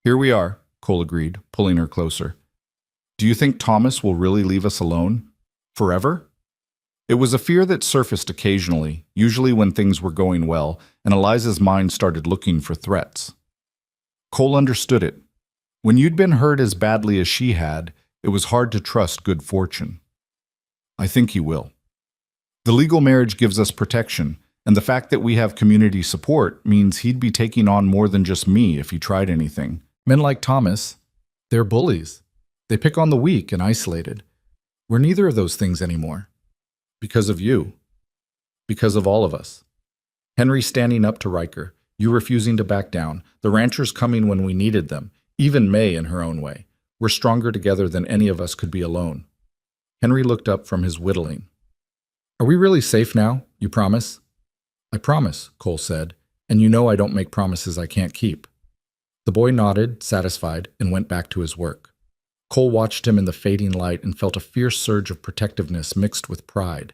"Here we are," Cole agreed, pulling her closer. "Do you think Thomas will really leave us alone? Forever?" It was a fear that surfaced occasionally, usually when things were going well, and Eliza's mind started looking for threats. Cole understood it. When you'd been hurt as badly as she had, it was hard to trust good fortune. "I think he will. The legal marriage gives us protection, and the fact that we have community support means he'd be taking on more than just me if he tried anything. Men like Thomas, they're bullies. They pick on the weak and isolated. We're neither of those things anymore. Because of you. Because of all of us." Henry standing up to Riker, you refusing to back down, the ranchers coming when we needed them, even May in her own way. We're stronger together than any of us could be alone. Henry looked up from his whittling. "Are we really safe now? You promise?" "I promise," Cole said, "and you know I don't make promises I can't keep." The boy nodded, satisfied, and went back to his work. Cole watched him in the fading light and felt a fierce surge of protectiveness mixed with pride.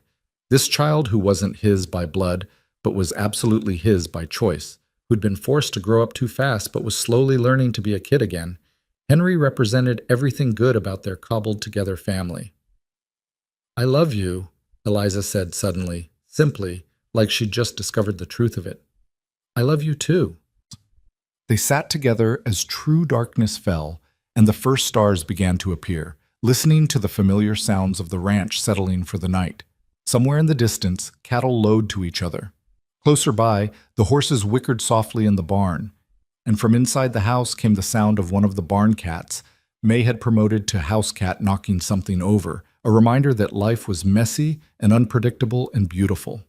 This child who wasn't his by blood, but was absolutely his by choice, who'd been forced to grow up too fast but was slowly learning to be a kid again, Henry represented everything good about their cobbled-together family. "I love you," Eliza said suddenly, simply, like she'd just discovered the truth of it. "I love you too." They sat together as true darkness fell, and the first stars began to appear, listening to the familiar sounds of the ranch settling for the night. Somewhere in the distance, cattle lowed to each other. Closer by, the horses whickered softly in the barn, and from inside the house came the sound of one of the barn cats May had promoted to house cat knocking something over, a reminder that life was messy and unpredictable and beautiful.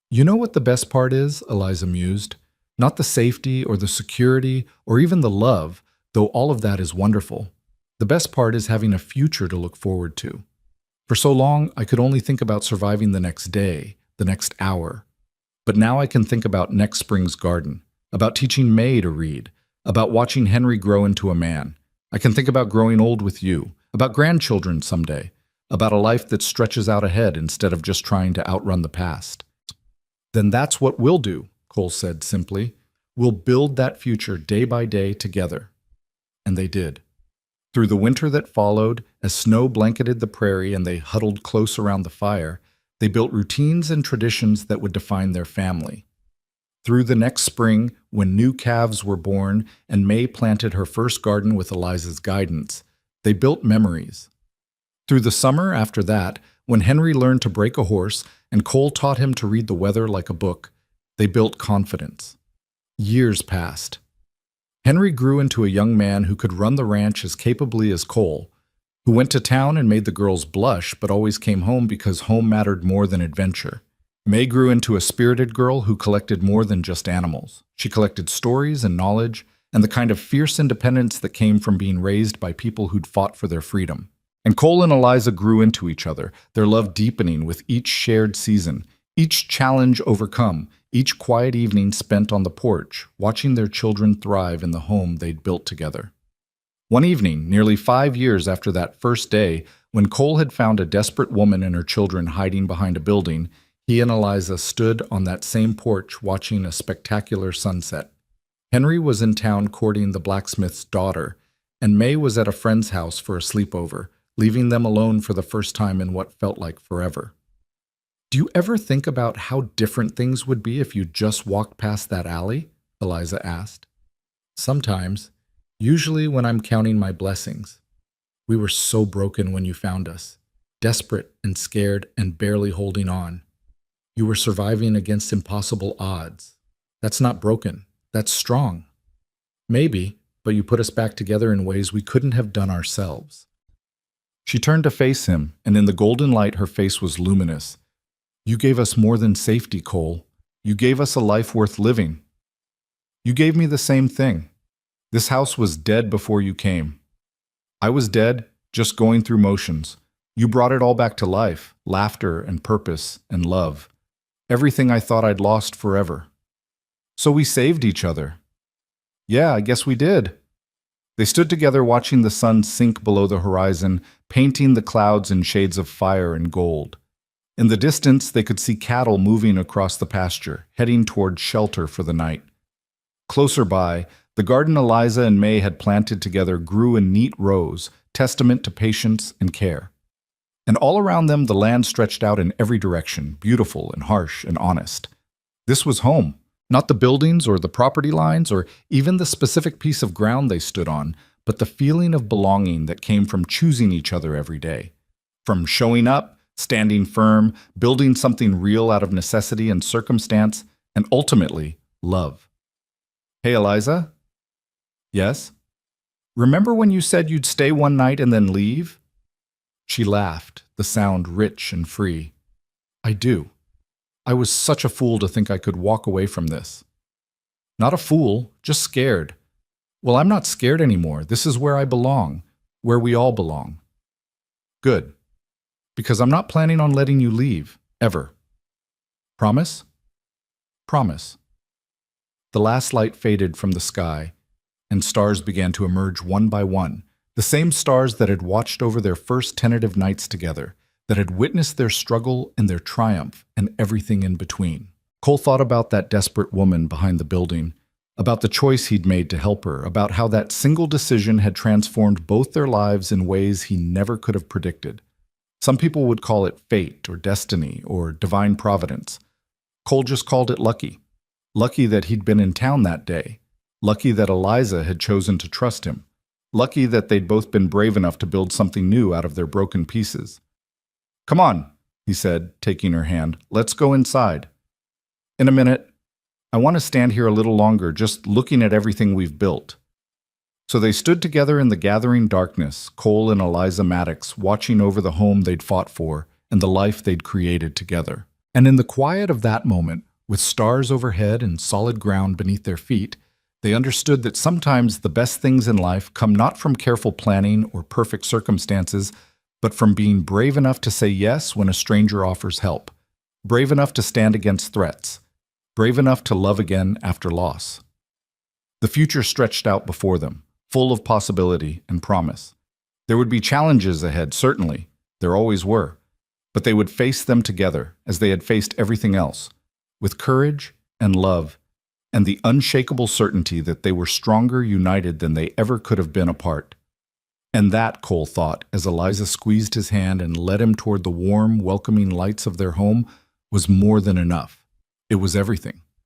"You know what the best part is?" Eliza mused. "Not the safety or the security or even the love, though all of that is wonderful. The best part is having a future to look forward to. For so long, I could only think about surviving the next day, the next hour. But now I can think about next spring's garden, about teaching May to read, about watching Henry grow into a man. I can think about growing old with you, about grandchildren someday, about a life that stretches out ahead instead of just trying to outrun the past." "Then that's what we'll do," Cole said simply. "We'll build that future day by day together." And they did. Through the winter that followed, as snow blanketed the prairie and they huddled close around the fire, they built routines and traditions that would define their family. Through the next spring, when new calves were born and May planted her first garden with Eliza's guidance, they built memories. Through the summer after that, when Henry learned to break a horse and Cole taught him to read the weather like a book, they built confidence. Years passed. Henry grew into a young man who could run the ranch as capably as Cole, who went to town and made the girls blush but always came home because home mattered more than adventure. May grew into a spirited girl who collected more than just animals. She collected stories and knowledge and the kind of fierce independence that came from being raised by people who'd fought for their freedom. And Cole and Eliza grew into each other, their love deepening with each shared season, each challenge overcome, each quiet evening spent on the porch, watching their children thrive in the home they'd built together. One evening, nearly 5 years after that first day, when Cole had found a desperate woman and her children hiding behind a building, he and Eliza stood on that same porch watching a spectacular sunset. Henry was in town courting the blacksmith's daughter, and May was at a friend's house for a sleepover, leaving them alone for the first time in what felt like forever. "Do you ever think about how different things would be if you just walked past that alley?" Eliza asked. "Sometimes, usually when I'm counting my blessings. We were so broken when you found us, desperate and scared and barely holding on. You were surviving against impossible odds. That's not broken, that's strong. Maybe, but you put us back together in ways we couldn't have done ourselves." She turned to face him, and in the golden light her face was luminous. "You gave us more than safety, Cole. You gave us a life worth living. You gave me the same thing. This house was dead before you came. I was dead, just going through motions. You brought it all back to life, laughter and purpose and love. Everything I thought I'd lost forever. So we saved each other. Yeah, I guess we did. They stood together watching the sun sink below the horizon, painting the clouds in shades of fire and gold. In the distance, they could see cattle moving across the pasture, heading toward shelter for the night. Closer by, the garden Eliza and May had planted together grew in neat rows, testament to patience and care. And all around them, the land stretched out in every direction, beautiful and harsh and honest. This was home, not the buildings or the property lines or even the specific piece of ground they stood on, but the feeling of belonging that came from choosing each other every day. From showing up, standing firm, building something real out of necessity and circumstance, and ultimately, love. Hey, Eliza? Yes? Remember when you said you'd stay one night and then leave? She laughed, the sound rich and free. I do. I was such a fool to think I could walk away from this. Not a fool, just scared. Well, I'm not scared anymore. This is where I belong, where we all belong. Good. Because I'm not planning on letting you leave, ever. Promise? Promise. The last light faded from the sky, and stars began to emerge one by one, the same stars that had watched over their first tentative nights together, that had witnessed their struggle and their triumph and everything in between. Cole thought about that desperate woman behind the building, about the choice he'd made to help her, about how that single decision had transformed both their lives in ways he never could have predicted. Some people would call it fate or destiny or divine providence. Cole just called it lucky. Lucky that he'd been in town that day. Lucky that Eliza had chosen to trust him. Lucky that they'd both been brave enough to build something new out of their broken pieces. Come on, he said, taking her hand. Let's go inside. In a minute. I want to stand here a little longer, just looking at everything we've built. So they stood together in the gathering darkness, Cole and Eliza Maddox, watching over the home they'd fought for and the life they'd created together. And in the quiet of that moment, with stars overhead and solid ground beneath their feet, they understood that sometimes the best things in life come not from careful planning or perfect circumstances, but from being brave enough to say yes when a stranger offers help, brave enough to stand against threats, brave enough to love again after loss. The future stretched out before them, full of possibility and promise. There would be challenges ahead, certainly. There always were. But they would face them together, as they had faced everything else, with courage and love, and the unshakable certainty that they were stronger united than they ever could have been apart. And that, Cole thought, as Eliza squeezed his hand and led him toward the warm, welcoming lights of their home, was more than enough. It was everything.